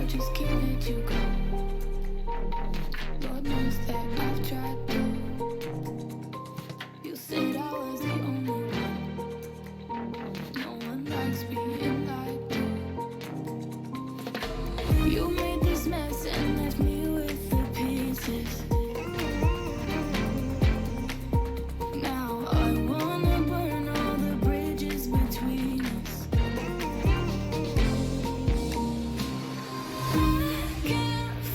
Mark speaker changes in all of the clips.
Speaker 1: just can't let you go. Lord knows that I've tried to. You said I was the only one. No one likes being lied to. You made this mess and left me with the pieces. Now I wanna burn all the bridges between us. I can't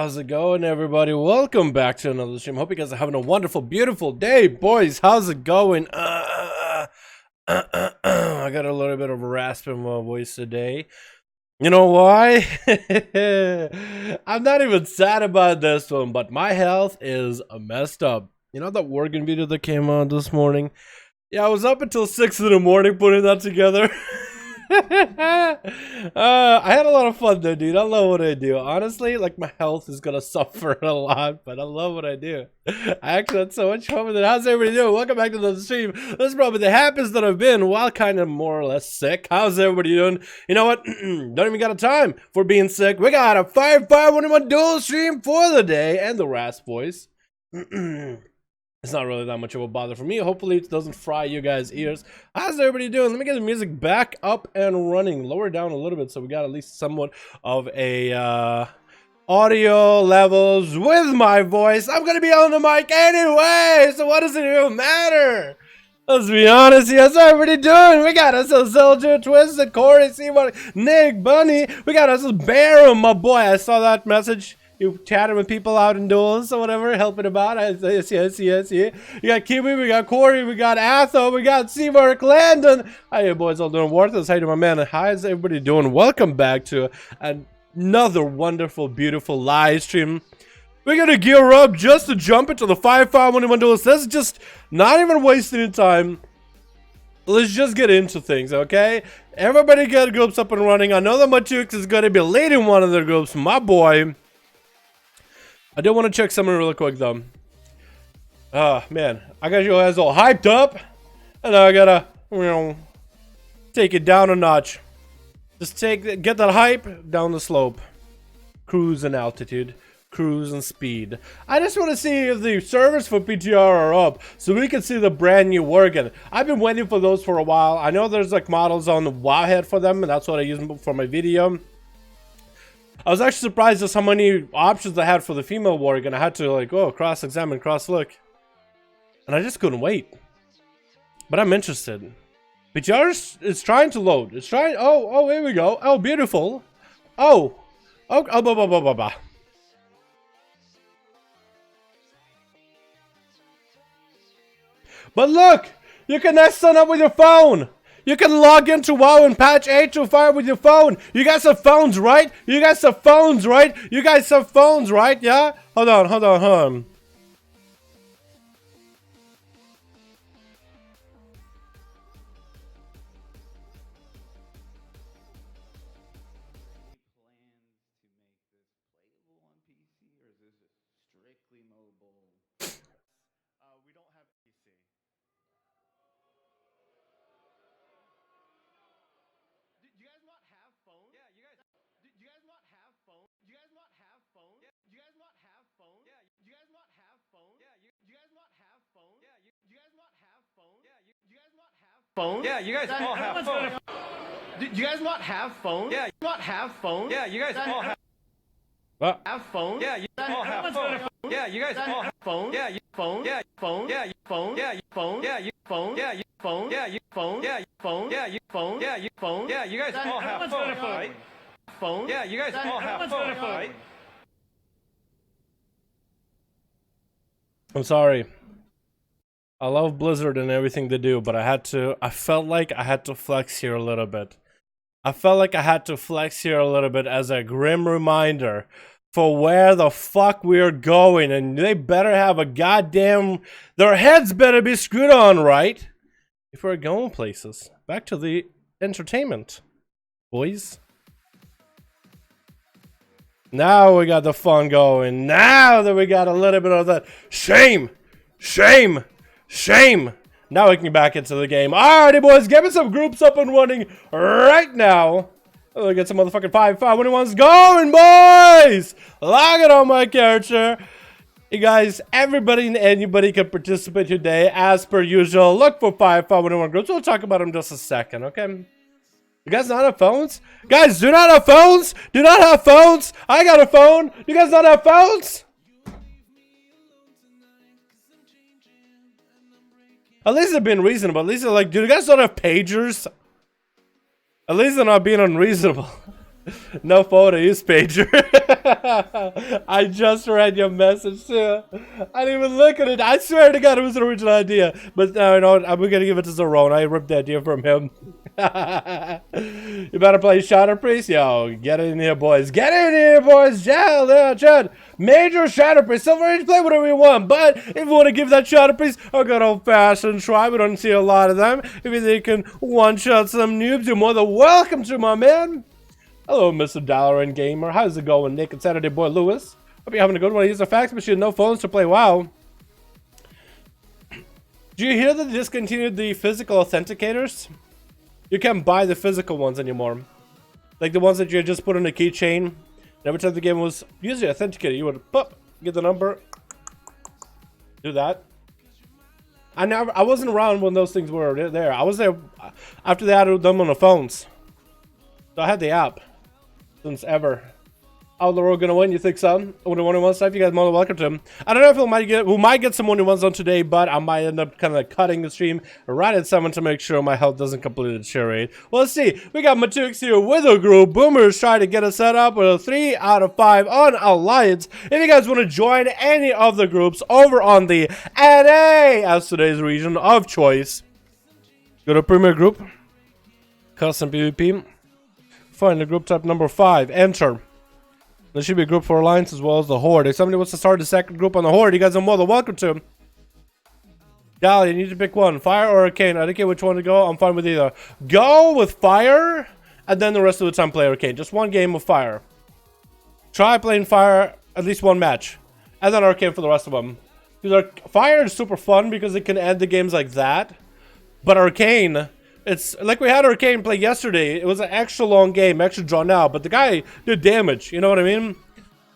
Speaker 2: How's it going, everybody? Welcome back to another stream. Hope you guys are having a wonderful, beautiful day. Boys, how's it going? I got a little bit of a rasp in my voice today. You know why? I'm not even sad about this one, but my health is messed up. You know that working video that came on this morning? Yeah, I was up until 6 in the morning putting that together. I had a lot of fun though, dude. I love what I do. Honestly, like, my health is gonna suffer a lot, but I love what I do. I actually had so much fun with it. How's everybody doing? Welcome back to the stream. This is probably the happiest that I've been while kind of more or less sick. How's everybody doing? You know what? Don't even got a time for being sick. We got a 5V5 1v1 DUELS stream for the day and the rasp voice. It's not really that much of a bother for me. Hopefully it doesn't fry you guys' ears. How's everybody doing? Let me get the music back up and running. Lower it down a little bit so we got at least somewhat of a audio levels with my voice. I'm gonna be on the mic anyway, so what does it even matter? Let's be honest here. How's everybody doing? We got us a Soldier, Twisted, Corey, Seawater, Nick, Bunny. We got us a Bear, my boy. I saw that message. You chatting with people out in duels or whatever, helping about. Yes. You got Kiwi, we got Corey, we got Atho, we got Seamark, Landon. How you boys all doing? Worthless, how you doing, my man? How's everybody doing? Welcome back to another wonderful, beautiful live stream. We're gonna gear up just to jump into the 5V5 1v1 DUELS. Let's just not even wasting any time. Let's just get into things, okay? Everybody get groups up and running. I know that Matuk is gonna be leading one of the groups, my boy. I do want to check something really quick though. Man, I got you guys all hyped up, and I gotta, take it down a notch. Just get that hype down the slope. Cruise in altitude, cruise and speed. I just want to see if the servers for PTR are up, so we can see the brand new working. I've been waiting for those for a while. I know there's like models on the Wowhead for them, and that's what I use for my video. I was actually surprised just how many options I had for the female warg, and I had to like, cross-examine, cross-look. And I just couldn't wait. But I'm interested. PTR is trying to load. It's trying, oh, here we go. Oh, beautiful. Bah. But look, you can now sign up with your phone. You can log into WoW and patch 825 with your phone. You guys have phones, right? You guys have phones, right? You guys have phones, right? Yeah? Hold on.
Speaker 3: Yeah, you guys all have phones. Do you guys not have phones? Yeah, not have phones. Yeah, you guys all have.
Speaker 2: What?
Speaker 3: Have phones? Yeah, you all have phones. Yeah, you guys all have phones. Yeah, you phone. Yeah, phone. Yeah, you phone. Yeah, you phone. Yeah, you phone. Yeah, you phone. Yeah, you phone. Yeah, you phone. Yeah, you phone. Yeah, you phone. Yeah, you guys all have phones, right? Phone. Yeah, you guys all have phones, right?
Speaker 2: I'm sorry. I love Blizzard and everything they do, but I felt like I had to flex here a little bit. As a grim reminder for where the fuck we're going, and they better have a goddamn, their heads better be screwed on right if we're going places. Back to the entertainment, boys. Now we got the fun going. Now that we got a little bit of that shame. Now we can get back into the game. Alrighty, boys, get me some groups up and running right now. Let's get some motherfucking 5V5 1v1s going, boys. Log it on my character. You guys, everybody and anybody can participate today as per usual. Look for 5V5 1v1 groups. We'll talk about them in just a second, okay? You guys not have phones? Guys, do not have phones? Do not have phones? I got a phone. You guys not have phones? At least they're being reasonable. At least they're like, dude, you guys don't have pagers? At least they're not being unreasonable. No photo, use pager. I just read your message too. I didn't even look at it. I swear to God it was an original idea. But no, you know what? I'm gonna give it to Zerone. I ripped the idea from him. You better play Shadow Priest? Yo, get in here, boys. Get in here, boys. Yeah, Chad. Major Shadow Priest. Silver Age, play whatever you want. But if you want to give that Shadow Priest a good old-fashioned try, we don't see a lot of them. If you think you can one-shot some noobs, you're more than welcome to, my man. Hello, Mr. Dalaran Gamer. How's it going, Nick and Saturday Boy Lewis? Hope you're having a good one. I use a fax machine, no phones to play WoW. Do you hear that they discontinued the physical authenticators? You can't buy the physical ones anymore. Like the ones that you just put on a keychain. Every time the game was usually authenticated, you would pop, get the number, do that. I wasn't around when those things were there. I was there after they added them on the phones. So I had the app. Since ever. Oh, the road gonna win? You think so? 1v1 stuff. You guys more than welcome to him. I don't know if we might get some 1v1s on today, but I might end up kind of cutting the stream right at 7 to make sure my health doesn't completely deteriorate. Well, let's see. We got Matux here with a group. Boomer's trying to get us set up with a 3 out of 5 on Alliance. If you guys want to join any of the groups over on the NA as today's region of choice, go to Premier Group, Custom PvP. Find the group type number 5. Enter. There should be a group for Alliance as well as the Horde. If somebody wants to start the second group on the Horde, you guys are more than welcome to. Dal, you need to pick one. Fire or Arcane. I don't care which one to go. I'm fine with either. Go with Fire, and then the rest of the time play Arcane. Just one game of Fire. Try playing Fire at least one match. And then Arcane for the rest of them. Because Fire is super fun because it can end the games like that. But Arcane... It's like we had Arcane play yesterday. It was an extra long game, extra drawn out, but the guy did damage. You know what I mean?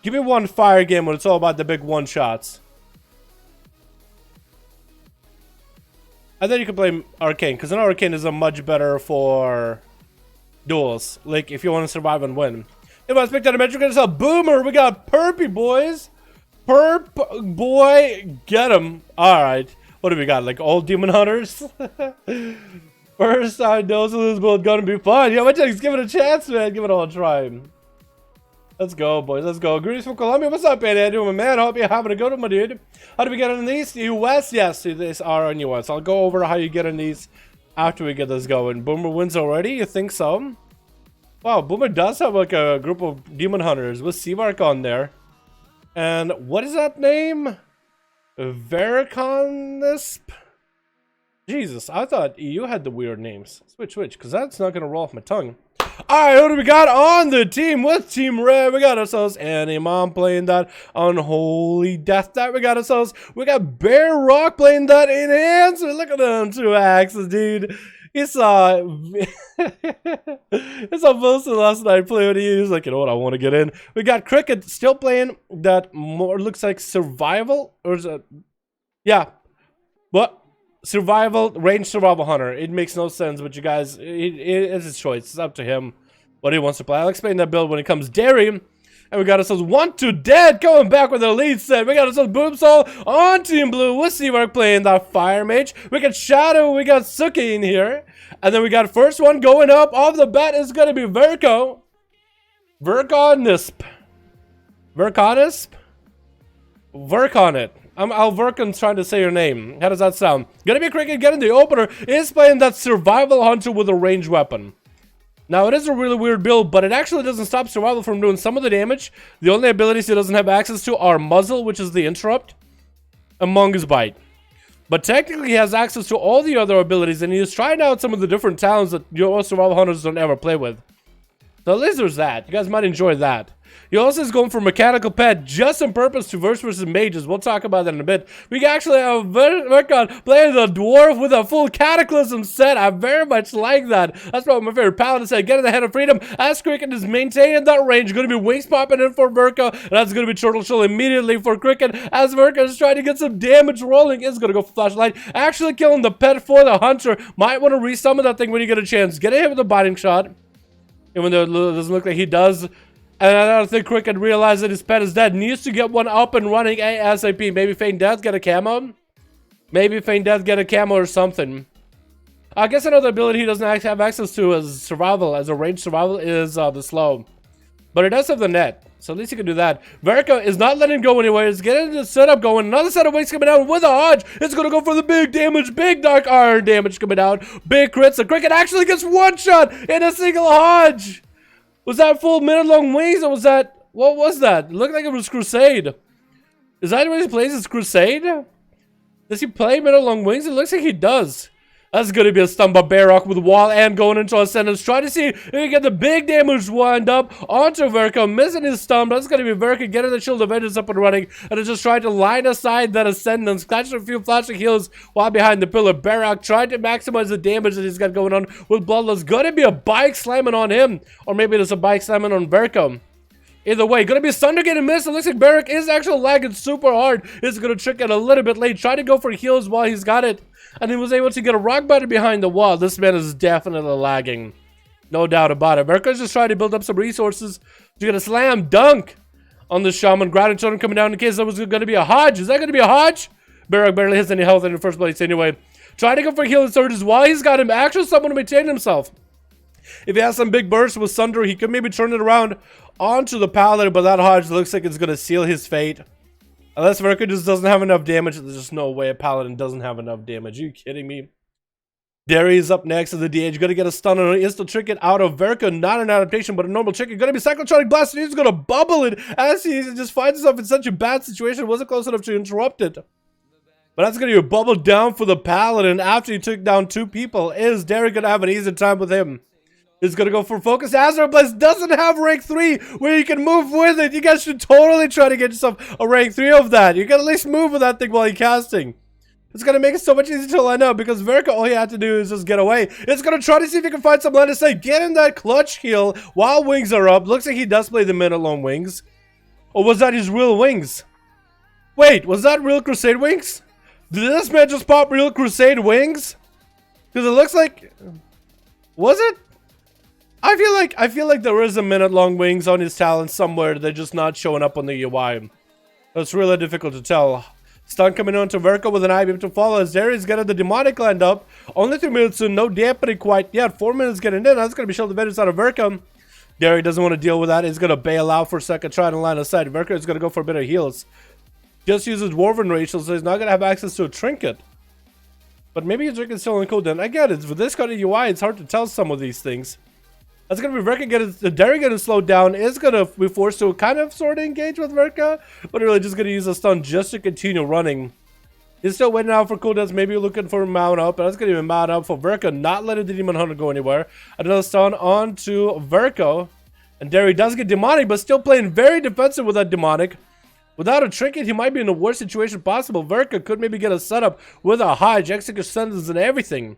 Speaker 2: Give me one Fire game when it's all about the big one-shots. And then you can play Arcane, because then Arcane is a much better for duels. Like, if you want to survive and win. If I picked out a match, we're going to sell Boomer. We got Perpy, boys. Perp, boy, get him. Alright. What do we got? Like, old Demon Hunters? First time knows this build gonna be fun. Yeah, just give it a chance, man. Give it all a try. Let's go, boys. Let's go. Greetings from Colombia. What's up, man? Doing, my man? Hope you're having a good one, my dude. How do we get in these? US? Yes, these are on US. I'll go over how you get in these after we get this going. Boomer wins already? You think so? Wow, Boomer does have like a group of Demon Hunters with Seavark on there. And what is that name? Vericonisp? Jesus, I thought EU had the weird names. Switch, because that's not going to roll off my tongue. Alright, what do we got on the team with Team Red? We got ourselves Annie Mom playing that Unholy Death Knight. We got Bear Rock playing that Enhancer. Look at them 2 axes, dude. He saw Wilson last night play with you. He was like, you know what, I want to get in. We got Cricket still playing that more looks like survival. Or is it? Yeah. What? Survival, range survival hunter. It makes no sense, but you guys, it's his choice. It's up to him what he wants to play. I'll explain that build when it comes dairy. And we got ourselves 1-2 Dead coming back with a lead set. We got ourselves Boomsoul on Team Blue with Seavark playing that Fire Mage. We got Shadow, we got Suki in here. And then we got first one going up off the bat is going to be Verco. Verconisp. Work on it. I'll work on trying to say your name. How does that sound? Gonna be Cricket getting the opener. Is playing that Survival Hunter with a ranged weapon. Now, it is a really weird build, but it actually doesn't stop Survival from doing some of the damage. The only abilities he doesn't have access to are Muzzle, which is the Interrupt, and Mongoose Bite. But technically, he has access to all the other abilities, and he's trying out some of the different talents that your Survival Hunters don't ever play with. So at least there's that. You guys might enjoy that. He also is going for Mechanical Pet just on purpose to versus mages. We'll talk about that in a bit. We actually have Vercon playing the Dwarf with a full Cataclysm set. I very much like that. That's probably my favorite Paladin set. Get in the Head of Freedom. As Cricket is maintaining that range. Going to be Wings popping in for Verco. And that's going to be Turtle Shell immediately for Cricket. As Verco is trying to get some damage rolling. Is going to go Flashlight. Actually killing the pet for the Hunter. Might want to resummon that thing when you get a chance. Get a hit with a Biting Shot. Even though it doesn't look like he does. And I don't think Cricket realized that his pet is dead. Needs to get one up and running ASAP. Maybe Feign Death get a camo? Maybe Feign Death get a camo or something. I guess another ability he doesn't actually have access to as survival, as a ranged survival, is the slow. But it does have the net, so at least you can do that. Verka is not letting him go anywhere. It's getting the setup going. Another set of wings coming down with a Hodge. It's going to go for the big damage. Big Dark Iron damage coming down. Big crits. The Cricket actually gets one shot in a single Hodge. Was that full minute-long wings, or was that... What was that? It looked like it was Crusade. Is that what he plays as Crusade? Does he play minute-long wings? It looks like he does. That's going to be a stun by Barrock with wall and going into Ascendance. Try to see if he can get the big damage wind up onto Verka. Missing his stun. That's going to be Verka getting the Shield of Vengeance up and running. And it's just trying to line aside that Ascendance. Catching a few flashing heals while behind the pillar. Barrock trying to maximize the damage that he's got going on with Bloodlust. Going to be a bike slamming on him. Or maybe there's a bike slamming on Verka. Either way, gonna be a Thunder getting missed. It looks like Barrack is actually lagging super hard. He's gonna trick it a little bit late. Try to go for heals while he's got it. And he was able to get a rock bottom behind the wall. This man is definitely lagging. No doubt about it. Barrack's just trying to build up some resources to get a slam dunk on the Shaman. Grounding Children coming down in case that was gonna be a Hodge. Is that gonna be a Hodge? Barrack barely has any health in the first place anyway. Trying to go for healing surges while he's got him. Actually, someone to maintain himself. If he has some big bursts with Sunder, he could maybe turn it around onto the Paladin, but that Hodge looks like it's going to seal his fate. Unless Verka just doesn't have enough damage. There's just no way a Paladin doesn't have enough damage. Are you kidding me? Darius up next to the DH. Going to get a stun on an instant trick it out of Verka. Not an adaptation, but a normal trick. Going to be Cyclotronic Blast. And he's going to bubble it as he just finds himself in such a bad situation. Wasn't close enough to interrupt it. But that's going to be a bubble down for the Paladin after he took down 2 people. Is Derek going to have an easy time with him? He's going to go for focus. Azeroth doesn't have rank 3 where you can move with it. You guys should totally try to get yourself a rank 3 of that. You can at least move with that thing while you're casting. It's going to make it so much easier to line up because Verka, all he had to do is just get away. It's going to try to see if he can find some line to say, get in that clutch heal while wings are up. Looks like he does play the minute-long wings. Or was that his real wings? Wait, was that real Crusade wings? Did this man just pop real Crusade wings? Because it looks like... Was it? I feel like there is a minute-long wings on his talent somewhere. They're just not showing up on the UI. It's really difficult to tell. Stun coming on to Verka with an I-beam to follow as Darius getting the demonic lined up. Only 2 minutes soon, no dampening quite yet. 4 minutes getting in. That's going to be Shield of Vengeance out of Verka. Darius doesn't want to deal with that. He's going to bail out for a second, trying to line aside. Verka is going to go for a bit of heals. Just uses Dwarven Racial, so he's not going to have access to a trinket. But maybe his trinket is still in cooldown. Again, it's with this kind of UI, it's hard to tell some of these things. That's going to be Verka getting, Derry getting slowed down, is going to be forced to kind of sort of engage with Verka, but really just going to use a stun just to continue running. He's still waiting out for cooldowns, maybe looking for a mount up, but that's going to be a mount up for Verka, not letting the Demon Hunter go anywhere. Another stun on to Verka, and Derry does get demonic, but still playing very defensive with that demonic. Without a trinket, he might be in the worst situation possible. Verka could maybe get a setup with a Hodge, execute sentence and everything.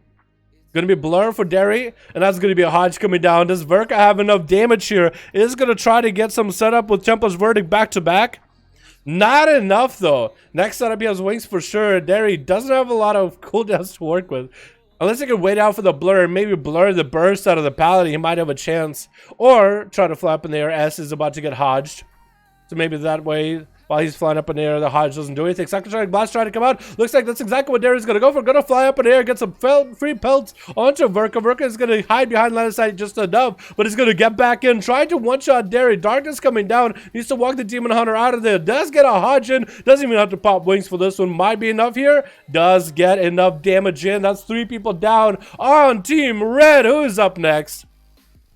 Speaker 2: Gonna be Blur for Derry, and that's gonna be a Hodge coming down. Does Verka have enough damage here? Is gonna try to get some setup with Templar's Verdict back to back. Not enough though. Next setup he has wings for sure. Derry doesn't have a lot of cooldowns to work with. Unless he can wait out for the blur and maybe blur the burst out of the Paladin, he might have a chance. Or try to fly up in the air. S is about to get Hodged. So maybe that way, while he's flying up in the air, the Hodge doesn't do anything. Cyclotronic Blast trying to come out. Looks like that's exactly what Derry's going to go for. Going to fly up in the air, get some free pelts onto Verka. Verka is going to hide behind line of sight just enough, but he's going to get back in. Trying to one-shot Derry. Darkness coming down. Needs to walk the Demon Hunter out of there. Does get a Hodge in. Doesn't even have to pop wings for this one. Might be enough here. Does get enough damage in. That's 3 people down on Team Red. Who's up next?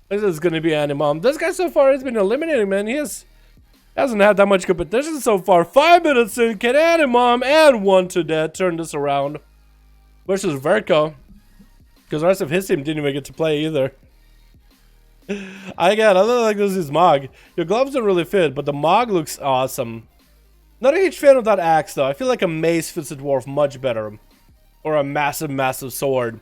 Speaker 2: This is going to be Animom. This guy so far has been eliminating, man. He hasn't had that much competition so far. 5 minutes in, can Animom and 1 to dead turn this around? Versus Verka. Because the rest of his team didn't even get to play either. I look like this is Mog. Your gloves don't really fit, but the Mog looks awesome. Not a huge fan of that axe though. I feel like a mace fits a dwarf much better. Or a massive sword.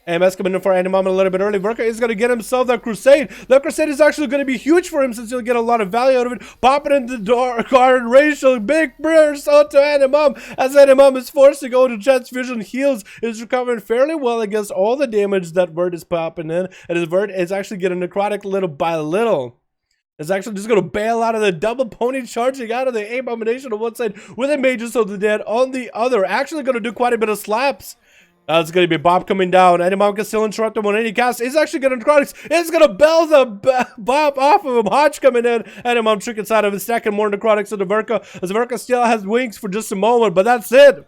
Speaker 2: AMS coming in for Animom a little bit early. Verka is going to get himself that Crusade. That Crusade is actually going to be huge for him since he'll get a lot of value out of it. Popping into the Dark Iron Racial. Big burst onto Animom as Animom is forced to go to Transfusion. Heals is recovering fairly well against all the damage that Vert is popping in. And his Vert is actually getting necrotic little by little. It's actually just going to bail out of the double pony charging out of the Abomination on one side with a Mages of the Dead on the other. Actually going to do quite a bit of slaps. That's going to be Bob coming down. Animam can still interrupt him on any cast. He's actually going to necrotics. It's going to bell the Bob off of him. Hodge coming in. Animam trick inside of his stacking more necrotics to the Verka. As Verka still has wings for just a moment, but that's it.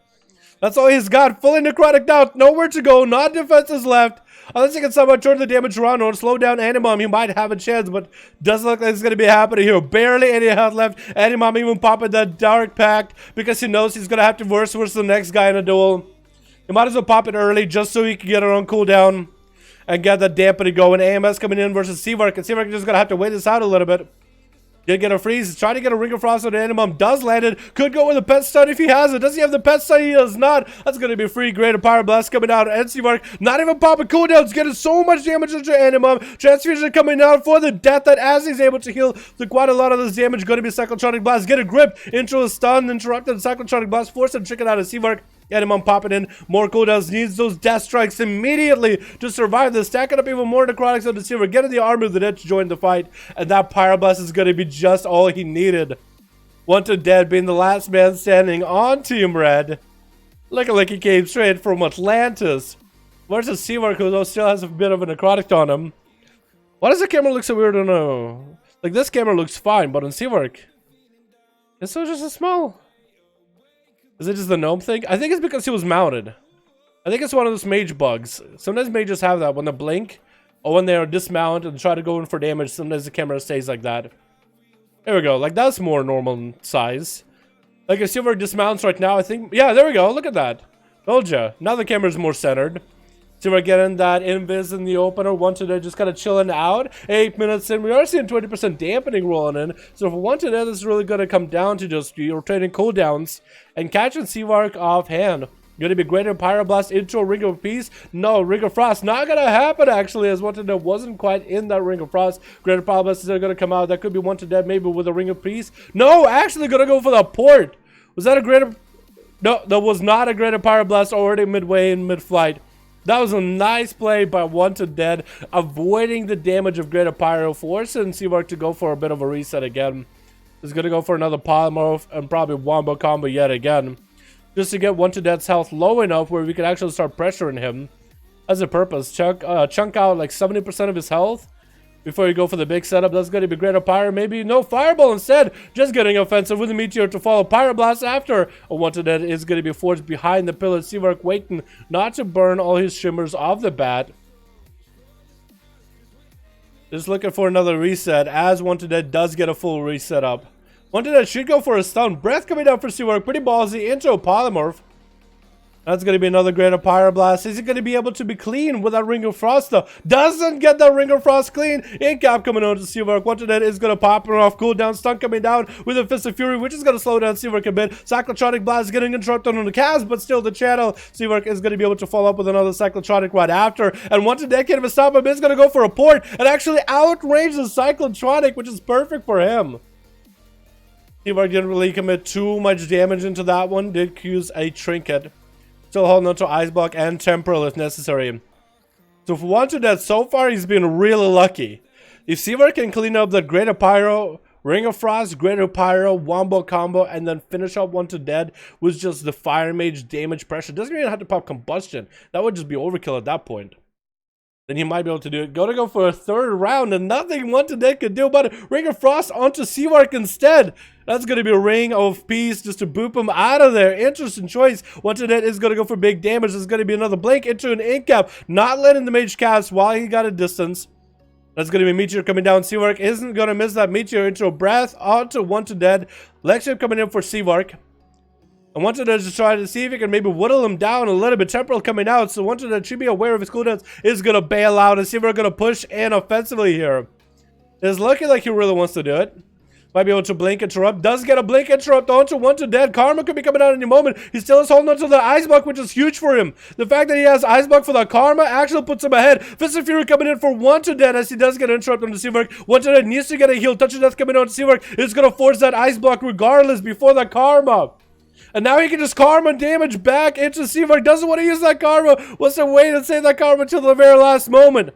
Speaker 2: That's all he's got. Fully necrotic now. Nowhere to go. Not defenses left. Unless he can somehow turn the damage around or slow down Animam, he might have a chance, but doesn't look like it's going to be happening here. Barely any health left. Animam even popping that Dark Pact because he knows he's going to have to verse the next guy in a duel. He might as well pop it early just so he can get it on cooldown and get that dampening going. AMS coming in versus Seavark, and Seavark is just going to have to wait this out a little bit. Did get a freeze. Trying to get a Ring of Frost on the Animam. Does land it. Could go with a Pet Stun if he has it. Does he have the Pet Stun? He does not. That's going to be free. Greater Power Blast coming out. And Seavark not even popping cooldowns. Getting so much damage into Animam. Transfusion coming out for the death that as he's able to heal to quite a lot of this damage. Going to be Cyclotronic Blast. Get a grip into a stun. Interrupted Cyclotronic Blast. Force him to chicken out of Seavark. Animam popping in more cooldowns, needs those death strikes immediately to survive this, stacking up even more necrotics on the Seaver, getting the Army of the Dead to join the fight, and that Pyroblast is going to be just all he needed. Wanted Dead being the last man standing on Team Red, looking like he came straight from Atlantis. Versus Seavark, who still has a bit of a necrotic on him. Why does the camera look so weird? I don't know. Like, this camera looks fine, but on Seavark, it's so just a small... Is it just the gnome thing? I think it's because he was mounted. I think it's one of those mage bugs. Sometimes mages have that when they blink or when they're dismount and try to go in for damage. Sometimes the camera stays like that. There we go. Like, that's more normal size. Like, if Silver dismounts right now, I think... Yeah, there we go. Look at that. Told ya. Now the camera's more centered. Silver getting that invis in the opener. Wanted to just kind of chilling out. 8 minutes in. We are seeing 20% dampening rolling in. So if Wanted this is really going to come down to just rotating cooldowns and catching Seavark offhand. Going to be Greater Pyroblast into a Ring of Peace. No, Ring of Frost. Not going to happen, actually, as Wanted wasn't quite in that Ring of Frost. Greater Pyroblast is going to come out. That could be Wanted maybe with a Ring of Peace. No, actually going to go for the port. Was that a Greater... No, that was not a Greater Pyroblast already midway in mid-flight. That was a nice play by Wanted Dead, avoiding the damage of Greater Pyro, forcing Seavark to go for a bit of a reset again. He's going to go for another polymorph and probably wombo combo yet again. Just to get Wanted Dead's health low enough where we can actually start pressuring him. As a purpose, chunk out like 70% of his health before you go for the big setup. That's going to be Greater Pyro. Maybe no Fireball instead. Just getting offensive with the Meteor to follow Pyroblast after. A Wanted Dead is going to be forged behind the pillar. Seavark waiting not to burn all his shimmers off the bat. Just looking for another reset as Wanted Dead does get a full reset up. Wanted Dead should go for a stun. Breath coming down for Seavark. Pretty ballsy into a polymorph. That's going to be another Greater Pyroblast. Is he going to be able to be clean with that Ring of Frost, though? Doesn't get that Ring of Frost clean. Incap coming on to Seavark. Wanted Dead is going to pop her off. Cooldown. Stun coming down with a Fist of Fury, which is going to slow down Seavark a bit. Cyclotronic Blast getting interrupted on the cast, but still the channel. Seavark is going to be able to follow up with another Cyclotronic right after. And Wanted Dead can't even stop him. He's going to go for a port and actually outrange the Cyclotronic, which is perfect for him. Seavark didn't really commit too much damage into that one. Did use a Trinket. Still holding on to Ice Block and Temporal if necessary. So for Wanted Dead, so far he's been really lucky. If Seavark can clean up the Greater Pyro, Ring of Frost, Greater Pyro, Wombo combo, and then finish up Wanted Dead with just the Fire Mage damage pressure. Doesn't even have to pop Combustion. That would just be overkill at that point. Then he might be able to do it. Gonna go for a third round and nothing Wanted Dead could do about it. Ring of Frost onto Seavark instead. That's going to be a Ring of Peace just to boop him out of there. Interesting choice. Wanted Dead is going to go for big damage. There's going to be another blink into an Incap. Not letting the mage cast while he got a distance. That's going to be Meteor coming down. Seavark isn't going to miss that Meteor into a breath onto Wanted Dead. Leg Shape coming in for Seavark. And Wanted Dead is trying to see if he can maybe whittle him down a little bit. Temporal coming out. So Wanted Dead should be aware of his cooldowns. Is going to bail out. And Seavark going to push in offensively here. It's looking like he really wants to do it. Might be able to blink interrupt. Does get a blink interrupt onto Wanted Dead. Karma could be coming out any moment. He still is holding on to the Ice Block, which is huge for him. The fact that he has Ice Block for the Karma actually puts him ahead. Fist of Fury coming in for Wanted Dead as he does get interrupt on the Seavark. Wanted Dead needs to get a heal. Touch of Death coming on to Seavark. It's going to force that Ice Block regardless before the Karma. And now he can just Karma damage back into Seavark. Doesn't want to use that Karma. Wants to wait and save that Karma until the very last moment.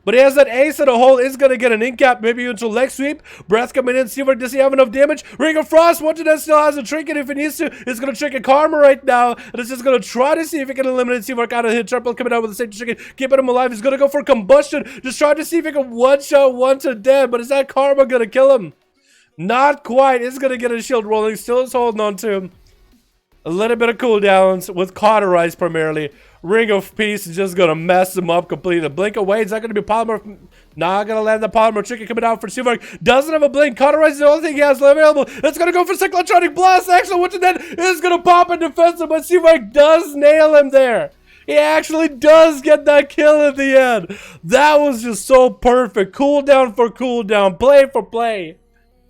Speaker 2: But he has that ace in a hole. Is going to get an incap, maybe into leg sweep. Breath coming in. Seawork, does he have enough damage? Ring of Frost. That still has a trinket if he needs to. It's going to trinket Karma right now. And it's just going to try to see if he can eliminate Seawork out of hit. Triple coming out with the same trinket. Keeping him alive. He's going to go for combustion. Just trying to see if he can one-shot one to dead. But is that Karma going to kill him? Not quite. It's going to get his shield rolling. Still is holding on to him. A little bit of cooldowns with Cauterize primarily. Ring of Peace is just going to mess him up completely. Blink away. Is that going to be Polymer? Not going to land the Polymer. Tricky coming out for Seawork. Doesn't have a blink. Cauterize is the only thing he has available. It's going to go for Cyclotronic Blast. Actually, which then is going to pop in defensive. But Seawork does nail him there. He actually does get that kill at the end. That was just so perfect. Cooldown for cooldown. Play for play.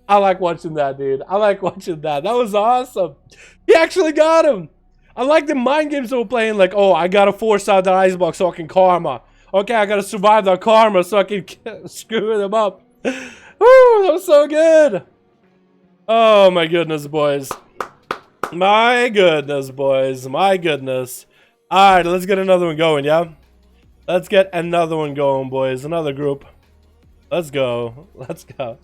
Speaker 2: I like watching that, dude. I like watching that. That was awesome. He actually got him. I like the mind games that we're playing. Like, oh, I gotta force out that icebox so I can karma. Okay, I gotta survive that karma so I can screw them up. Woo, that was so good. Oh my goodness, boys. My goodness, boys. My goodness. All right, let's get another one going, yeah? Let's get another one going, boys. Another group. Let's go. Let's go.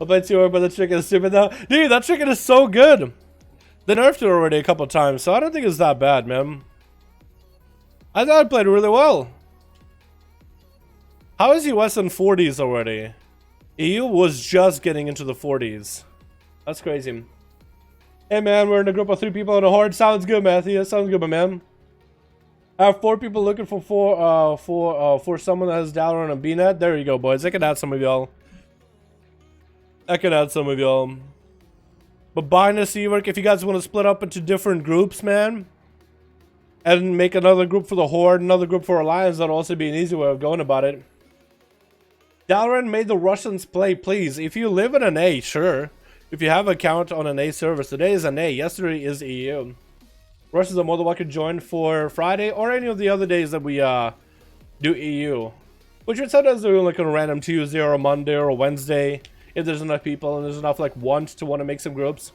Speaker 2: I'll bet you but the chicken is stupid though. Dude, that chicken is so good. They nerfed it already a couple times, so I don't think it's that bad, man. I thought I played really well. How is US in 40s already? EU was just getting into the 40s. That's crazy. Hey man, we're in a group of 3 people in a horde. Sounds good, Matthew. Sounds good, my man. I have 4 people looking for someone that has Dalaran and BNet. There you go, boys. I can add some of y'all. But buying a Seawork, if you guys want to split up into different groups, man, and make another group for the Horde, another group for Alliance, that'll also be an easy way of going about it. Dalaran made the Russians play, please. If you live in an A, sure. If you have an account on an A server, today is an A, yesterday is EU. Russians are more than welcome to join for Friday or any of the other days that we do EU. Which would sometimes do like a random Tuesday or a Monday or a Wednesday. If there's enough people and there's enough like want to make some groups.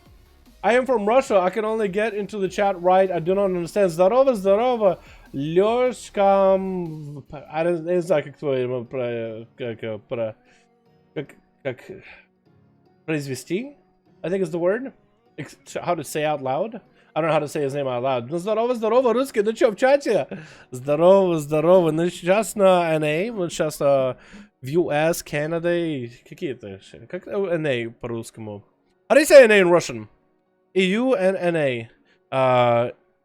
Speaker 2: I am from Russia. I can only get into the chat right. I do not understand. Здорово. Лёшкам... I don't знаю, как твой... Как... Произвести? I think is the word. How to say out loud. I don't know how to say his name out loud. Ну здорово, русский. Ну чё, в чате? Здорово. Ну сейчас на NA. Мы сейчас в US, Canada. Какие-то... Как NA по-русскому? How do you say NA in Russian? EU and NA.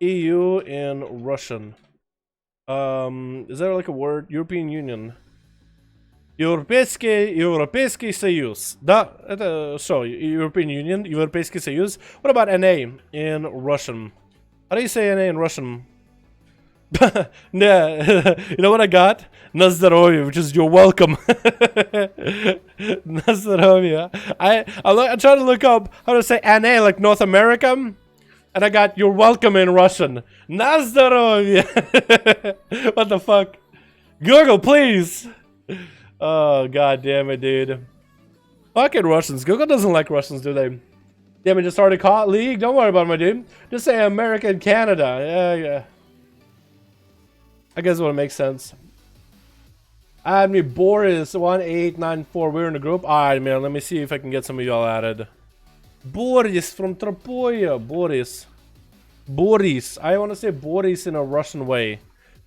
Speaker 2: EU in Russian. Is there like a word? European Union. Европейский Союз. Да, это что? European Union, Европейский Союз. What about NA in Russian? How do you say NA in Russian? Yeah, you know what I got? На здоровье, which is you're welcome. На здоровье. I tried to look up how to say NA like North America, and I got you're welcome in Russian. На здоровье. What the fuck? Google, please. Oh, god damn it, dude. Fucking Russians. Google doesn't like Russians, do they? Damn it, just started caught league. Don't worry about it, my dude. Just say America and Canada. Yeah. I guess it would make sense. Add me Boris 1894. We're in the group. Alright, man. Let me see if I can get some of y'all added. Boris from Tropoya. Boris. I want to say Boris in a Russian way.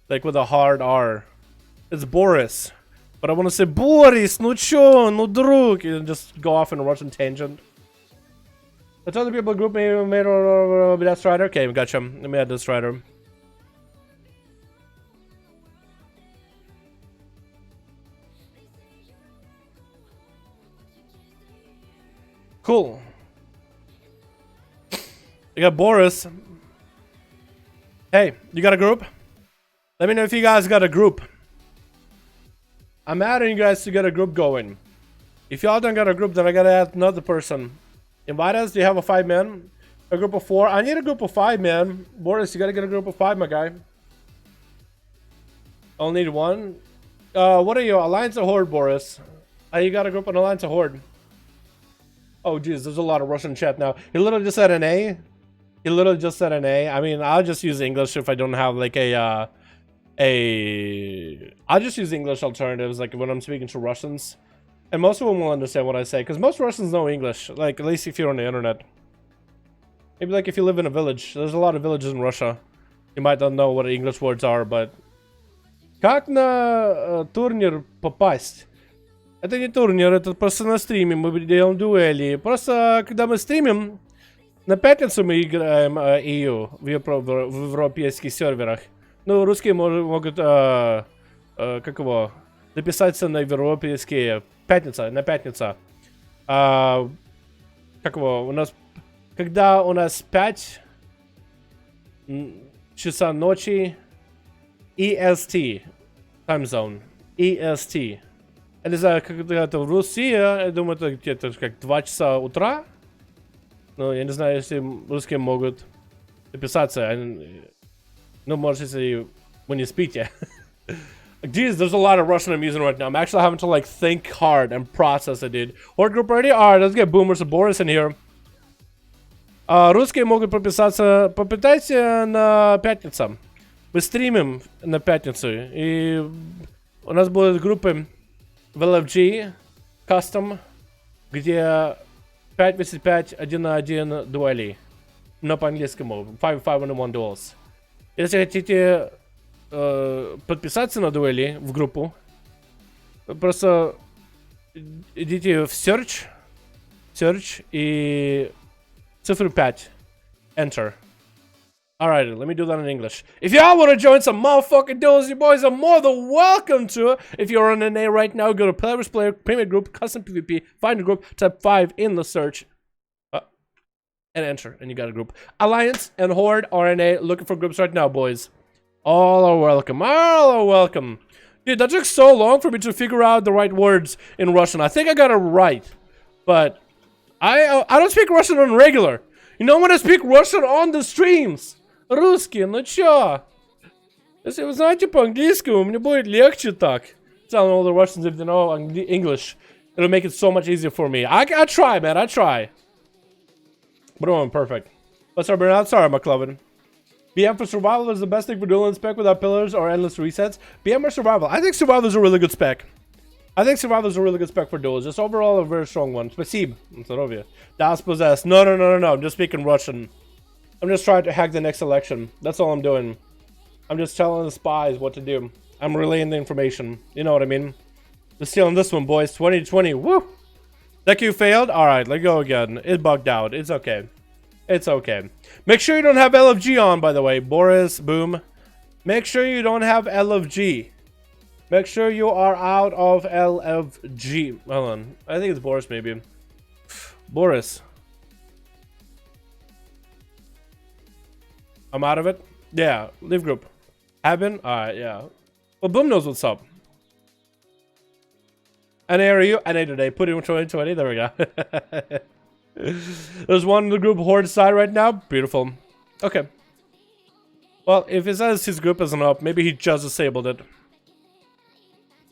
Speaker 2: Like with a hard R. It's Boris. But I want to say Boris, ну чё, ну друг. And just go off in a Russian tangent. Let's other people group me made that Strider. Okay, we gotcha. Let me add this Strider. Cool. You got Boris. Hey, you got a group? Let me know if you guys got a group. I'm adding you guys to get a group going. If y'all don't got a group, then I gotta add another person. Invite us. Do you have a 5-man? A group of 4? I need a group of 5, man. Boris, you gotta get a group of 5, my guy. I'll need 1. What are you? Alliance or Horde, Boris? You got a group on Alliance or Horde? Oh, geez, there's a lot of Russian chat now. He literally just said an A. I mean, I'll just use English if I don't have like a I just use English alternatives, like when I'm speaking to Russians, and most of them will understand what I say, because most Russians know English, like at least if you're on the internet. Maybe like if you live in a village, there's a lot of villages in Russia. You might not know what English words are, but... Как на турнир попасть? Это не турнир, это просто на стриме мы делаем дуэли. Просто когда мы стримим, на пятницу мы играем EU в европейских серверах. Ну, русские могут, как его, записаться на европейские на пятница. Как его, у нас, когда у нас 5 часа ночи, EST, time zone, EST. Я не знаю, когда это в России, я думаю, это где-то как 2 часа утра. Но я не знаю, если русские могут записаться. No more если when you speak, yeah. Geez, there's a lot of Russian I'm using right now. I'm actually having to like think hard and process it, dude. Horde group ready? Alright, let's get Boomers and Boris in here. Русские могут подписаться. Попытайте на пятницу. Мы стримим на пятницу. И у нас будут группы в LFG, Custom, где 5v5 1 на 1 дуэли. Но по-английскому. 5v5 1v1 DUELS. Если хотите подписаться на дуэли в группу, просто идите в search и цифру 5. Enter. Alright, let me do that in English. If y'all want to join some motherfucking Duels, you boys are more than welcome to. If you're on NA right now, go to Player vs Player, Premier Group, Custom PvP, find a group, type 5 in the search, and enter, and you got a group. Alliance and Horde RNA, looking for groups right now, boys. All are welcome. All are welcome. Dude, that took so long for me to figure out the right words in Russian. I think I got it right, but I don't speak Russian on regular. You know when I speak Russian on the streams? Русский, ну чё? Если вы знаете по-английски, мне будет легче так. Telling all the Russians if they know English, it'll make it so much easier for me. I try, man, I try. But I'm perfect. Let's start burning out. Sorry, McLovin. BM for survival is the best thing for dueling spec without pillars or endless resets. BM or survival? I think survival is a really good spec. I think survival is a really good spec for duels. Just overall a very strong one. Спасибо. Das possessed. No. I'm just speaking Russian. I'm just trying to hack the next election. That's all I'm doing. I'm just telling the spies what to do. I'm relaying the information. You know what I mean? Just stealing this one, boys. 2020. Woo! That queue failed? Alright, let's go again. It bugged out. It's okay. It's okay. Make sure you don't have LFG on, by the way. Boris, boom. Make sure you don't have LFG. Make sure you are out of LFG. Hold on. I think it's Boris, maybe. Boris. I'm out of it? Yeah. Leave group. Happen? Alright, yeah. Well, Boom knows what's up. NA are you? NA today. Put in 2020. There we go. There's one in the group Horde side right now. Beautiful. Okay. Well, if it says his group isn't up, maybe he just disabled it.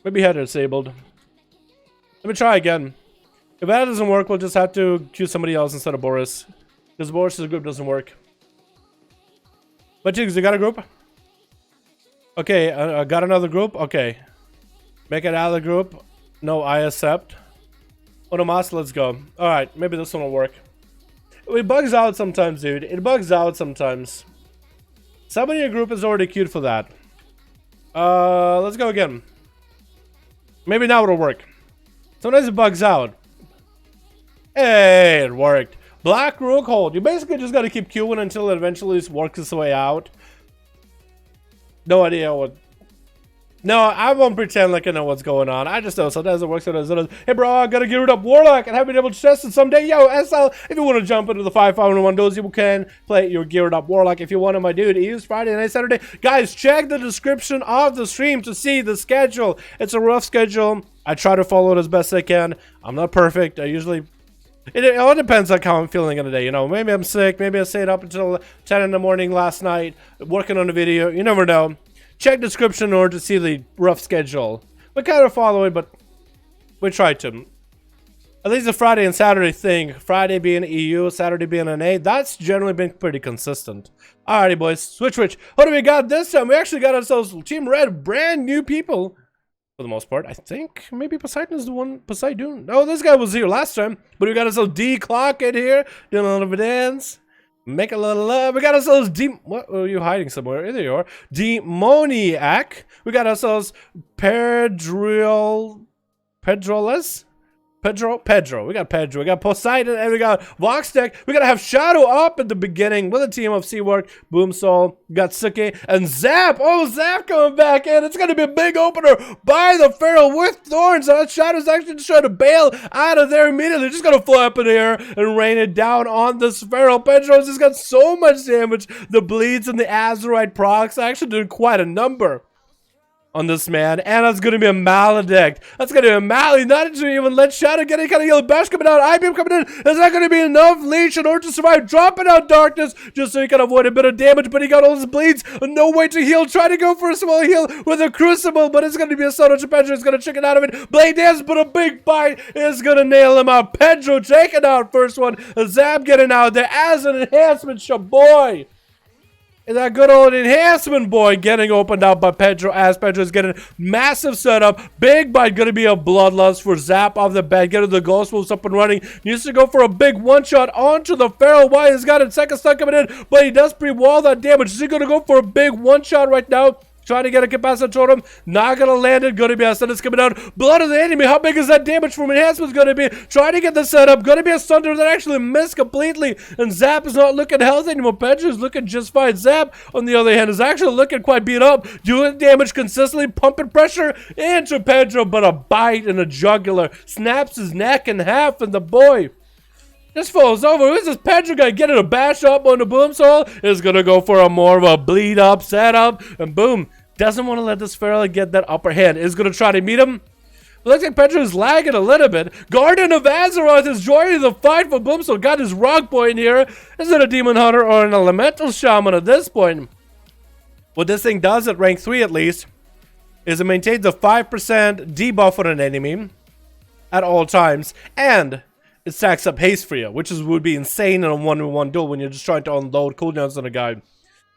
Speaker 2: Maybe he had it disabled. Let me try again. If that doesn't work, we'll just have to choose somebody else instead of Boris. Because Boris' group doesn't work. But Jigs, you got a group? Okay, I got another group. Okay. Make it out of the group. No, I accept. Onomas, let's go. Alright, maybe this one will work. It bugs out sometimes, dude. It bugs out sometimes. Somebody in your group is already queued for that. Let's go again. Maybe now it'll work. Sometimes it bugs out. Hey, it worked. Black Rook Hold. You basically just gotta keep queuing until it eventually works its way out. No idea what. No, I won't pretend like I know what's going on. I just know sometimes it works, sometimes it doesn't. Hey, bro, I gotta gear it up Warlock and have been able to test it someday. Yo, SL, if you want to jump into the 5v5 1v1 DUELS, you can play your geared up Warlock if you want to, my dude. It is Friday and Saturday. Guys, check the description of the stream to see the schedule. It's a rough schedule. I try to follow it as best I can. I'm not perfect. I usually. It all depends on how I'm feeling in the day, you know. Maybe I'm sick. Maybe I stayed up until 10 in the morning last night working on a video. You never know. Check description in order to see the rough schedule. We kind of follow it, but we try to. At least the Friday and Saturday thing. Friday being EU, Saturday being NA. That's generally been pretty consistent. Alrighty, boys. Switch. What do we got this time? We actually got ourselves Team Red, brand new people. For the most part, I think maybe Poseidon is the one. Poseidon. Oh, this guy was here last time. But we got ourselves D-Clock in here. Doing a little bit of dance. Make a little love. We got ourselves what are you hiding somewhere? There you are. Demoniac. We got ourselves Pedroles. Pedro. We got Pedro. We got Poseidon, and we got Voxtech. We gotta have Shadow up at the beginning with a team of Seawork, Boomsoul, we got Suke, and Zap. Oh, Zap coming back in. It's gonna be a big opener by the Pharaoh with Thorns. Shadow's actually just trying to bail out of there immediately. Just gonna fly up in the air and rain it down on this Pharaoh. Pedro's just got so much damage. The bleeds and the Azeroth procs actually doing quite a number on this man, and that's gonna be a maledict. That's gonna be a malady, not to even let Shadow get any kind of yellow bash coming out. IBM coming in. Is that gonna be enough leash in order to survive? Dropping out darkness just so he can avoid a bit of damage, but he got all his bleeds. No way to heal. Try to go for a small heal with a crucible, but it's gonna be a Soto to Pedro. Is gonna chicken out of it. Blade dance, but a big bite is gonna nail him out. Pedro taking out first one. Zap getting out there as an enhancement, shaboy. And that good old enhancement boy getting opened up by Pedro as Pedro is getting massive setup. Big bite gonna be a bloodlust for Zap off the bat. Getting the ghost wolves up and running. Needs to go for a big one shot onto the Pharaoh. Why he's got a second stun coming in, but he does pre-wall that damage. Is he gonna go for a big one shot right now? Trying to get a capacitor totem. Not gonna land it. Gonna be a sentence coming down. Blood of the enemy. How big is that damage from enhancements gonna be? Trying to get the setup. Gonna be a thunder that actually missed completely. And Zap is not looking healthy anymore. Pedro is looking just fine. Zap, on the other hand, is actually looking quite beat up. Doing damage consistently. Pumping pressure into Pedro. But a bite in the jugular. Snaps his neck in half. And the boy just falls over. Who's this Pedro guy getting a bash up on the Boomsoul? Is gonna go for a more of a bleed up setup. And boom. Doesn't want to let this Pharaoh get that upper hand. Is gonna try to meet him. Looks like Pedro is lagging a little bit. Guardian of Azeroth is joining the fight for Boomsoul. Got his rock point here. Is it a Demon Hunter or an Elemental Shaman at this point? What this thing does at rank 3 at least is it maintains the 5% debuff on an enemy at all times. And it stacks up haste for you, which would be insane in a 1v1 duel when you're just trying to unload cooldowns on a guy.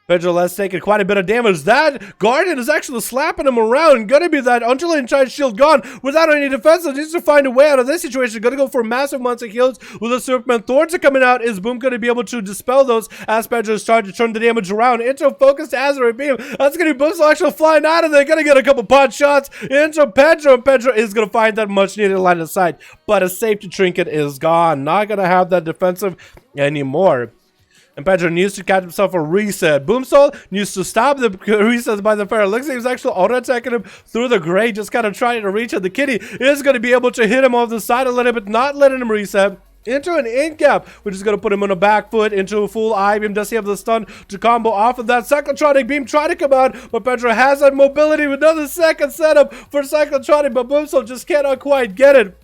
Speaker 2: Pedro has taken quite a bit of damage. That Guardian is actually slapping him around. Gonna be that undulating giant shield gone without any defenses. Needs to find a way out of this situation. Gonna go for massive amounts of heals with the Superman. Thorns are coming out. Is Boom gonna be able to dispel those as Pedro is trying to turn the damage around into a focused Azeroth beam? That's gonna be Boom's actually flying out of there. Gonna get a couple pot shots into Pedro. And Pedro is gonna find that much needed line of sight. But a safety trinket is gone. Not gonna have that defensive anymore. And Pedro needs to catch himself a reset. Boomsoul needs to stop the resets by the Pharaoh. Looks like he's actually auto-attacking him through the grate, just kind of trying to reach at the kitty. Is going to be able to hit him off the side a little bit, not letting him reset. Into an in-cap, which is going to put him on a back foot, into a full I-beam. Does he have the stun to combo off of that? Cyclotronic beam trying to come out, but Pedro has that mobility with another second setup for Cyclotronic, but Boomsoul just cannot quite get it.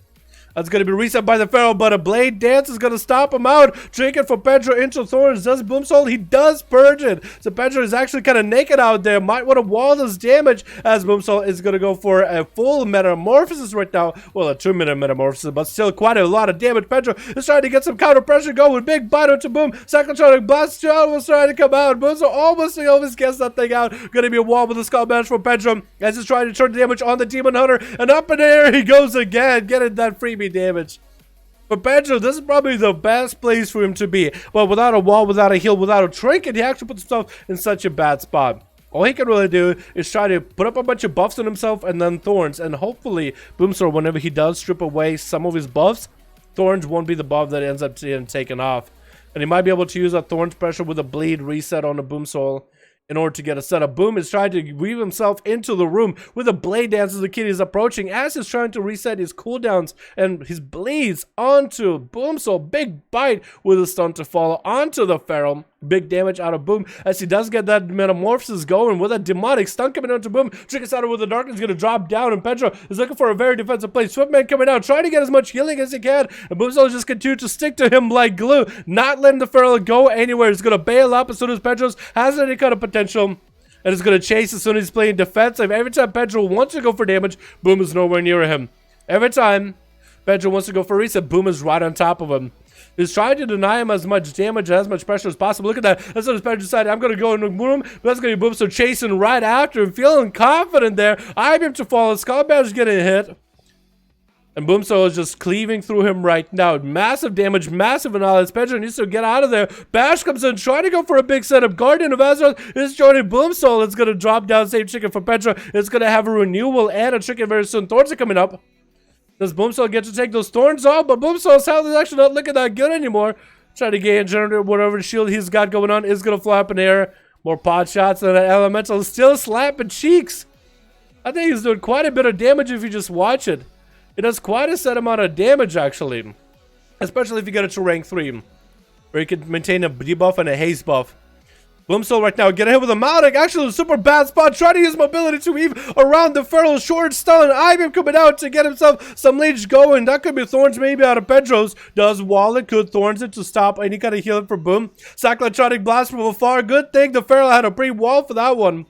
Speaker 2: That's going to be reset by the Pharaoh, but a Blade Dance is going to stop him out. Trinket for Pedro into Thorns. Does Boomsoul? He does purge it. So Pedro is actually kind of naked out there. Might want to wall this damage as Boomsoul is going to go for a full metamorphosis right now. Well, a 2-minute metamorphosis, but still quite a lot of damage. Pedro is trying to get some counter pressure going with big bite onto Boom. Cyclotronic Blast Shot was trying to come out. Boomsoul almost gets that thing out. Going to be a wall with the Skull Bash for Pedro as he's trying to turn the damage on the Demon Hunter. And up in the air he goes again, getting that freebie damage. For Pedro, this is probably the best place for him to be. But without a wall, without a heal, without a trinket, he actually puts himself in such a bad spot. All he can really do is try to put up a bunch of buffs on himself and then Thorns. And hopefully, Boomsoul, whenever he does strip away some of his buffs, Thorns won't be the buff that ends up getting taken off. And he might be able to use a Thorns pressure with a bleed reset on the Boomsoul in order to get a setup. Boom is trying to weave himself into the room with a Blade Dance as the kid is approaching, as he's trying to reset his cooldowns and his bleeds onto Boomsoul. Big bite with a stun to follow onto the Pharaoh. Big damage out of Boom as he does get that metamorphosis going with a demonic stun coming onto Boom. Trickets out with the darkness, going to drop down, and Pedro is looking for a very defensive play. Swiftman coming out, trying to get as much healing as he can, and Boomsoul just continue to stick to him like glue, not letting the Pharaoh go anywhere. He's going to bail up as soon as Pedro's has any kind of potential, and is going to chase as soon as he's playing defensive. Every time Pedro wants to go for damage, Boom is nowhere near him. Every time Pedro wants to go for a reset. Boom is right on top of him. He's trying to deny him as much damage, as much pressure as possible. Look at that. That's what his Pedro decided. I'm going to go into Boom. That's going to be Boom. So chasing right after him. Feeling confident there. IBM to fall. Skull Bash getting hit. And Boomso is just cleaving through him right now. Massive damage, massive annihilation. Pedro needs to get out of there. Bash comes in, trying to go for a big setup. Guardian of Azeroth is joining Boomso. It's going to drop down, save chicken for Pedro. It's going to have a renewal and a chicken very soon. Thorns are coming up. Does Boomso get to take those thorns off? But Boomso's health is actually not looking that good anymore. Trying to gain generate whatever shield he's got going on is going to fly up in the air. More pot shots and that elemental is still slapping cheeks. I think he's doing quite a bit of damage if you just watch it. It does quite a set amount of damage, actually. Especially if you get it to rank 3. Where you can maintain a debuff and a haste buff. Boomso right now, get hit with a Maldic. Actually, a super bad spot. Trying to use mobility to weave around the Feral. Short stun. IBM coming out to get himself some leech going. That could be Thorns maybe out of Pedro's. Does Wallet. Could Thorns it to stop any kind of healing for Boom. Cyclotronic Blast from afar. Good thing the Feral had a pre-wall for that one.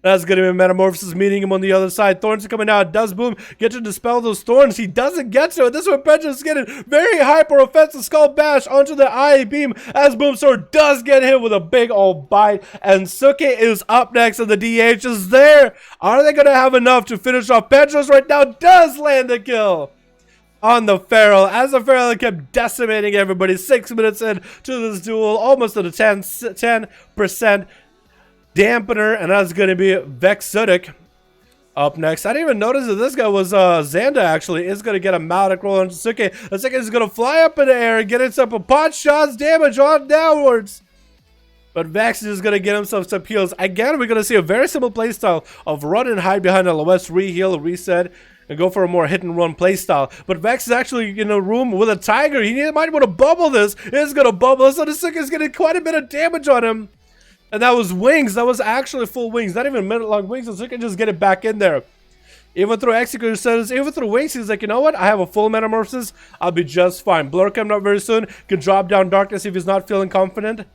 Speaker 2: That's going to be Metamorphosis meeting him on the other side. Thorns are coming out. Does Boom get to dispel those thorns? He doesn't get to it. This is where Pedro's getting very hyper offensive Skull Bash onto the eye beam as Boom Sword does get hit with a big old bite. And Suke is up next and the DH is there. Are they going to have enough to finish off? Pedro's right now does land a kill on the Feral, as the Feral kept decimating everybody. 6 minutes in to this duel, almost at a 10% dampener, and that's going to be Vexudic up next. I didn't even notice that this guy was Xanda, actually. Is going to get a Maldic roll on Suke. The Suke is going to fly up in the air and get himself a pot shots damage on downwards. But Vex is going to get himself some heals. Again, we're going to see a very simple playstyle of run and hide behind LOS, re-heal, reset, and go for a more hit and run playstyle. But Vex is actually in a room with a Tiger. He might want to bubble this. It's going to bubble, so the Suke is getting quite a bit of damage on him. And that was wings. That was actually full wings. Not even minute-long wings. So you can just get it back in there. Even through Executor status, even through wings, he's like, you know what? I have a full Metamorphosis. I'll be just fine. Blur coming up very soon. Can drop down Darkness if he's not feeling confident.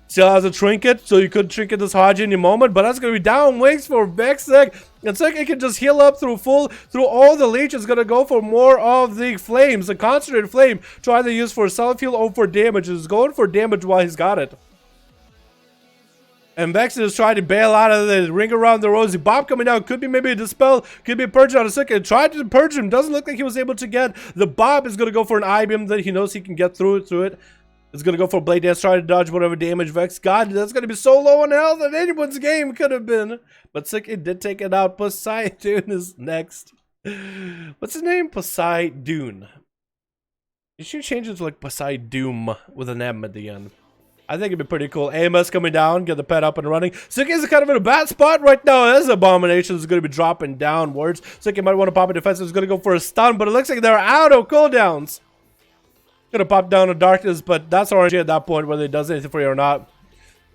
Speaker 2: Still has a Trinket, so you could Trinket this Haji any moment. But that's going to be down wings for Vexig. And Suke can just heal up through all the leech. Is going to go for more of the flames. The concentrated flame. Try to use for self-heal or for damage. He's going for damage while he's got it. And Vex is trying to bail out of the ring around the rosy. Bob coming down. Could be maybe a dispel. Could be a purge on a second. Tried to purge him. Doesn't look like he was able to get. The Bob is going to go for an I-beam that he knows he can get through it. It's going to go for a Blade Dance. Try to dodge whatever damage Vex got. That's going to be so low on health that anyone's game could have been. But Suke did take it out. Poseidon is next. What's his name? Poseidon. You should change it to like Poseidon with an M at the end. I think it'd be pretty cool. AMS coming down, get the pet up and running. Suke is kind of in a bad spot right now. As Abomination is going to be dropping downwards. Suke might want to pop a defense. It's going to go for a stun, but it looks like they're out of cooldowns. Going to pop down to Darkness, but that's RNG at that point, whether it does anything for you or not.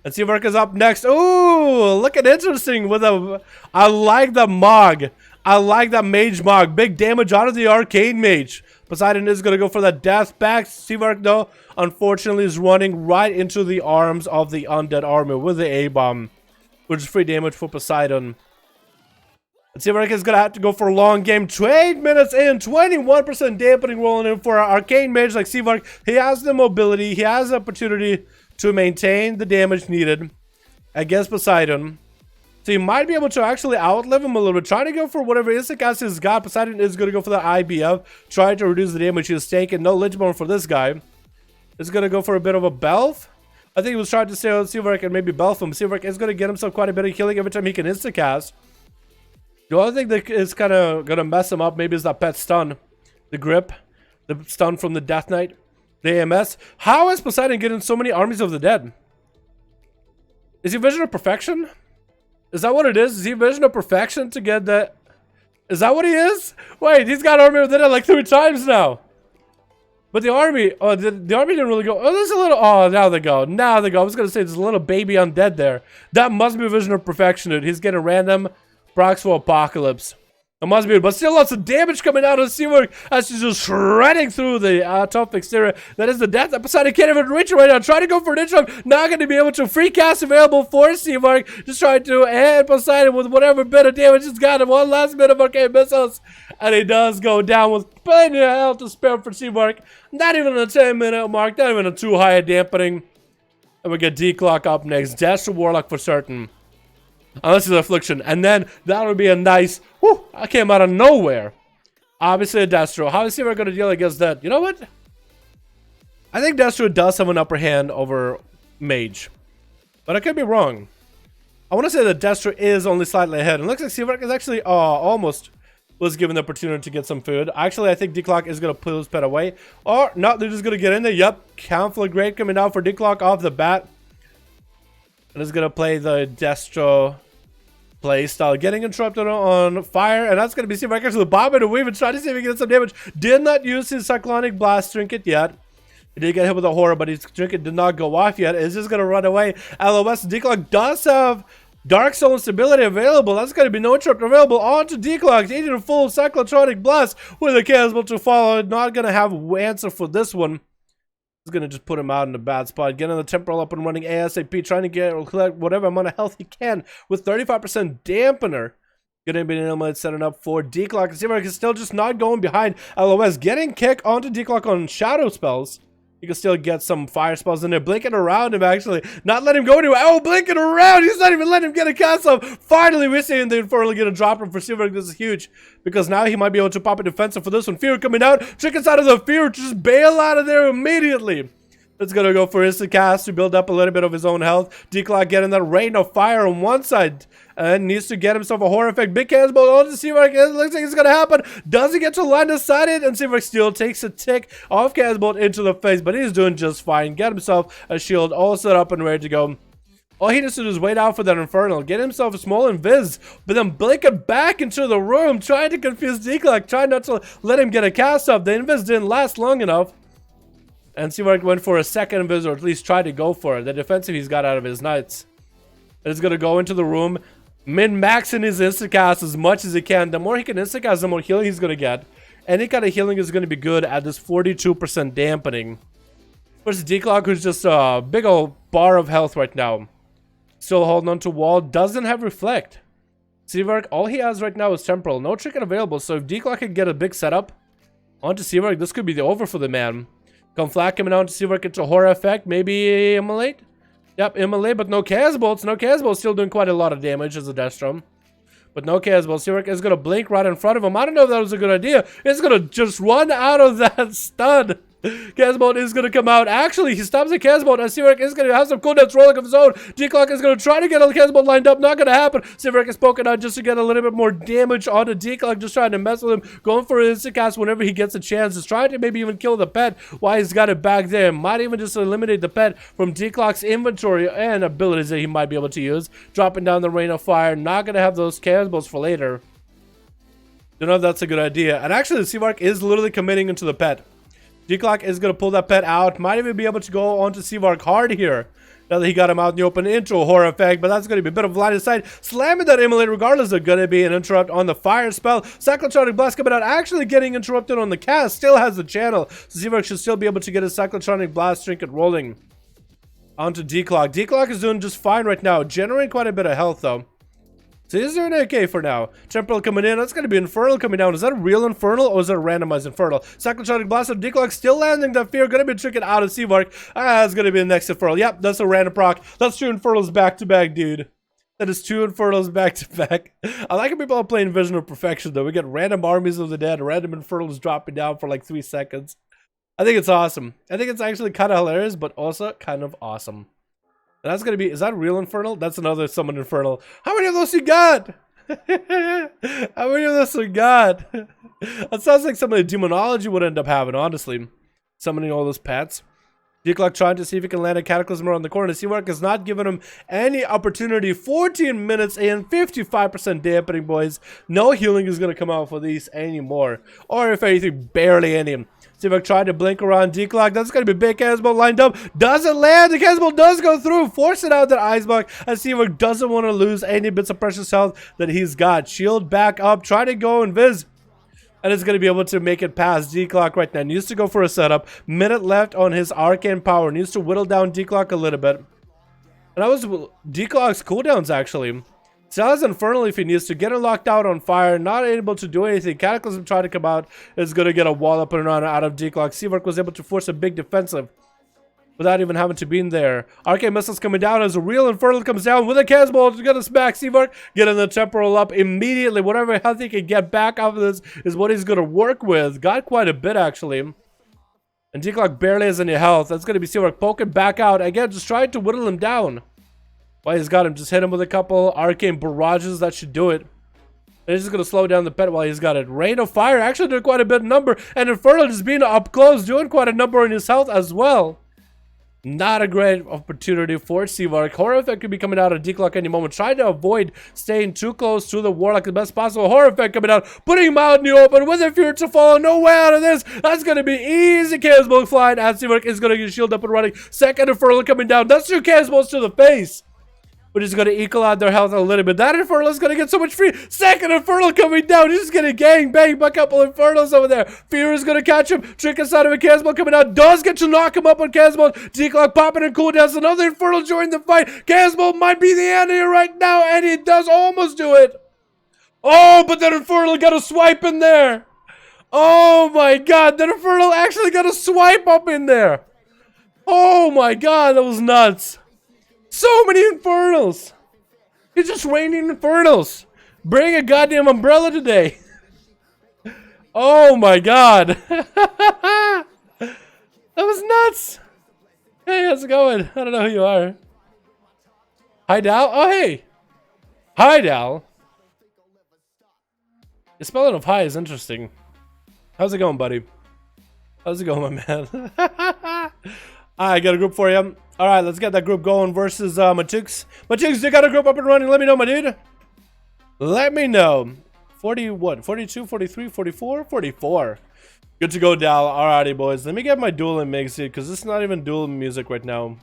Speaker 2: And Seavark is up next. Ooh, looking interesting with a... I like the Mog. I like that Mage Mog. Big damage out of the Arcane Mage. Poseidon is going to go for that death back. Seavark, though, unfortunately, is running right into the arms of the Undead Army with the A-Bomb, which is free damage for Poseidon. And Seavark is going to have to go for a long game. 8 minutes in, 21% dampening rolling in for our Arcane Mage like Seavark. He has the mobility. He has the opportunity to maintain the damage needed against Poseidon. So you might be able to actually outlive him a little bit. Trying to go for whatever instant cast he's got. Poseidon is going to go for the IBF. Trying to reduce the damage he's taking. No Lichborn for this guy. It's going to go for a bit of a Belf. I think he was trying to stay on Seavark and maybe Belf him. Seavark is going to get himself quite a bit of healing every time he can instant cast. The only thing that is kind of going to mess him up maybe is that pet stun. The grip. The stun from the Death Knight. The AMS. How is Poseidon getting so many armies of the dead? Is he Vision of Perfection? Is that what it is? Is he Vision of Perfection to get that? Is that what he is? Wait, he's got Army of the Dead like 3 times now. But the army, oh, the army didn't really go. Oh, there's a little, oh, now they go. Now they go. I was going to say there's a little baby undead there. That must be Vision of Perfection, dude. He's getting random procs for Apocalypse. It must be, but still lots of damage coming out of Seawork as she's just shredding through the top exterior. That is the death episode. I can't even reach it right now. Trying to go for an interrupt. Not going to be able to. Free cast available for Seawork. Just trying to hit Poseidon with whatever bit of damage he's got. One last bit of arcane missiles. And he does go down with plenty of health to spare for Seawork. Not even a 10-minute mark. Not even a too high a dampening. And we get D-Clock up next. Dash to Warlock for certain. Unless it's Affliction. And then that would be a nice... Whew, I came out of nowhere. Obviously a Destro. How is Seawork going to deal against that? You know what? I think Destro does have an upper hand over Mage. But I could be wrong. I want to say that Destro is only slightly ahead. And it looks like Seawork is actually almost was given the opportunity to get some food. Actually, I think D-Clock is going to pull his pet away. Or, no, they're just going to get in there. Yep. Conflagrate coming down for D-Clock off the bat. And is going to play the Destro play style. Getting interrupted on fire. And that's going to be Seawork to the bottom of the weave and trying to see if he can get some damage. Did not use his Cyclonic Blast trinket yet. He did get hit with a horror, but his trinket did not go off yet. It's just going to run away. LOS D-Clock does have Dark Soul instability available. That's going to be no interrupt available onto D-Clock. Eating a full Cyclonic Blast with a Casble to follow. Not going to have an answer for this one. He's going to just put him out in a bad spot. Getting the temporal up and running ASAP. Trying to get or collect whatever amount of health he can with 35% dampener. Going to be an element setting up for D-Clock. Seawork is still just not going behind LOS. Getting kick onto D-Clock on shadow spells. You can still get some fire spells in there. Blinking around him, actually. Not letting him go anywhere. Oh, blinking around. He's not even letting him get a cast off. Finally, we're seeing the Infernal get a drop him for Seawork. This is huge. Because now he might be able to pop a defensive for this one. Fear coming out. Trickets out of the Fear. Just bail out of there immediately. It's going to go for instant cast to build up a little bit of his own health. D-Clock getting that rain of fire on one side. And needs to get himself a horror effect. Big cannonball on to Seawork. It looks like it's going to happen. Does he get to line of sight it? And Seawork still takes a tick off cannonball into the face. But he's doing just fine. Get himself a shield all set up and ready to go. All he needs to do is wait out for that Infernal. Get himself a small invis. But then blink it back into the room. Trying to confuse D-Clock. Trying not to let him get a cast off. The invis didn't last long enough. And Seawork went for a second invis, or at least tried to go for it. The defensive he's got out of his knights. It's going to go into the room. Min-maxing his instacast as much as he can. The more he can instacast, the more healing he's going to get. Any kind of healing is going to be good at this 42% dampening. Versus D-Clock, who's just a big old bar of health right now. Still holding on to wall. Doesn't have reflect. Seawork, all he has right now is temporal. No trinket available. So if D-Clock can get a big setup onto Seawork, this could be the over for the man. Conflack coming out to Seawork into horror effect. Maybe immolate. Yep, immolate, but no Chaos Bolts. No Chaos Bolts, still doing quite a lot of damage as a Deathstrom. But no Chaos Bolts. Seawork is going to blink right in front of him. I don't know if that was a good idea. It's going to just run out of that stun. Chaos Bolt is going to come out. Actually, he stops the Chaos Bolt, and Seawork is going to have some cooldowns rolling of his own. D-Clock is going to try to get a Chaos Bolt lined up. Not going to happen. Seawork is poking out just to get a little bit more damage onto D-Clock, just trying to mess with him. Going for an instant cast whenever he gets a chance. Just trying to maybe even kill the pet while he's got it back there. Might even just eliminate the pet from D-Clock's inventory and abilities that he might be able to use. Dropping down the Rain of Fire. Not going to have those Chaos Bolts for later. Don't know if that's a good idea. And actually, Seawork is literally committing into the pet. D-Clock is going to pull that pet out. Might even be able to go onto Seawork hard here. Now that he got him out in the open into a horror effect. But that's going to be a bit of line of sight. Slamming that immolate regardless. There's going to be an interrupt on the fire spell. Cyclotronic Blast coming out. Actually getting interrupted on the cast. Still has the channel. So Seawork should still be able to get his Cyclotronic Blast trinket rolling. Onto D-Clock. D-Clock is doing just fine right now. Generating quite a bit of health though. So he's doing okay for now. Temporal coming in. That's going to be Infernal coming down. Is that a real Infernal or is that a randomized Infernal? Cyclotronic Blast of D-Clock still landing that Fear. Going to be tricking out of Seawork. That's going to be the next Infernal. Yep, that's a random proc. That's 2 Infernals back to back, dude. That is 2 Infernals back to back. I like how people are playing Vision of Perfection though. We get random Armies of the Dead, random Infernals dropping down for like 3 seconds. I think it's awesome. I think it's actually kind of hilarious, but also kind of awesome. And that's going to be, is that real Infernal? That's another Summon Infernal. How many of those you got? How many of those we got? That sounds like something Demonology would end up having, honestly. Summoning all those pets. D-Clock trying to see if he can land a Cataclysm around the corner. Seawork has not given him any opportunity. 14 minutes in, 55% dampening, boys. No healing is going to come out for these anymore. Or if anything, barely any. Seawork tried to blink around D-Clock. That's going to be big Cannonball lined up. Doesn't land. The Cannonball does go through. Forcing out that Ice Block. And Seawork doesn't want to lose any bits of precious health that he's got. Shield back up. Try to go and Viz. And is going to be able to make it past D-Clock right now. Needs to go for a setup. Minute left on his Arcane Power. Needs to whittle down D-Clock a little bit. And that was D-Clock's cooldowns, actually. Sells Infernal if he needs to. Get him locked out on fire. Not able to do anything. Cataclysm trying to come out. Is going to get a wall up and around out of D-Clock. Seawork was able to force a big defensive without even having to be in there. Arcane Missiles coming down as a real Infernal comes down with a Cannonball to get us back. Seawork getting the Temporal up immediately. Whatever health he can get back off of this is what he's going to work with. Got quite a bit, actually. And D-Clock barely has any health. That's going to be Seawork poking back out. Again, just trying to whittle him down. Well, he's got him. Just hit him with a couple Arcane Barrages. That should do it. And he's just going to slow down the pet while he's got it. Rain of Fire actually did quite a bit of number. And Infernal just being up close, doing quite a number on his health as well. Not a great opportunity for Seawork. Horror Effect could be coming out of D-Clock any moment. Trying to avoid staying too close to the Warlock as best possible. Horror Effect coming out, putting him out in the open with a Fear to follow. No way out of this. That's going to be easy. Cannonball flying as Seawork is going to get shield up and running. Second Infernal coming down. That's 2 Cannonballs to the face, which is going to equal out their health a little bit. That Infernal is going to get so much free. Second Infernal coming down. He's just going to gang bang by a couple Infernals over there. Fear is going to catch him. Trick inside of a Cannonball coming out. Does get to knock him up on Cannonball. D-Clock popping and cooldowns. Another Infernal joining the fight. Cannonball might be the end here right now, and he does almost do it. Oh, but that Infernal got a swipe in there. Oh my god, that Infernal actually got a swipe up in there. Oh my god, that was nuts. So many Infernals. It's just raining Infernals. Bring a goddamn umbrella today. Oh my god. That was nuts. Hey, how's it going? I don't know who you are. Hi, Dal. Oh, hey. Hi, Dal. The spelling of hi is interesting. How's it going, buddy? How's it going, my man? I got a group for you. All right, let's get that group going versus Matux. Matux, you got a group up and running? Let me know, my dude. Let me know. 40 what? 42, 43, 44, 44. Good to go, Dal. Alrighty, boys. Let me get my dueling mix here, because this is not even dueling music right now.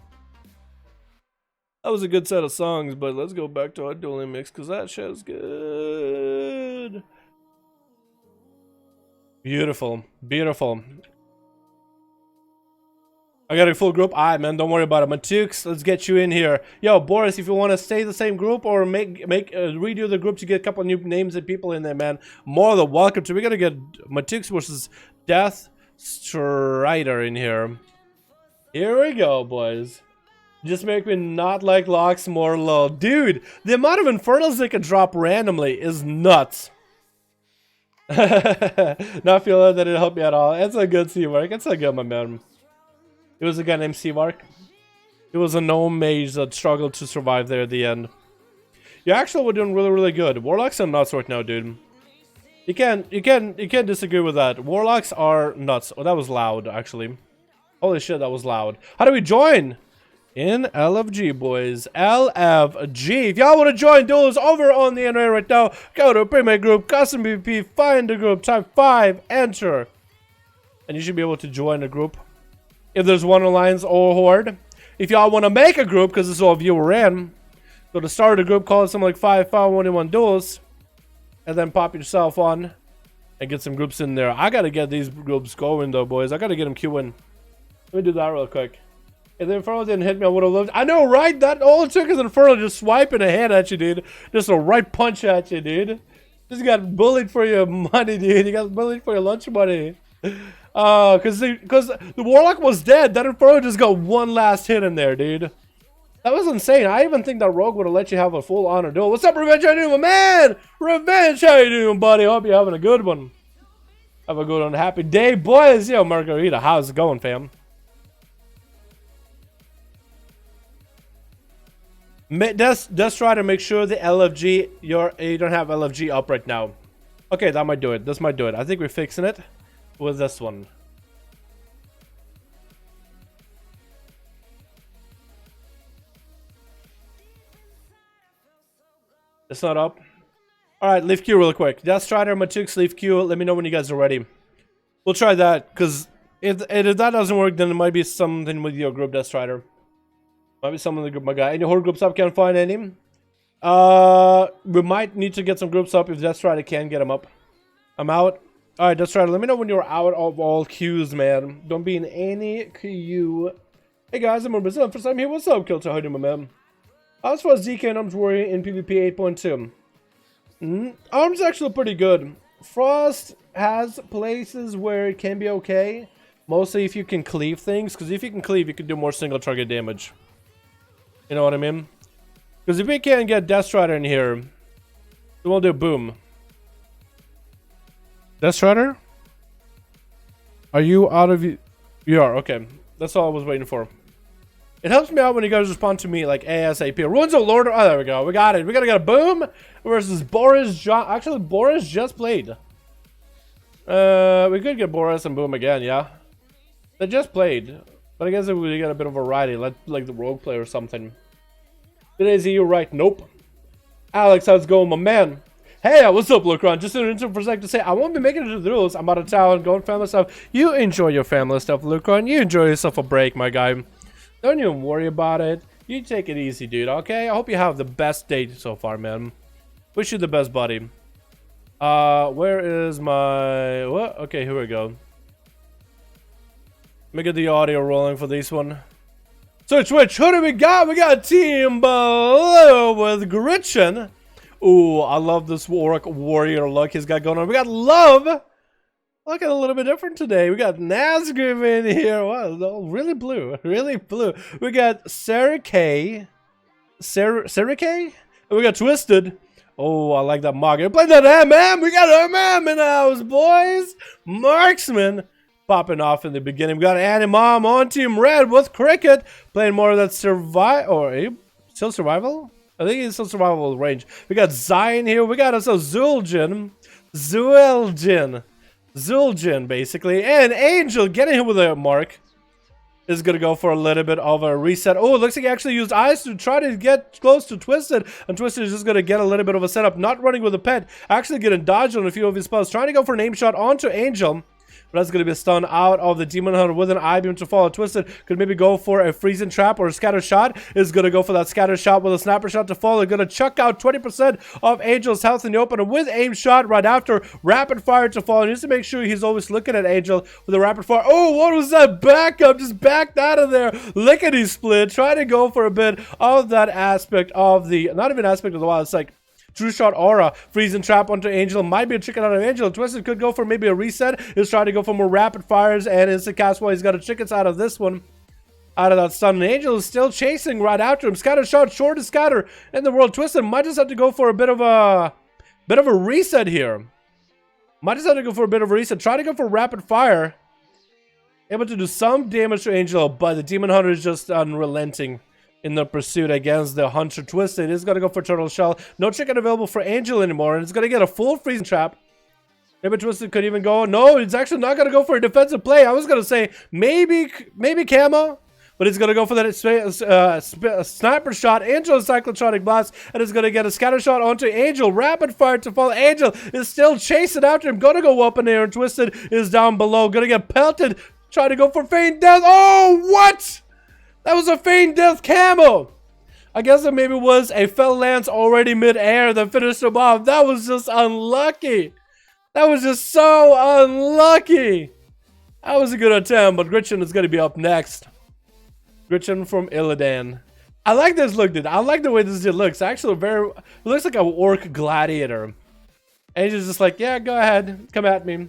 Speaker 2: That was a good set of songs, but let's go back to our dueling mix, because that show's good. Beautiful. Beautiful. I got a full group. Alright, man, don't worry about it. Matux, let's get you in here. Yo, Boris, if you want to stay the same group or redo the group to get a couple new names and people in there, man, more than welcome to. We gotta get Matux versus Death Strider in here. Here we go, boys. Just make me not like locks more low. Dude, the amount of Infernals they can drop randomly is nuts. Not feeling that it helped me at all. It's a good Seawork. It's a good, my man. It was a guy named Seawork. It was a gnome mage that struggled to survive there at the end. You actually were doing really, really good. Warlocks are nuts right now, dude. You can't disagree with that. Warlocks are nuts. Oh, that was loud, actually. Holy shit, that was loud. How do we join? In LFG, boys. LFG. If y'all want to join duels over on the NA right now, go to Premier Group, Custom PvP, find the group, type 5, enter. And you should be able to join the group. If there's one alliance or horde. If y'all want to make a group, because this is all viewer in, go to start a group, call it something like 5V5 1V1 DUELS, and then pop yourself on and get some groups in there. I gotta get these groups going though, boys. I gotta get them queuing. Let me do that real quick. If the Infernal didn't hit me, I would have lived. I know, right? That all it took is an Infernal just swiping a hand at you, dude. Just a right punch at you, dude. Just got bullied for your money, dude. You got bullied for your lunch money. Because the Warlock was dead. That Infernal just got one last hit in there, dude. That was insane. I even think that Rogue would have let you have a full honor duel. What's up, Revenge? How you doing, my man? Revenge, how you doing, buddy? Hope you're having a good one. Have a good one. Happy day, boys. Yo, Margarita, how's it going, fam? Just try to make sure the LFG, you don't have LFG up right now. Okay, that might do it. This might do it. I think we're fixing it with this one. It's not up. Alright, leave queue real quick. Death Strider, Matuk's leave queue. Let me know when you guys are ready. We'll try that, because if that doesn't work, then it might be something with your group, Death Strider. Might be someone in the group, my guy. Any horde groups up? Can't find any. We might need to get some groups up if Death Strider can get them up. I'm out. Alright, Death Strider, let me know when you're out of all queues, man. Don't be in any queue. Hey guys, I'm Brazil. First time here. What's up, Kilter? How you doing, my man? As far as DK and Arms Warrior in PvP 8.2. Arms actually pretty good. Frost has places where it can be okay. Mostly if you can cleave things. Because if you can cleave, you can do more single target damage. You know what I mean? Because if we can't get Death Strider in here, we won't do boom. Death Strider? Are you out of... You are, okay. That's all I was waiting for. It helps me out when you guys respond to me like ASAP. Ruins of Lord... Oh, there we go. We got it. We gotta get a boom versus Boris John... Actually, Boris just played. We could get Boris and boom again, yeah. They just played. But I guess if we get a bit of variety, like the rogue play or something. Today's EU right? Nope. Alex, how's it going, my man? Hey, what's up, Lucron? Just an intro for a sec to say I won't be making it to the duels. I'm out of town, going family stuff. You enjoy your family stuff, Lucron. You enjoy yourself a break, my guy. Don't even worry about it. You take it easy, dude, okay? I hope you have the best day so far, man. Wish you the best, buddy. Where is my... What? Okay, here we go. Let me get the audio rolling for this one. So, Twitch, who do we got? We got Team Blue with Gretchen. Ooh, I love this warrior look he's got going on. We got Love. Looking a little bit different today. We got Nazgrim in here. Wow, really blue. Really blue. We got Sarah K. Sarah K? And we got Twisted. Oh, I like that mog. Play that MM. We got MM in the house, boys. Marksman popping off in the beginning. We got Animom on Team Red with Cricket. Playing more of that survival. Or still survival? I think it's still survival range. We got Zion here. We got ourselves Zul'jin. Zul'jin, basically. And Angel getting him with a mark. Is going to go for a little bit of a reset. Oh, it looks like he actually used eyes to try to get close to Twisted. And Twisted is just going to get a little bit of a setup. Not running with a pet. Actually getting dodged on a few of his spells. Trying to go for an aim shot onto Angel. But that's going to be a stun out of the Demon Hunter with an I-beam to follow. Twisted could maybe go for a freezing trap or a scatter shot. Is going to go for that scatter shot with a sniper shot to follow. Going to chuck out 20% of Angel's health in the opener with aim shot right after. Rapid fire to follow. He needs to make sure he's always looking at Angel with a rapid fire. Oh, what was that backup? Just backed out of there. Lickety split. Trying to go for a bit of that aspect of the... Not even aspect of the wild. It's like... True shot aura, freezing trap onto Angel, might be a chicken out of Angel. Twisted could go for maybe a reset. He's trying to go for more rapid fires and instant cast while he's got a chickens out of this one. Out of that stun. And Angel is still chasing right after him. Scatter shot, shortest scatter in the world. Twisted might just have to go for a bit of a reset here. Might just have to go for a bit of a reset. Try to go for rapid fire. Able to do some damage to Angel, but the Demon Hunter is just unrelenting in the pursuit against the Hunter. Twisted is going to go for Turtle Shell. No chicken available for Angel anymore, and it's going to get a full freezing trap. Maybe Twisted could even go. No, it's actually not going to go for a defensive play. I was going to say maybe camo, but he's going to go for that sniper shot into a cyclotronic blast, and is going to get a scatter shot onto Angel. Rapid fire to follow. Angel is still chasing after him. Going to go up in there, and Twisted is down below. Going to get pelted. Trying to go for feign death. Oh, what? That was a feign death camo. I guess it maybe was a fell lance already mid-air that finished him off. That was just unlucky. That was just so unlucky. That was a good attempt, but Gretchen is going to be up next. Gretchen from Illidan. I like this look, dude. I like the way this dude looks. Actually, it looks like a orc gladiator. And he's just like, yeah, go ahead. Come at me.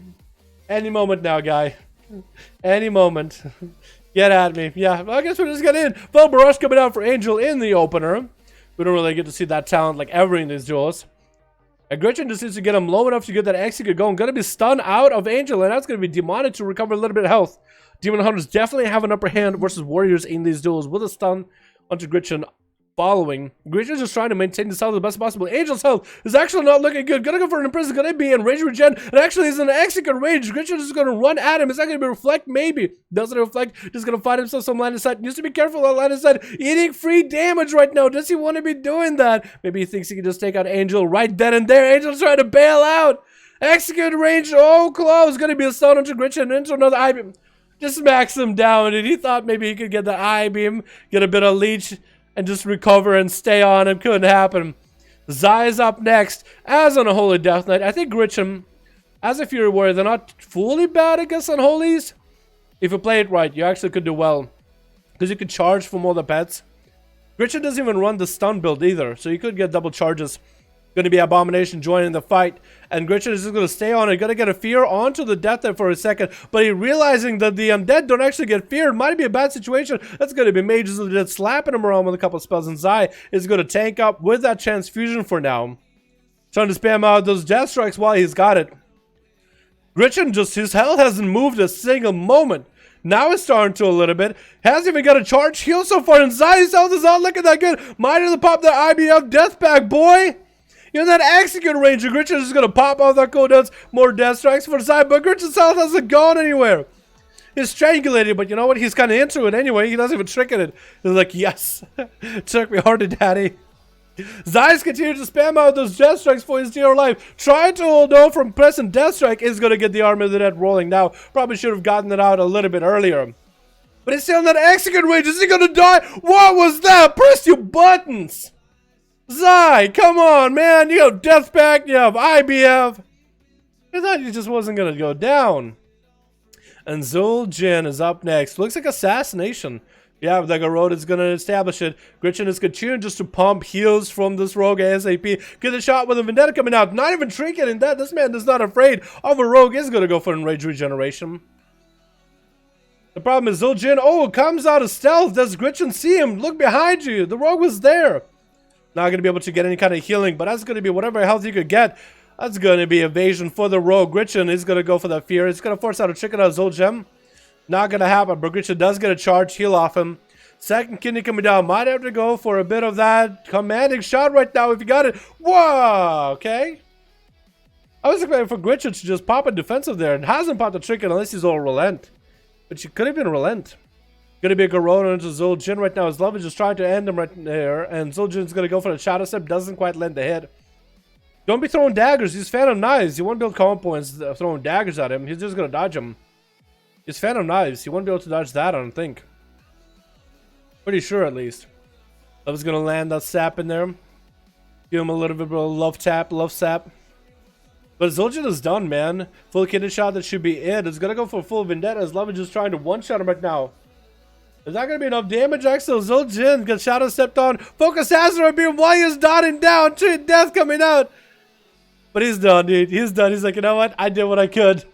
Speaker 2: Any moment now, guy. Any moment. Get at me. Yeah, well, I guess we're just getting in. Full Barrage coming out for Angel in the opener. We don't really get to see that talent like ever in these duels. And Gretchen just needs to get him low enough to get that execute going. Gonna be stunned out of Angel, and that's gonna be demonic to recover a little bit of health. Demon Hunters definitely have an upper hand versus Warriors in these duels with a stun onto Gretchen following. Gritchen's just trying to maintain this health the best possible. Angel's health is actually not looking good. Gonna go for an imprison. Gonna be in rage regen. It actually is an execute range. Gritchen is gonna run at him. Is that gonna be reflect? Maybe. Doesn't reflect. Just gonna find himself some line of sight. Needs to be careful on line of sight. Eating free damage right now. Does he want to be doing that? Maybe he thinks he can just take out Angel right then and there. Angel's trying to bail out. Execute range. Oh, close. Gonna be a stun into Gritchen. Into another eye beam. Just smacks him down. And he thought maybe he could get the eye beam. Get a bit of leech. And just recover and stay on him. Couldn't happen. Zai is up next. As on a Holy Death Knight. I think Gritchen, as a Fury Warrior, they're not fully bad, I guess, on Holies. If you play it right, you actually could do well. Because you could charge from all the pets. Gritchen doesn't even run the stun build either. So you could get double charges. Going to be Abomination joining the fight. And Gritchen is just going to stay on it. Going to get a fear onto the Death Knight for a second. But he realizing that the undead don't actually get feared. Might be a bad situation. That's going to be Mages of the Dead slapping him around with a couple of spells. And Zai is going to tank up with that transfusion for now. Trying to spam out those Death Strikes while he's got it. Gritchen just, his health hasn't moved a single moment. Now it's starting to a little bit. Hasn't even got a charge heal so far. And Zai's health is not looking that good. Might have popped that IBF Death Pack, boy. You're in that execute range. Gritchen is just going to pop off that cooldowns. More Death Strikes for the side. But Gritchen's health hasn't gone anywhere. He's strangulated, but you know what? He's kind of into it anyway. He doesn't even trick it. He's like, yes. Took me hard to daddy. Zai's continuing to spam out those Death Strikes for his dear life. Trying to hold on from pressing Death Strike is going to get the Army of the Dead rolling now. Probably should have gotten it out a little bit earlier. But he's still in that execute range. Is he going to die? What was that? Press your buttons. Zai, come on, man. You have Death Pack, you have IBF. I thought he just wasn't going to go down. And Zul'jin is up next. Looks like Assassination. Yeah, the Garrote is going to establish it. Gritchen is continuing just to pump heals from this rogue ASAP. Get a shot with a Vendetta coming out. Not even trinketing that. This man is not afraid of a rogue. Is going to go for Enrage Regeneration. The problem is Zul'jin. Oh, it comes out of stealth. Does Gritchen see him? Look behind you. The rogue was there. Not going to be able to get any kind of healing, but that's going to be whatever health you could get. That's going to be evasion for the rogue. Gritchen is going to go for that fear. It's going to force out a trick out Zul'jin. Not going to happen, but Gritchen does get a charge heal off him. Second kidney coming down. Might have to go for a bit of that commanding shot right now if you got it. Whoa, okay. I was expecting for Gritchen to just pop a defensive there. And hasn't popped the trick unless he's all relent. But she could have been relent. Gonna be a Garrote into Zul'jin right now. His love is just trying to end him right there. And Zul'jin's gonna go for the Shadow Step. Doesn't quite land the hit. Don't be throwing daggers. He's Phantom Knives. You won't build combo points throwing daggers at him. He's just gonna dodge him. He's Phantom Knives. You won't be able to dodge that, I don't think. Pretty sure, at least. Love's gonna land that sap in there. Give him a little bit of a love tap, love sap. But Zul'jin is done, man. Full kidney shot, that should be it. It's gonna go for full Vendetta as Love is just trying to one-shot him right now. Is that going to be enough damage? Actually, Zul'jin gets Shadow stepped on. Focus Azeroth beam while he's dotting down. Death coming out. But he's done, dude. He's done. He's like, you know what? I did what I could.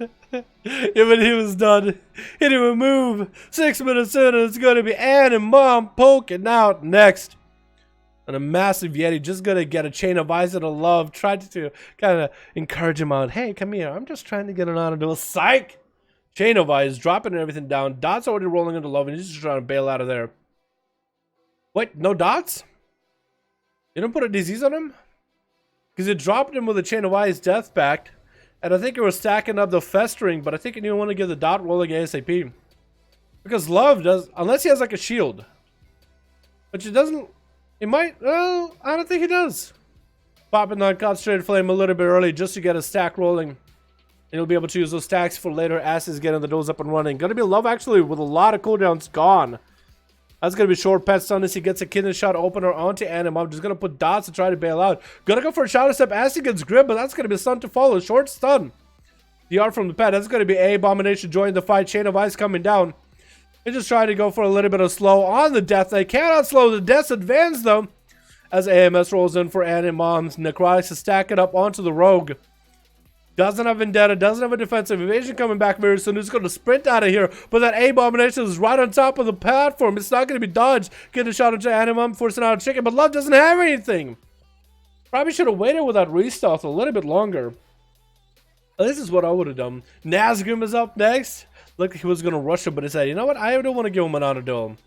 Speaker 2: Even he was done. He didn't even move. 6 minutes in, and it's going to be Ann and Mom poking out next. And a massive Yeti just going to get a chain of eyes into Love. Tried to kind of encourage him out. Hey, come here. I'm just trying to get an honor to a psych. Chain of Eyes, dropping everything down. Dots already rolling into Love, and he's just trying to bail out of there. Wait, no Dots? You didn't put a disease on him? Because it dropped him with a Chain of Eyes Death Pact. And I think it was stacking up the Festering, but I think you didn't want to give the Dot rolling ASAP. Because Love does, unless he has like a shield. Which it doesn't, it might, well, I don't think he does. Popping that Concentrated Flame a little bit early just to get a stack rolling. And he'll be able to use those stacks for later as he's getting the doors up and running. Gonna be Love actually with a lot of cooldowns gone. That's gonna be short pet stun as he gets a kidney shot opener onto Anim. I'm just gonna put dots to try to bail out. Gonna go for a shadow step as he gets grip, but that's gonna be a stun to follow. Short stun. The art from the pet. That's gonna be A Abomination joining the fight. Chain of Ice coming down. He's just trying to go for a little bit of slow on the death. They cannot slow the death's advance though. As AMS rolls in for Animom's Necrotics to stack it up onto the rogue. Doesn't have Vendetta, doesn't have a defensive evasion coming back very soon. He's going to sprint out of here. But that Abomination is right on top of the platform. It's not going to be dodged. Getting a shot into Animum, forcing out a chicken. But Love doesn't have anything. Probably should have waited with that restealth a little bit longer. This is what I would have done. Nazgrim is up next. Looked like he was going to rush him, but he said, you know what? I don't want to give him an honor duel.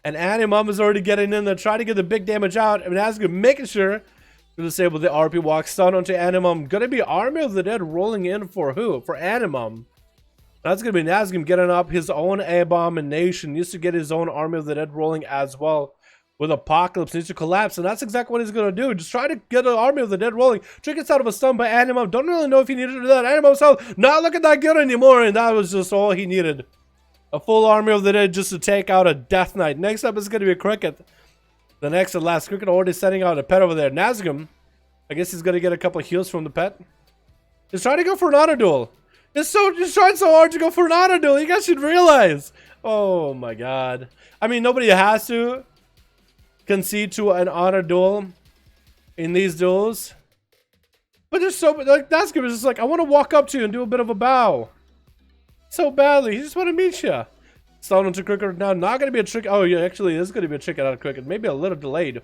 Speaker 2: And Animum is already getting in there, trying to get the big damage out. And Nazgûl making sure to disable the RP walk stun onto Animum. Gonna be Army of the Dead rolling in for who? For Animum. That's gonna be Nazgûl getting up his own abomination. Needs to get his own Army of the Dead rolling as well. With Apocalypse needs to collapse, and that's exactly what he's gonna do. Just try to get an Army of the Dead rolling. Trinkets out of a stun by Animum. Don't really know if he needed to do that. Animum's health not looking that good anymore, and that was just all he needed. A full Army of the Dead just to take out a Death Knight. Next up is gonna be a Cricket. The next and last Cricket already setting out a pet over there. Nazgûl, I guess he's gonna get a couple of heals from the pet. He's trying to go for an auto duel. He's trying so hard to go for an auto duel. You guys should realize. Oh my god. I mean, nobody has to concede to an honor duel in these duels, but there's so like Nazgûl is just like, I want to walk up to you and do a bit of a bow so badly. He just want to meet you. Stun onto Cricket now, not gonna be a trick. Oh yeah, actually it is gonna be a trick out of Cricket, maybe a little delayed.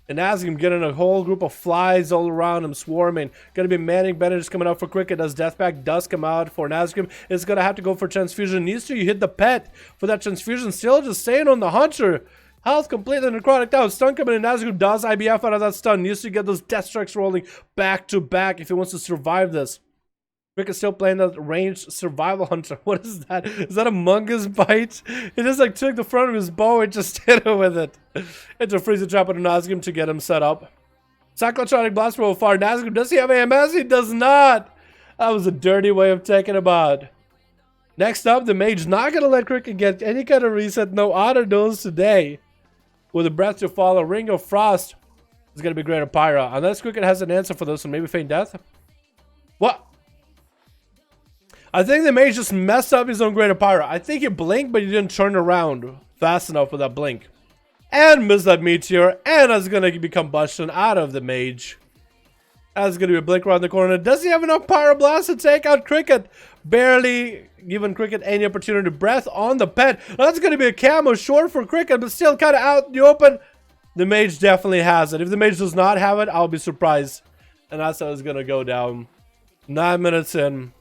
Speaker 2: And Nazgûl getting a whole group of flies all around him swarming. Gonna be manning bandages coming out for Cricket as Deathpack does come out for Nazgûl. It's gonna have to go for transfusion. Needs to hit the pet for that transfusion. Still just staying on the hunter. Health completely necrotic down. Stun coming in. Nazgûl does IBF out of that stun. Needs to get those death strikes rolling back to back if he wants to survive this. Rick is still playing that ranged survival hunter. What is that? Is that a Mungus bite? He just like took the front of his bow and just hit it with it. It's a freezer trap on Nazgûl to get him set up. Cyclotronic blast from afar. Nazgûl, does he have AMS? He does not. That was a dirty way of taking him out. Next up, the mage not gonna let Cricket get any kind of reset. No auto duels today. With a breath to follow, Ring of Frost is gonna be Greater Pyra. Unless Cricket has an answer for this one, maybe Feign Death. What? I think the mage just messed up his own Greater Pyra. I think he blinked, but he didn't turn around fast enough with that blink. And missed that meteor, and that's gonna be combustion out of the mage. That's gonna be a blink around the corner. Does he have enough Pyroblast to take out Cricket? Barely giving Cricket any opportunity to breath on the pet. That's gonna be a camo short for Cricket, but still kind of out in the open. The mage definitely has it. If the mage does not have it, I'll be surprised. And that's how it's gonna go down. 9 minutes in.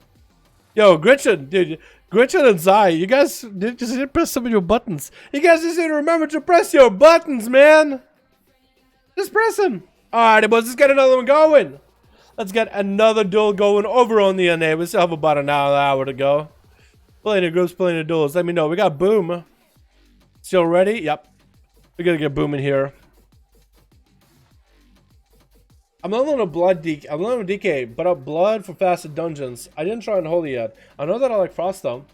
Speaker 2: Yo, Gretchen, dude, Gretchen and Zai, you guys just need to press some of your buttons. You guys just need to remember to press your buttons, man. Just press them. Alright, boys, let's get another one going. Let's get another duel going over on the NA. We still have about an hour to go. Playing the groups, playing the duels. Let me know. We got Boom. Still ready? Yep. We gotta get Boom in here. I'm not on a blood DK. I'm not on a DK, but a blood for faster dungeons. I didn't try on Holy yet. I know that I like Frost though.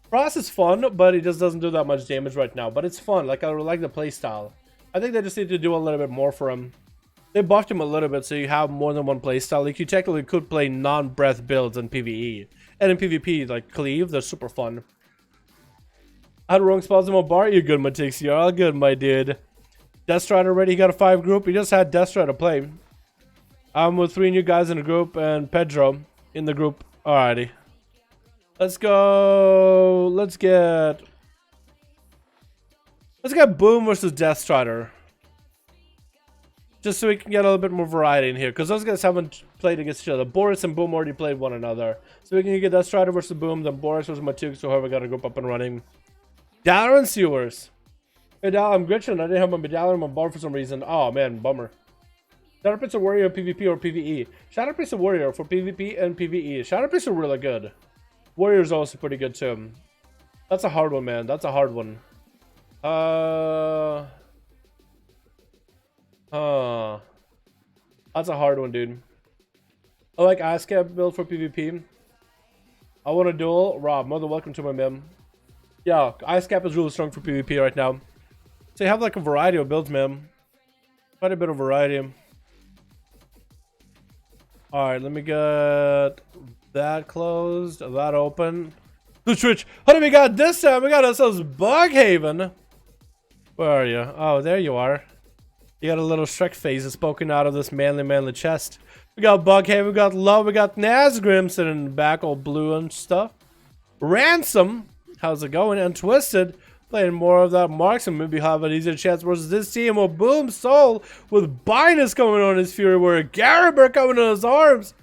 Speaker 2: Frost is fun, but he just doesn't do that much damage right now. But it's fun. Like I like the playstyle. I think they just need to do a little bit more for him. They buffed him a little bit, so you have more than one playstyle. Like you technically could play non-breath builds in PvE, and in PvP, like Cleave, they're super fun. I had wrong spells in my bar. You're good, my Tix. You're all good, my dude. Deathstrider already. He got a 5 group. He just had Deathstrider play. I'm with 3 new guys in the group and Pedro in the group. Alrighty. Let's go. Let's get Boom versus Deathstrider. Just so we can get a little bit more variety in here. Because those guys haven't played against each other. Boris and Boom already played one another. So we can get Deathstrider versus Boom, then Boris versus Matux, so whoever got a group up and running. Dalaran Sewers. Hey Dal, I'm Gretchen. I didn't have my medallion on my bar for some reason. Oh man, bummer. Shadow Priest or Warrior PvP or PvE? Shadow Priest or Warrior for PvP and PvE. Shadow Priest are really good. Warrior's also pretty good too. That's a hard one, man. That's a hard one. That's a hard one, dude. I like ASCAP build for PvP. I want a duel. Rob, mother, welcome to my mem. Yeah, ASCAP is really strong for PvP right now. So you have like a variety of builds, man. Quite a bit of variety. Alright, let me get that closed, that open. The Twitch. What do we got this time? We got ourselves Bughaven. Where are you? Oh, there you are. You got a little Shrek face that's poking out of this manly chest. We got Bughaven, we got Love, we got Nazgrim sitting in the back, all blue and stuff. Ransom, how's it going? And Twisted, playing more of that marksman, maybe have an easier chance versus this team of Boom Soul with Binus coming on his Fury Warrior, Garibur coming on his arms.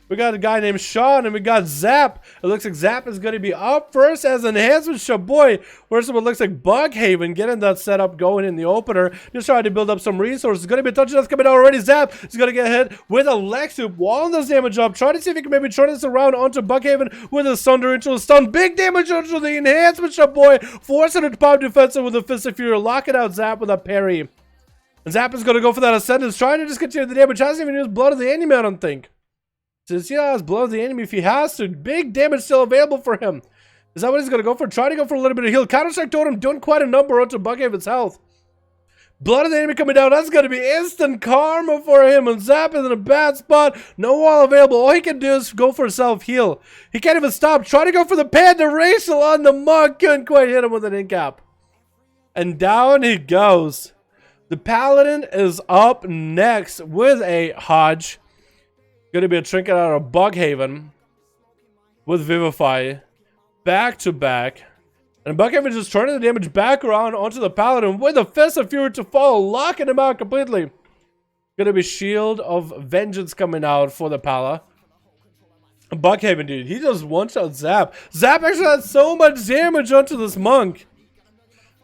Speaker 2: We got a guy named Sean, and we got Zap. It looks like Zap is going to be up first as enhancement. Shaboy. First of all, it looks like Bughaven getting that setup going in the opener. Just trying to build up some resources. Going to be a touchdown that's coming out already. Zap is going to get hit with a Lexup. Walling this damage up. Trying to see if he can maybe turn this around onto Bughaven with a Sunder into a stun. Big damage onto the enhancement. Shaboy forcing it to pop defensive with a Fist of Fury. Locking out Zap with a parry. And Zap is going to go for that Ascendance. Trying to just continue the damage. Hasn't even used Blood of the Enemy, I don't think. Says, yeah, it's blow the enemy if he has to. Big damage still available for him. Is that what he's going to go for? Try to go for a little bit of heal. Counter-Strike Totem doing quite a number onto Bughaven's health. Blood of the enemy coming down. That's going to be instant karma for him. And Zap is in a bad spot. No wall available. All he can do is go for self-heal. He can't even stop. Try to go for the Panda Racial on the mug. Couldn't quite hit him with an incap. And down he goes. The Paladin is up next with a Hodge. Going to be a trinket out of Bughaven with Vivify back to back. And Bughaven just turning the damage back around onto the Paladin with a Fist of Fury to follow, locking him out completely. Going to be Shield of Vengeance coming out for the Pala. Bughaven, dude, he just one-shot Zap. Zap actually had so much damage onto this monk.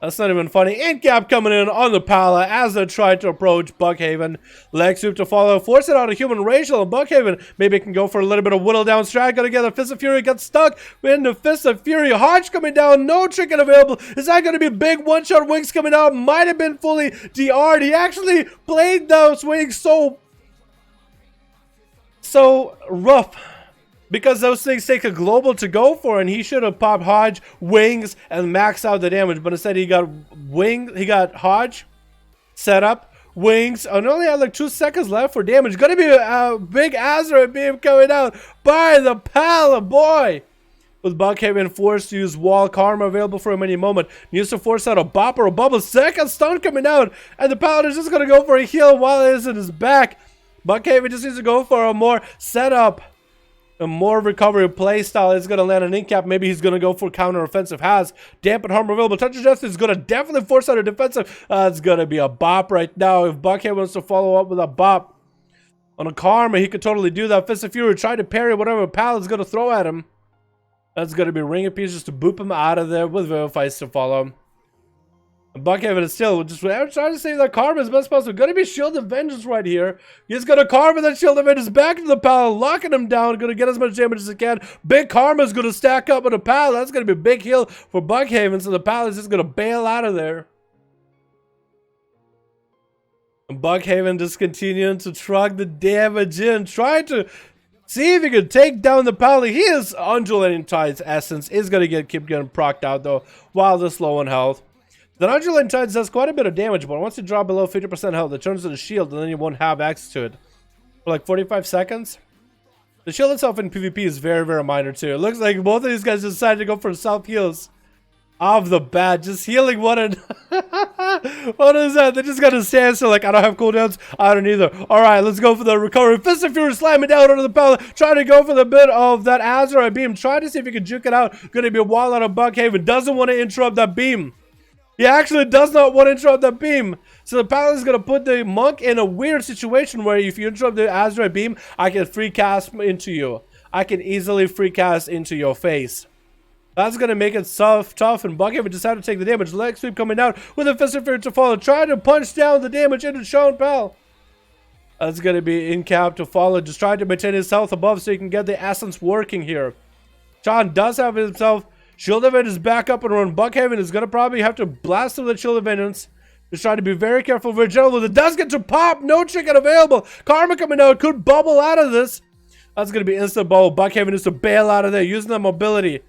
Speaker 2: That's not even funny. Incap coming in on the Pala as they try to approach Bughaven. Leg sweep to follow. Force it out of human racial. And Bughaven maybe can go for a little bit of whittle down strat. Gotta get a Fist of Fury. Gets stuck in the Fist of Fury. Hodge coming down. No trinket available. Is that going to be big one-shot wings coming out? Might have been fully DR'd. He actually played those wings so rough. Because those things take a global to go for, and he should have popped Hodge, wings, and maxed out the damage. But instead, he got Hodge, setup, wings, and only had like 2 seconds left for damage. Gonna be a big Azeroth beam coming out by the Pala boy. With Bughaven forced to use wall karma available for him any moment. Needs to force out a bop or a bubble. Second stun coming out, and the Paladin's just gonna go for a heal while it is in his back. Bughaven just needs to go for a more setup. A more recovery playstyle is going to land an incap. Maybe he's going to go for counter-offensive. Has dampen harm available. Touch of Justice is going to definitely force out a defensive. It's going to be a bop right now. If Bughaven wants to follow up with a bop on a karma, he could totally do that. Fist of Fury, try to parry whatever Paladin's going to throw at him. That's going to be Ring of Peace just to boop him out of there with Vivifies to follow. And Bughaven is still just trying to save that karma as best possible. Gonna be Shield of Vengeance right here. He's gonna karma that Shield of Vengeance back to the Pala, locking him down. Gonna get as much damage as he can. Big karma is gonna stack up on the Pala. That's gonna be a big heal for Bughaven. So the Pala is just gonna bail out of there. And Bughaven just continuing to truck the damage in, trying to see if he can take down the Pala. He is Undulating Tide's essence. Is gonna keep getting procced out though, while they're low on health. The Undulating Tides does quite a bit of damage, but once you drop below 50% health, it turns to the shield, and then you won't have access to it for like 45 seconds. The shield itself in PvP is very, very minor too. It looks like both of these guys decided to go for self-heals off the bat, just healing one and what is that? They just got to stand still like, I don't have cooldowns, I don't either. Alright, let's go for the recovery. Fist of Fury slamming down onto the Pala, trying to go for the bit of that Azeroth beam, trying to see if he can juke it out. Gonna be a wall out of Bughaven, doesn't want to interrupt that beam. He actually does not want to interrupt that beam. So the Paladin is going to put the monk in a weird situation where if you interrupt the Azeroth beam, I can free cast into you. I can easily free cast into your face. That's going to make it tough, and Bughaven decided to take the damage. Leg sweep coming out with a Fist of Fury to follow, trying to punch down the damage into Sean Pal. That's going to be in cap to follow, just trying to maintain his health above so he can get the essence working here. Sean does have himself Shield of Vengeance back up and run. Bughaven is going to probably have to blast through the Shield of Vengeance. Just trying to be very careful, very gentle. It does get to pop. No trinket available. Karma coming out. Could bubble out of this. That's going to be instant bubble. Bughaven needs to bail out of there using that mobility.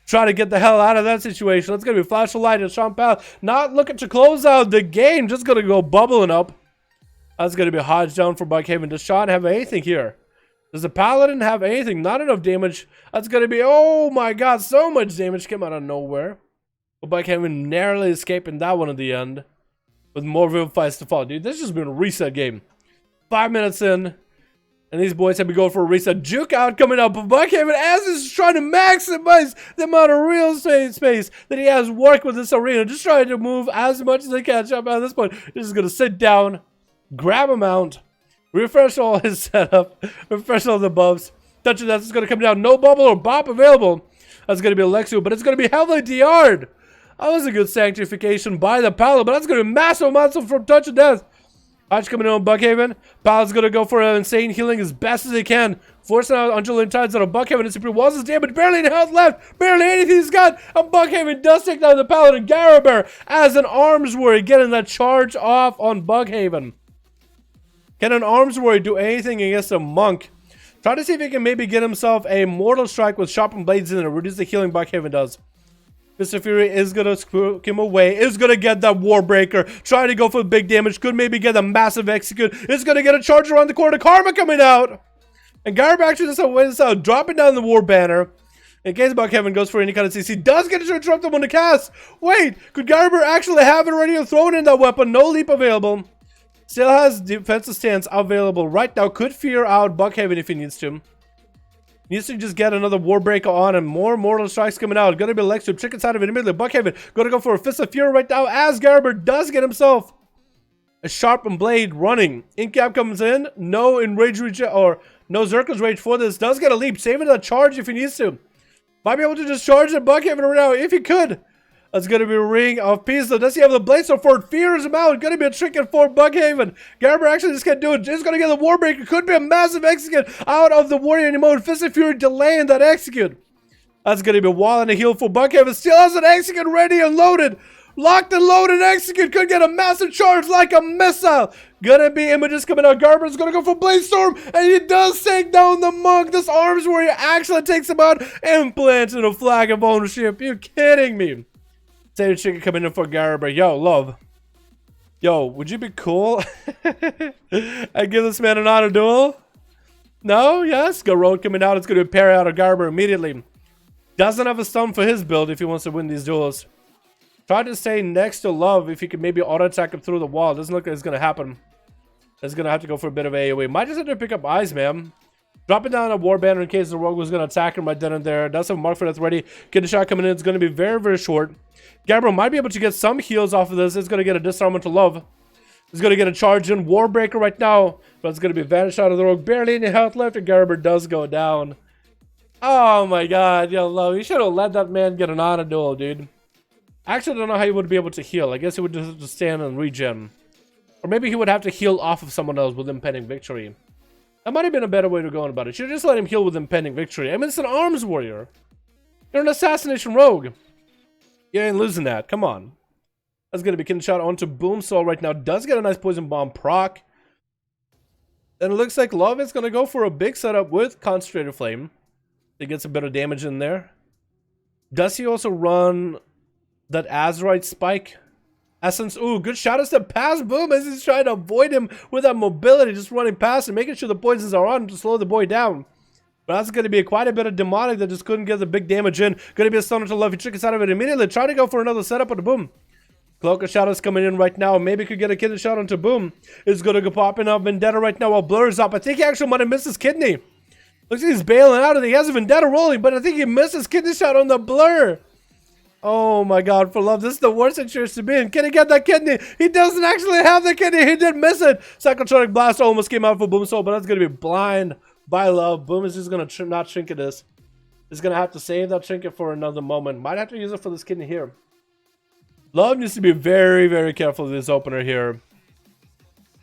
Speaker 2: Try to get the hell out of that situation. That's going to be Flash of Light and Sean Pal not looking to close out the game. Just going to go bubbling up. That's going to be Hodge down for Bughaven. Does Sean have anything here? Does the Paladin have anything? Not enough damage. That's going to be, oh my god, so much damage came out of nowhere. But Bughaven narrowly escaping that one at the end. With more Vivifies to fall. Dude, this has just been a reset game. 5 minutes in. And these boys have been going for a reset. Juke out coming up. But Bughaven, as is trying to maximize the amount of real estate space that he has worked with this arena. Just trying to move as much as they can. Jump out at this point. He's just going to sit down. Grab a mount. Refresh all his setup, refresh all the buffs, Touch of Death is going to come down. No bubble or bop available. That's going to be Alexio, but it's going to be heavily DR'd. That was a good sanctification by the Paladin, but that's going to be massive amounts from Touch of Death. Hodge coming in on Buckhaven. Paladin's going to go for an insane healing as best as he can. Forcing out Undulating Tides out of Buckhaven. It's walls his damage. Barely any health left. Barely anything he's got. And Buckhaven does take down the Paladin. Garaber as an arms warrior getting that charge off on Buckhaven. Can an arms warrior do anything against a monk? Try to see if he can maybe get himself a mortal strike with sharpened blades in it. Reduce the healing Buckhaven does. Mr. Fury is going to spook him away. Is going to get that Warbreaker. Trying to go for the big damage. Could maybe get a massive execute. Is going to get a charge around the corner. Karma coming out. And Garb actually just wins out. Dropping down the War Banner. In case Buckhaven goes for any kind of CC. Does get to interrupt him on the cast. Wait. Could Garber actually have it ready and throw it in that weapon? No leap available. Still has defensive stance available right now. Could fear out Buckhaven if he needs to. Needs to just get another Warbreaker on and more Mortal Strikes coming out. Gonna be Alexio. Trick inside of it immediately. Buckhaven gonna go for a Fist of Fury right now as Garber does get himself a Sharpened Blade running. Incap comes in. No Enrage or no Zerka's Rage for this. Does get a leap. Saving a charge if he needs to. Might be able to just charge the Buckhaven right now if he could. That's going to be a Ring of Peace, though. Does he have the Blade Sword for it? Fears him out. Going to be a trinket for Buckhaven. Garber actually just can't do it. Just going to get the Warbreaker. Could be a massive execute out of the Warrior in mode. Fist of Fury delaying that execute. That's going to be a wall and a heal for Buckhaven. Still has an execute ready and loaded. Locked and loaded execute. Could get a massive charge like a missile. Gonna be images coming out. Garber's gonna go for Blade Storm. And he does take down the monk. This arms warrior actually takes him out. Implanted a flag of ownership. You kidding me? Say chicken coming in for Garber. Yo, love. Yo, would you be cool? I give this man an honor duel? No? Yes? Garrod coming out. It's going to parry out of Garber immediately. Doesn't have a stun for his build if he wants to win these duels. Try to stay next to Love if he can maybe auto-attack him through the wall. Doesn't look like it's going to happen. It's going to have to go for a bit of AoE. Might just have to pick up eyes, man. Dropping down a War Banner in case the Rogue was going to attack him right then and there. Does have Mark for Death ready. Get a shot coming in. It's going to be very, very short. Gabriel might be able to get some heals off of this. It's going to get a disarmament to Love. It's going to get a charge in. Warbreaker right now. But it's going to be vanished out of the Rogue. Barely any health left. And Garber does go down. Oh my god. Yo, Love. You should have let that man get an honor duel, dude. I actually don't know how he would be able to heal. I guess he would just have to stand and regen. Or maybe he would have to heal off of someone else with impending victory. That might have been a better way to go about it. You should just let him heal with impending victory. I mean, it's an arms warrior. You're an assassination rogue. You ain't losing that. Come on. That's going to be getting shot onto Boomsoul right now. Does get a nice poison bomb proc. And it looks like Love is going to go for a big setup with Concentrated Flame. He gets a bit of damage in there. Does he also run that Azeroth spike? Essence, ooh, good shot as to pass Boom as he's trying to avoid him with that mobility, just running past and making sure the poisons are on to slow the boy down. But that's going to be quite a bit of demonic that just couldn't get the big damage in. Going to be a stunner to Love. He tricks out of it immediately. Trying to go for another setup on the Boom. Cloak of Shadows coming in right now. Maybe could get a kidney shot onto Boom. It's going to go popping up Vendetta right now while Blur is up. I think he actually might have missed his kidney. Looks like he's bailing out of it. He has a Vendetta rolling, but I think he missed his kidney shot on the Blur. Oh my god, for Love, this is the worst situation to be in. Can he get that kidney? He doesn't actually have the kidney. He did miss it. Psychotronic Blast almost came out for Boomsoul, but that's going to be blind by Love. Boom is just going to not trinket this. He's going to have to save that trinket for another moment. Might have to use it for this kidney here. Love needs to be very, very careful with this opener here.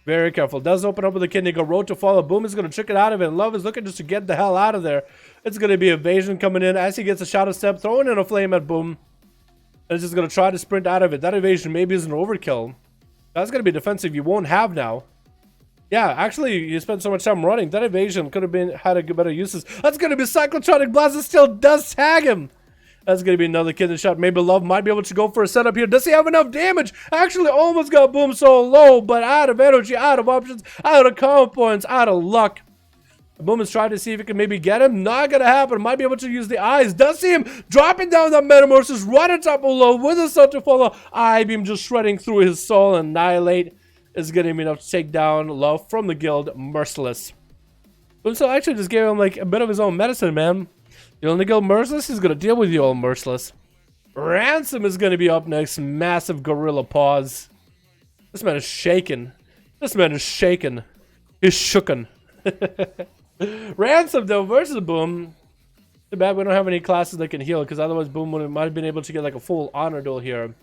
Speaker 2: Very careful. Does open up with a kidney. Go road to follow. Boom is going to trick it out of it. And Love is looking just to get the hell out of there. It's going to be evasion coming in as he gets a shadow step. Throwing in a flame at Boom. And it's just going to try to sprint out of it. That evasion maybe is an overkill. That's going to be defensive you won't have now. Yeah, actually, you spent so much time running. That evasion could have had a better uses. That's going to be Cyclotronic Blast. It still does tag him. That's going to be another kidney shot. Maybe Love might be able to go for a setup here. Does he have enough damage? Actually, almost got Boom so low, but out of energy, out of options, out of combo points, out of luck. Boom is trying to see if he can maybe get him. Not gonna happen. Might be able to use the eyes. Does see him dropping down that Metamorphosis right on top of Love with a sun to follow. Eye beam just shredding through his soul. Annihilate is gonna be enough to take down Love from the guild. Merciless. Boom so actually just gave him like a bit of his own medicine, man. You only go Merciless, he's gonna deal with you all Merciless. Ransom is gonna be up next. Massive gorilla paws. This man is shaking. This man is shaking. He's shooken. Ransom though versus Boom. Too bad we don't have any classes that can heal, because otherwise Boom might have been able to get like a full honor duel here.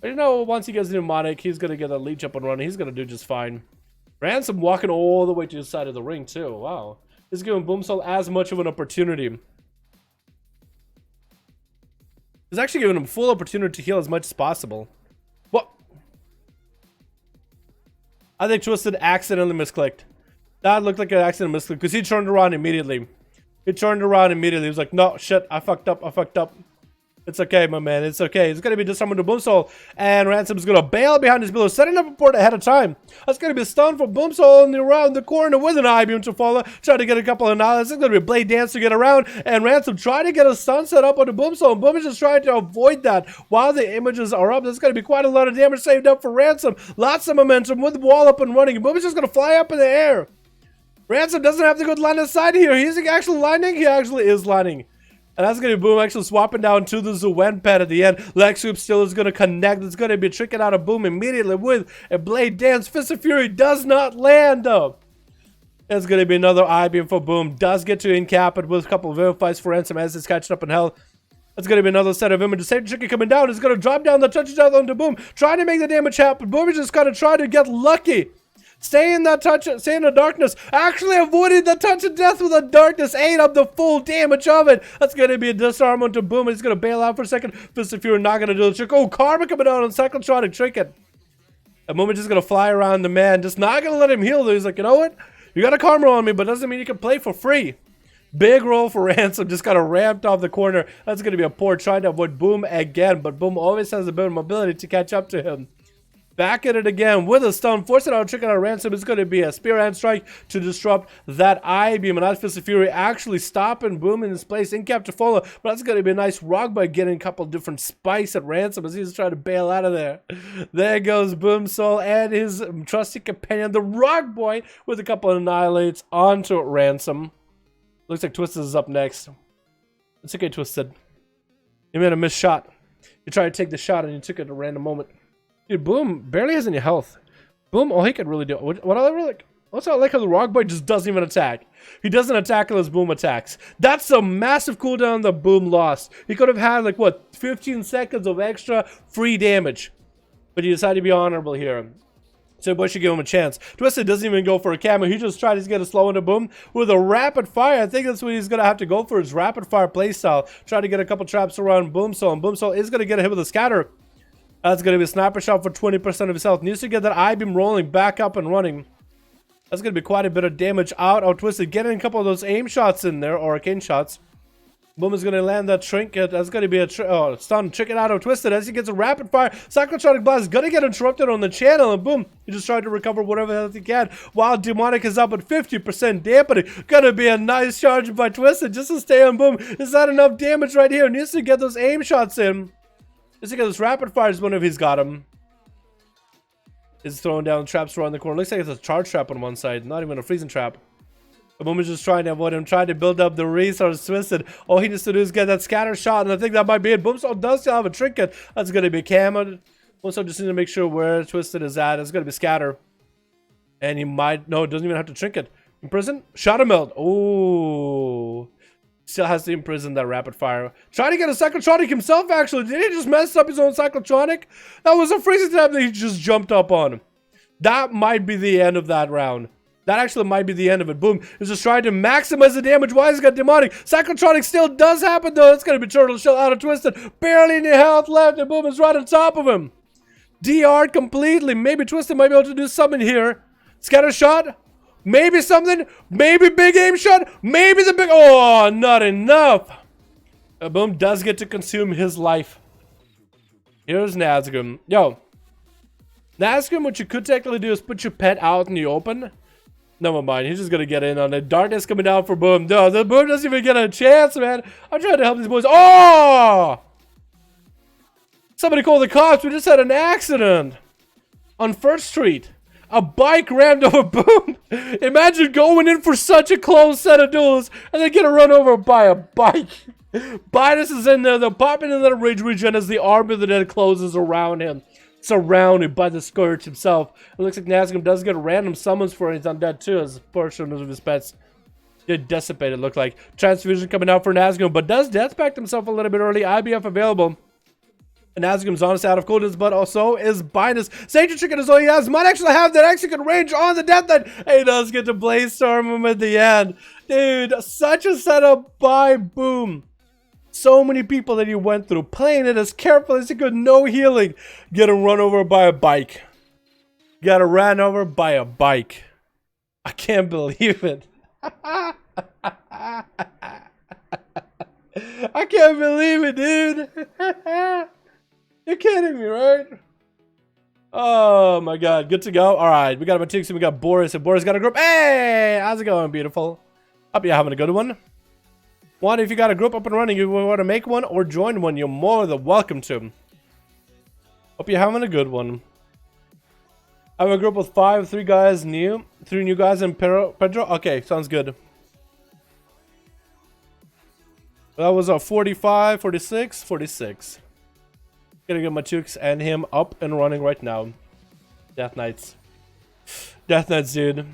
Speaker 2: But you know, once he gets pneumonic, he's gonna get a leech up and running. He's gonna do just fine. Ransom walking all the way to the side of the ring too. Wow, he's giving Boomsoul as much of an opportunity. He's actually giving him full opportunity to heal as much as possible. What? I think Twisted accidentally misclicked. That looked like an accident misclick because he turned around immediately. He was like, no, shit, I fucked up. It's okay, my man, it's okay. It's gonna be disarmed to Boomsoul, and Ransom's gonna bail behind his pillar, setting up a port ahead of time. That's gonna be a stun for Boomsoul around the corner with an I-beam to follow, trying to get a couple of knowledge. It's gonna be a blade dance to get around, and Ransom trying to get a stun set up on the Boomsoul, and Boom is just trying to avoid that while the images are up. There's gonna be quite a lot of damage saved up for Ransom. Lots of momentum with the wall up and running, and Boom is just gonna fly up in the air. Ransom doesn't have to go line of sight here. He's actually lining. He actually is lining. And that's going to be Boom actually swapping down to the Zuen pet at the end. Lexoop still is going to connect. It's going to be tricking out of Boom immediately with a Blade Dance. Fist of Fury does not land though. It's going to be another I-beam for Boom. Does get to incap it with a couple of verifies for Ransom as it's catching up in health. That's going to be another set of images. Same Chicken coming down. It's going to drop down the touches out onto Boom. Trying to make the damage happen. Boom is just going to try to get lucky. Stay in that touch, stay in the darkness. Actually avoided the touch of death with the darkness. Ate up the full damage of it. That's going to be a disarm onto Boom. He's going to bail out for a second. Fist of Fury not going to do the trick. Oh, Karma coming out on Cyclotronic Trinket. A moment just going to fly around the man. Just not going to let him heal though. He's like, you know what? You got a Karma on me, but doesn't mean you can play for free. Big roll for Ransom. Just got ramped off the corner. That's going to be a poor trying to avoid Boom again. But Boom always has a bit of mobility to catch up to him. Back at it again with a stun, forcing out a trick out of Ransom. It's going to be a Spear Hand Strike to disrupt that I-beam. And that Fist of Fury actually stopping Boom in his place. In cap to follow. But that's going to be a nice rock by getting a couple different spikes at Ransom as he's trying to bail out of there. There goes Boomsoul and his trusty companion, the Rock Boy, with a couple of annihilates onto Ransom. Looks like Twisted is up next. It's okay, Twisted. You made a missed shot. You tried to take the shot and you took it at a random moment. Dude, Boom barely has any health. Boom, all he could really do. What I really like, what's I like how the Rock Boy just doesn't even attack. He doesn't attack unless Boom attacks. That's a massive cooldown that Boom lost. He could have had like what, 15 seconds of extra free damage. But he decided to be honorable here. So Boy should give him a chance. Twisted doesn't even go for a camo. He just tried to get a slow into Boom with a rapid fire. I think that's what he's gonna have to go for, his rapid fire playstyle. Try to get a couple traps around Boomsoul, and Boomsoul is gonna get a hit with a scatter. That's going to be a sniper shot for 20% of his health. Needs to get that I-beam rolling back up and running. That's going to be quite a bit of damage out Twisted. Getting a couple of those aim shots in there, or arcane shots. Boom is going to land that trinket. That's going to be a stun. Trick it out of Twisted as he gets a rapid fire. Cyclotronic Blast is going to get interrupted on the channel. And boom, he just tried to recover whatever health he can. While Demonic is up at 50% dampening. Going to be a nice charge by Twisted just to stay on Boom. Is that enough damage right here? Needs to get those aim shots in. Just because this rapid fire is one of he's got him. Is throwing down traps around the corner. Looks like it's a charge trap on one side, not even a freezing trap. The Boom is just trying to avoid him, trying to build up the resource. Twisted. All he needs to do is get that scatter shot, and I think that might be it. Boomsoul does still have a trinket. That's going to be camo. Boomsoul just need to make sure where Twisted is at. It's going to be scatter. And he might, no, doesn't even have to trinket. Imprison? Shadow Melt. Oh. Still has to imprison that rapid fire. Trying to get a Cyclotronic himself, actually. Did he just mess up his own Cyclotronic? That was a freezing trap that he just jumped up on. That might be the end of that round. That actually might be the end of it. Boom. He's just trying to maximize the damage. Why has he got Demonic? Cyclotronic still does happen, though. That's going to be Turtle Shell out of Twisted. Barely any health left, and Boom is right on top of him. DR'd completely. Maybe Twisted might be able to do something here. Scatter shot. Maybe something, maybe big aim shot, maybe the big, oh, not enough. Boom does get to consume his life. Here's Nazgûl. Yo, Nazgûl, what you could technically do is put your pet out in the open. Never mind, he's just gonna get in on it. Darkness coming down for Boom. No, the Boom doesn't even get a chance, man. I'm trying to help these boys. Oh! Somebody call the cops, we just had an accident. On First Street. A bike rammed over Boom. Imagine going in for such a close set of duels and then get run over by a bike. Bitus is in there. They're popping in that rage regen as the arm of the dead closes around him. Surrounded by the Scourge himself. It looks like Nazgûl does get random summons for his undead too as a portion of his pets. Did dissipate, it looked like. Transfusion coming out for Nazgûl, but does death pact himself a little bit early. IBF available. And Nazgûl's honestly out of coolness, but also is Binus. Sacred Chicken is all he has. Might actually have that execute range on the Death Knight. He does get to Blaze Storm him at the end. Dude, such a setup by Boom. So many people that he went through, playing it as carefully as he could, no healing. Getting run over by a bike. Got ran over by a bike. I can't believe it. I can't believe it, dude. You're kidding me, right? Oh my god, good to go. All right, we got Matix and we got Boris, and Boris got a group. Hey, how's it going, beautiful? Hope you're having a good one. One, if you got a group up and running, you want to make one or join one, you're more than welcome to. Hope you're having a good one. I have a group with 3 guys new, 3 new guys and Pedro. Okay, sounds good. That was a 45, 46, 46. Gonna get my Tukes and him up and running right now. Death Knights. Death Knights, dude.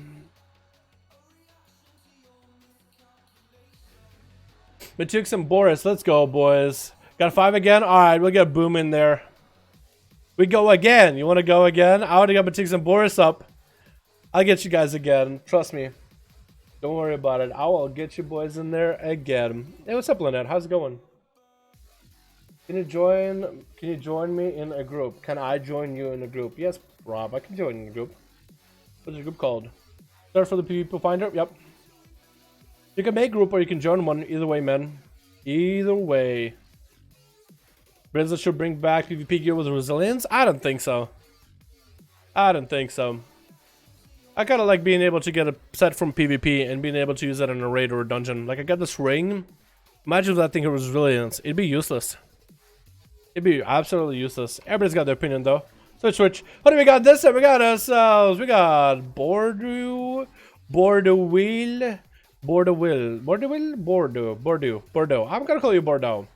Speaker 2: Matukes and Boris, let's go, boys. Got 5 again? Alright, we'll get Boom in there. We go again. You want to go again? I already got Matukes and Boris up. I'll get you guys again. Trust me. Don't worry about it. I will get you boys in there again. Hey, what's up, Lynette? How's it going? Can you join me in a group? Can I join you in a group? Yes, Rob, I can join in a group. What's your group called? Start for the people finder? Yep. You can make a group or you can join one. Either way, man. Either way. Brizza should bring back PvP gear with resilience? I don't think so. I don't think so. I kind of like being able to get a set from PvP and being able to use that in a raid or a dungeon. Like, I got this ring. Imagine if that thing was resilience. It'd be useless. It'd be absolutely useless. Everybody's got their opinion, though. Switch. What do we got this time? We got ourselves. We got Bordeaux. Bordeaux. I'm gonna call you Bordeaux.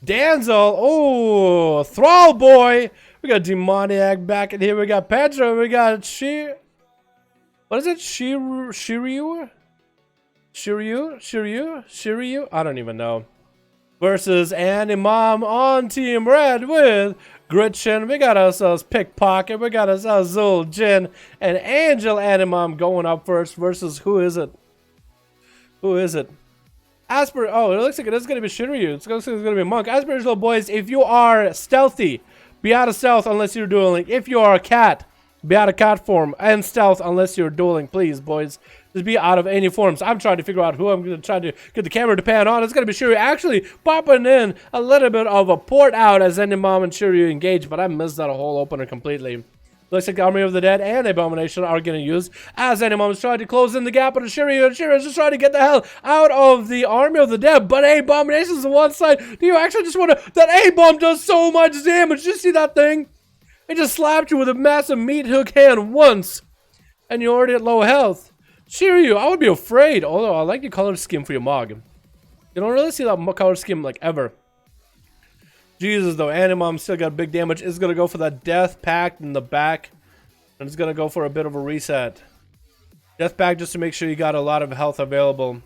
Speaker 2: Danzel. Oh, Thrall Boy. We got Demoniac back in here. We got Pedro. We got what is it? Shiryu? I don't even know. Versus Animom on Team Red with Gretchen. We got ourselves Pickpocket. We got ourselves Zul, Jin, and Angel Animom going up first versus who is it? Who is it? Asper. Oh, it looks like it is going to be Shiryu. It looks like it's going to be Monk. Aspirational boys, if you are stealthy, be out of stealth unless you're dueling. If you are a cat, be out of cat form and stealth unless you're dueling. Please, boys. Just be out of any forms. I'm trying to figure out who I'm going to try to get the camera to pan on. It's going to be Shiryu actually popping in a little bit of a port out as Animom and Shiryu engage, but I missed that whole opener completely. Looks like the Army of the Dead and Abomination are getting used as Animom is trying to close in the gap on Shiryu, and Shiryu is just trying to get the hell out of the Army of the Dead, but Abomination is on one side. Do you actually just want to... That A-bomb does so much damage. Did you see that thing? It just slapped you with a massive meat hook hand once, and you're already at low health. Shiryu, I would be afraid, although I like your color scheme for your Mog. You don't really see that color scheme like ever. Jesus, though, Animom still got big damage. Is going to go for that Death Pact in the back. And it's going to go for a bit of a reset. Death Pact just to make sure you got a lot of health available.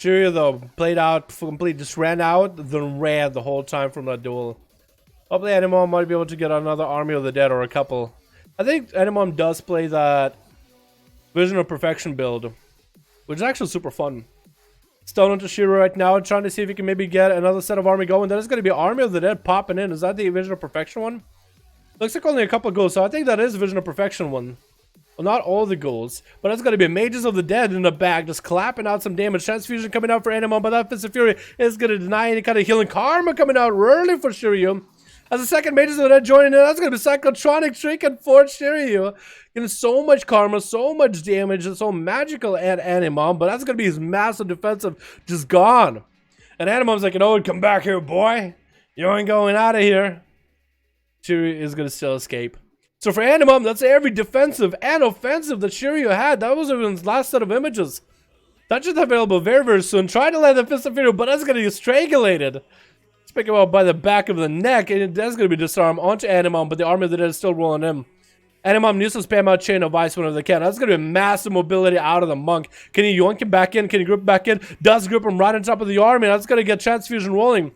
Speaker 2: Shiryu, though, played out for complete. Just ran out, then ran the whole time from that duel. Hopefully Animom might be able to get another Army of the Dead or a couple. I think Animom does play that Vision of Perfection build, which is actually super fun. Stone into Shiryu right now, trying to see if he can maybe get another set of army going. That is going to be Army of the Dead popping in. Is that the Vision of Perfection one? Looks like only a couple of goals, so I think that is Vision of Perfection one. Well, not all the goals, but it's going to be Mages of the Dead in the back, just clapping out some damage. Transfusion coming out for Animom, but that Fist of Fury is going to deny any kind of healing. Karma coming out early for Shiryu. As the second Mages of the Dead joining in, that's going to be Psychotronic Shrieking for Shiryu. Getting so much karma, so much damage, and so magical at Animom, but that's going to be his massive defensive just gone. And Animom's like, you know, come back here, boy. You ain't going out of here. Shiryu is going to still escape. So for Animom, that's every defensive and offensive that Shiryu had. That was even his last set of images. That should be available very, very soon. Try to land the Fist of Fury, but that's going to get strangulated. Pick him up by the back of the neck, and that's going to be disarmed onto Animom, but the Army of the Dead is still rolling in. Animom needs to spam out Chain of Ice whenever they can. That's going to be massive mobility out of the Monk. Can he yoink him back in? Can he group back in? Does group him right on top of the army. That's going to get Transfusion rolling.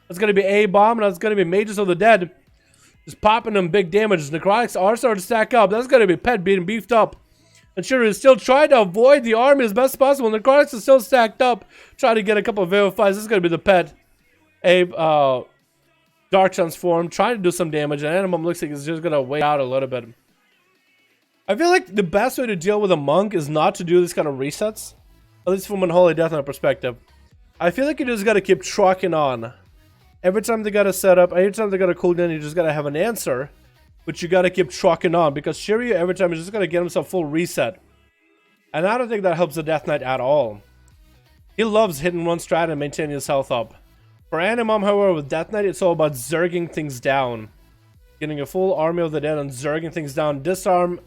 Speaker 2: That's going to be A-Bomb, and that's going to be Mages of the Dead. Just popping them big damage. Necrotics are starting to stack up. That's going to be Pet being beefed up. And Shiryu is still trying to avoid the army as best as possible. Necrotics is still stacked up. Trying to get a couple of Vivifies. This is going to be the Pet. Dark Transform. Trying to do some damage. And Animum looks like it's just going to wait out a little bit. I feel like the best way to deal with a Monk is not to do this kind of resets. At least from an Holy Death Knight perspective. I feel like you just got to keep trucking on. Every time they got a setup, every time they got a cooldown, you just got to have an answer. But you got to keep trucking on. Because Shiryu, every time, is just going to get himself full reset. And I don't think that helps the Death Knight at all. He loves hitting one strat and maintaining his health up. For Animom, however, with Death Knight, it's all about zerging things down. Getting a full Army of the Dead and zerging things down. Disarm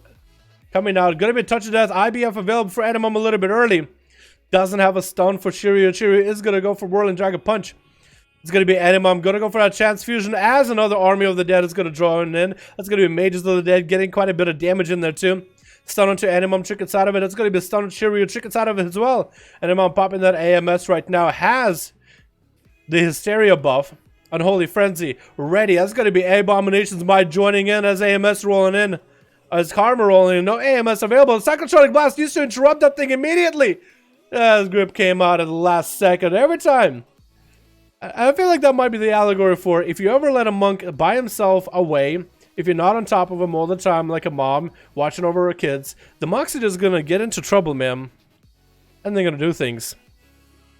Speaker 2: coming out. Going to be a Touch of Death. IBF available for Animom a little bit early. Doesn't have a stun for Shiryu. Shiryu is going to go for Whirling Dragon Punch. It's going to be Animom. Going to go for that Transfusion as another Army of the Dead is going to draw in. That's going to be Mages of the Dead. Getting quite a bit of damage in there too. Stun onto Animom. Trick inside of it. It's going to be a stun on Shiryu. Trick inside of it as well. Animom popping that AMS right now. Has the Hysteria buff. Unholy Frenzy. Ready. That's going to be Abomination's Might joining in as AMS rolling in. As Karma rolling in. No AMS available. Cyclotronic Blast used to interrupt that thing immediately. As Grip came out at the last second. Every time. I feel like that might be the allegory for if you ever let a monk by himself away, if you're not on top of him all the time like a mom watching over her kids, the monks are just gonna get into trouble, man. And they're gonna do things.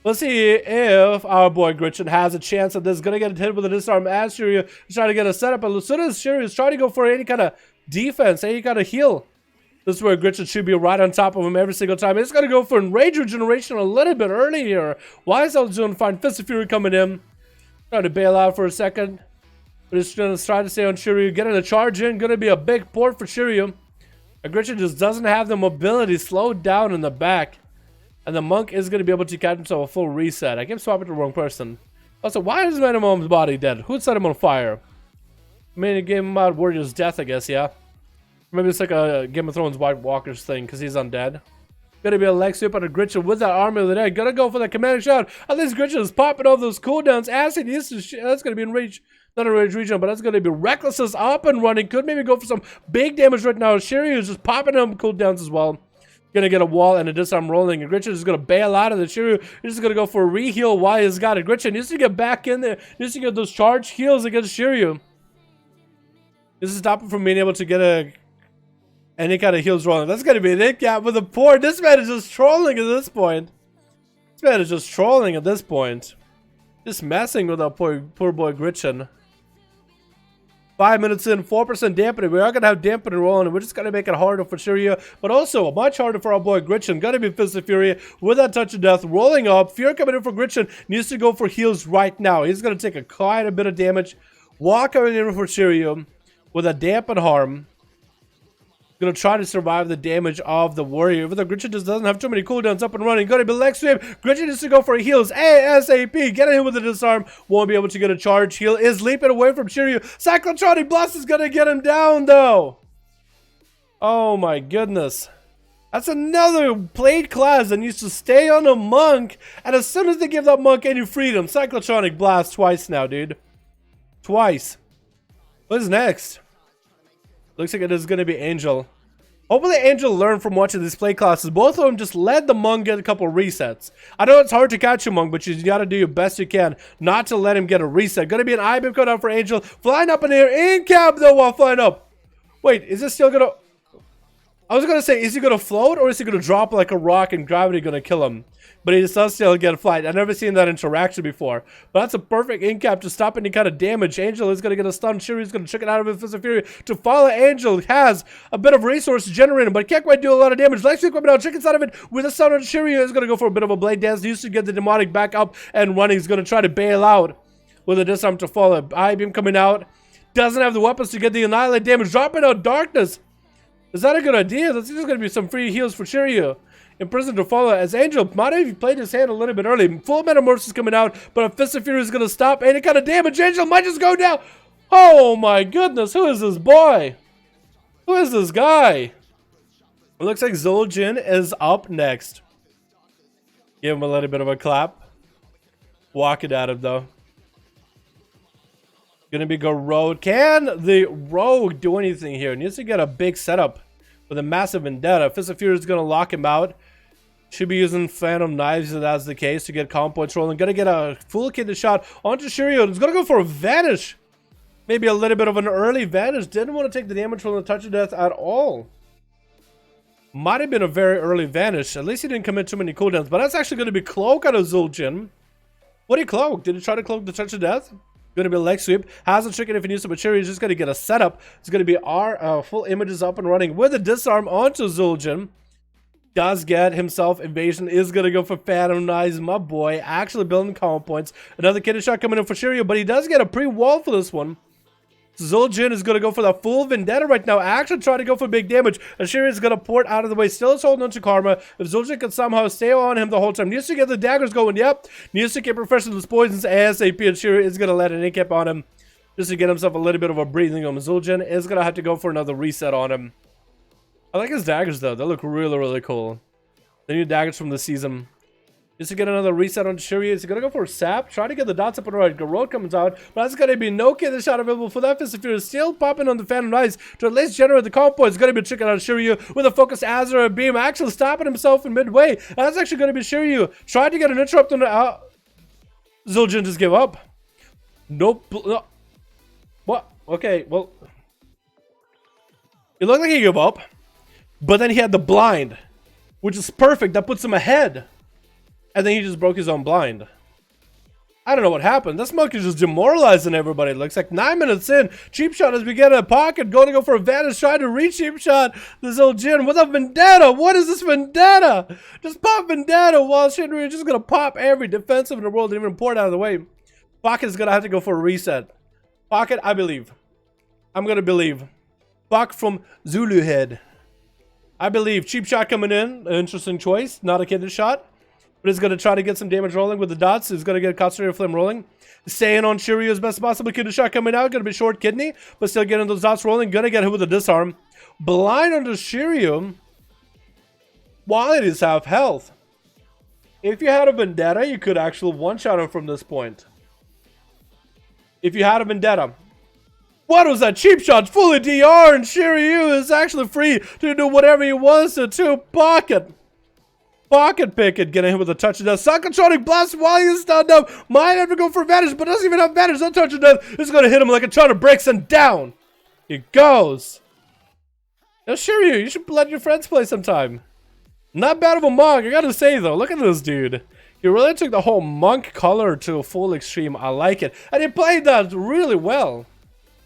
Speaker 2: Let's see if our boy Gretchen has a chance at this. Gonna get hit with a disarm as Shiryu is trying to get a setup. But as soon as Shiryu is trying to go for any kind of defense, any kind of heal, this is where Gretchen should be right on top of him every single time. It's going to go for Enrage Regeneration a little bit early here. YSL doing fine. Fist of Fury coming in. Trying to bail out for a second. But it's going to try to stay on Shiryu. Getting a charge in. Going to be a big port for Shiryu. And Gretchen just doesn't have the mobility slowed down in the back. And the Monk is going to be able to catch himself a full reset. I keep swapping to the wrong person. Also, why is Manimom's body dead? Who set him on fire? I mean, it gave him out Warrior's Death, I guess, yeah. Maybe it's like a Game of Thrones White Walkers thing because he's undead. Gonna be a leg sweep on a Gritchen with that Army of the Dead. Gonna go for the commanding shot. At least Gritchen is popping off those cooldowns. Acid needs to. That's gonna be in range. Not in range region, but that's gonna be Recklessness up and running. Could maybe go for some big damage right now. Shiryu is just popping on cooldowns as well. Gonna get a wall and a disarm rolling. And Gritchen is gonna bail out of the Shiryu. He's just gonna go for a reheal while he's got it. Gritchen needs to get back in there. Needs to get those charge heals against Shiryu. This is stopping from being able to get any kind of heals rolling. That's gonna be an in cap with a port. This man is just trolling at this point. This man is just trolling at this point. Just messing with our poor boy Gretchen. 5 minutes in, 4% dampening. We are gonna have dampening rolling, and we're just gonna make it harder for Shiryu, but also much harder for our boy Gretchen. Gonna be Fist of Fury with that Touch of Death rolling up. Fear coming in for Gretchen. Needs to go for heals right now. He's gonna take quite a bit of damage. Walk coming in for Shiryu with a dampen harm. Gonna try to survive the damage of the warrior. But the Gretchen just doesn't have too many cooldowns up and running. Gonna be leg sweep. Gretchen needs to go for heals ASAP. Getting him with a disarm. Won't be able to get a charge heal. Is leaping away from Shiryu. Cyclotronic Blast is gonna get him down though. Oh my goodness. That's another played class that needs to stay on a monk. And as soon as they give that monk any freedom, Cyclotronic Blast twice now, dude. Twice. What's next? Looks like it is going to be Angel. Hopefully Angel learned from watching these play classes. Both of them just let the Monk get a couple resets. I know it's hard to catch a Monk, but you got to do your best you can not to let him get a reset. Going to be an IBIM code out for Angel. Flying up in the air. In cab though while flying up. Wait, is this still going to... I was going to say, is he going to float or is he going to drop like a rock and gravity going to kill him? But he does still get a flight. I've never seen that interaction before. But that's a perfect in-cap to stop any kind of damage. Angel is going to get a stun. Shiryu's going to trick it out of his Fist of Fury to follow Angel. Has a bit of resource generating, but can't quite do a lot of damage. Lightspeed coming out, trick inside of it with a stun on Shiryu. Is going to go for a bit of a blade dance. He used to get the demonic back up and running. He's going to try to bail out with a disarm to follow. I-beam coming out. Doesn't have the weapons to get the annihilate damage. Dropping out darkness. Is that a good idea? There's going to be some free heals for Shiryu. Imprisoned to follow as Angel might have played his hand a little bit early. Full Metamorphosis coming out, but a Fist of Fury is going to stop any kind of damage. Angel might just go down. Oh my goodness, who is this boy? Who is this guy? It looks like Zul'jin is up next. Give him a little bit of a clap. Walk it at him though. Gonna be go road. Can the rogue do anything here? Needs to get a big setup with a massive vendetta. Fist of Fury is gonna lock him out. Should be using Phantom Knives if that's the case to get comp points rolling. Gonna get a full kitted shot onto Shiryu. He's gonna go for a vanish. Maybe a little bit of an early vanish. Didn't want to take the damage from the touch of death at all. Might have been a very early vanish. At least he didn't commit too many cooldowns. But that's actually going to be cloak out of Zul'jin. What did he cloak? Did he try to cloak the touch of death? Going to be a leg sweep. Has a trick if he needs to, but Shiryu is just going to get a setup. It's going to be our full images up and running with a disarm onto Zul'jin. Does get himself invasion. Is going to go for Phantom Knives. My boy actually building comp points. Another kitted shot coming in for Shiryu, but he does get a pre-wall for this one. Zul'jin is going to go for the full vendetta right now. Actually try to go for big damage. And Shiryu is going to port out of the way. Still is holding on to Karma. If Zul'jin can somehow stay on him the whole time. Needs to get the daggers going. Yep. Needs to get professional poisons ASAP. And Shiryu is going to let an incap on him. Just to get himself a little bit of a breathing room. Zul'jin is going to have to go for another reset on him. I like his daggers though. They look really, really cool. The new daggers from the season. Just to get another reset on Shiryu. He's going to go for a sap. Try to get the dots up and right. Garrote comes out. But that's going to be no kid shot available for that. Fist of Fury still popping on the Phantom Knives to at least generate the comp points. It's going to be tricking out Shiryu with a focus Azeroth beam. Actually stopping himself in midway. That's actually going to be Shiryu. Tried to get an interrupt on the... Zul'jin just give up. Nope. No. What? Okay, well... It looked like he gave up. But then he had the blind. Which is perfect. That puts him ahead. And then he just broke his own blind. I don't know what happened. This monk is just demoralizing everybody. It looks like 9 minutes in. Cheap shot as we get in a pocket. Going to go for a vanish. Trying to reach cheap shot. This old Jin with a vendetta. What is this vendetta? Just pop vendetta while Shinryu is just going to pop every defensive in the world and even port out of the way. Pocket is going to have to go for a reset. Pocket, I believe. I'm going to believe. Buck from Zulu Head. I believe. Cheap shot coming in. An interesting choice. Not a kidded shot. But he's going to try to get some damage rolling with the dots. He's going to get a concentrated flame rolling. Staying on Shiryu as best possible. Kidney shot coming out. Going to be short kidney. But still getting those dots rolling. Going to get hit with a disarm. Blind onto Shiryu. While it is half health. If you had a vendetta, you could actually one-shot him from this point. If you had a vendetta. What was that? Cheap shot fully DR. And Shiryu is actually free to do whatever he wants to. Pocket. Pocket picket, getting hit with a touch of death. Psychotronic blast while he's stunned up. Might have to go for advantage, but doesn't even have advantage. That touch of death is going to hit him like a ton of bricks and down. He goes. Now, Shiryu, you should let your friends play sometime. Not bad of a monk, I gotta say though. Look at this dude. He really took the whole monk color to a full extreme. I like it. And he played that really well.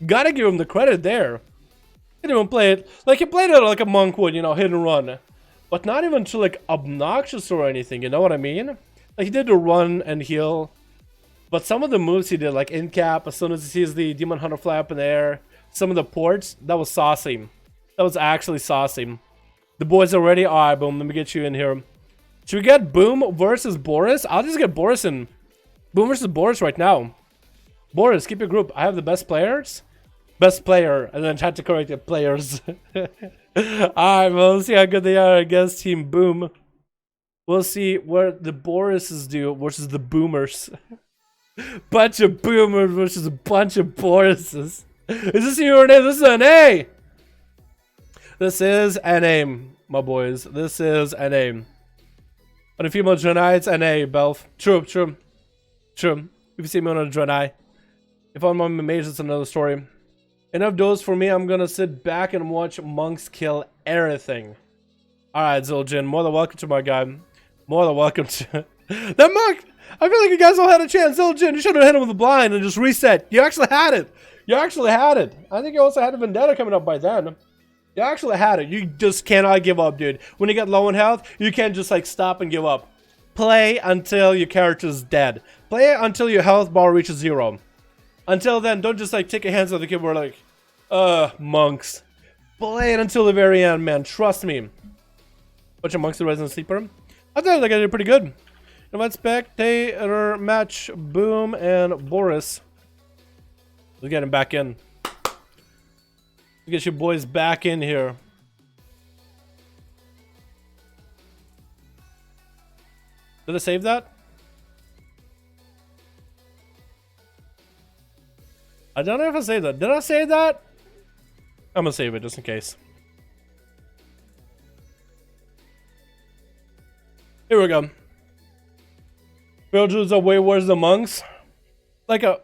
Speaker 2: Gotta give him the credit there. He didn't even play it like he played it like a monk would, you know, hit and run. But not even too, like, obnoxious or anything, you know what I mean? Like, he did the run and heal. But some of the moves he did, like in cap, as soon as he sees the Demon Hunter fly up in the air, some of the ports, that was saucy. That was actually saucy. The boys are ready. Alright, Boom, let me get you in here. Should we get Boom versus Boris? I'll just get Boris in. Boom versus Boris right now. Boris, keep your group. I have the best players. Best player, and then had to correct it, players. Alright, we'll see how good they are against Team Boom. We'll see what the Borises do versus the Boomers. Bunch of Boomers versus a bunch of Borises. Is this your name? This is an A! This is an aim, my boys. This is an aim. On a female Draenei, it's an A, Belf. True. If you see me on a Draenei. If I'm on my mage, it's another story. Enough dose for me. I'm gonna sit back and watch monks kill everything. Alright, Zul'jin, more than welcome to my guy. More than welcome to... That monk! I feel like you guys all had a chance. Zul'jin, you should have hit him with a blind and just reset. You actually had it. You actually had it. I think you also had a vendetta coming up by then. You actually had it. You just cannot give up, dude. When you get low in health, you can't just like stop and give up. Play until your character's dead. Play until your health bar reaches 0. Until then, don't just like take your hands off the keyboard like, monks. Play it until the very end, man. Trust me. Bunch of monks the resident sleeper. I thought like I did pretty good. Invite spectator match Boom and Boris. Let's get him back in. Get your boys back in here. Did I save that? I don't know if I saved that. Did I save that? I'm gonna save it just in case. Here we go. Villagers are way worse than monks. Like a...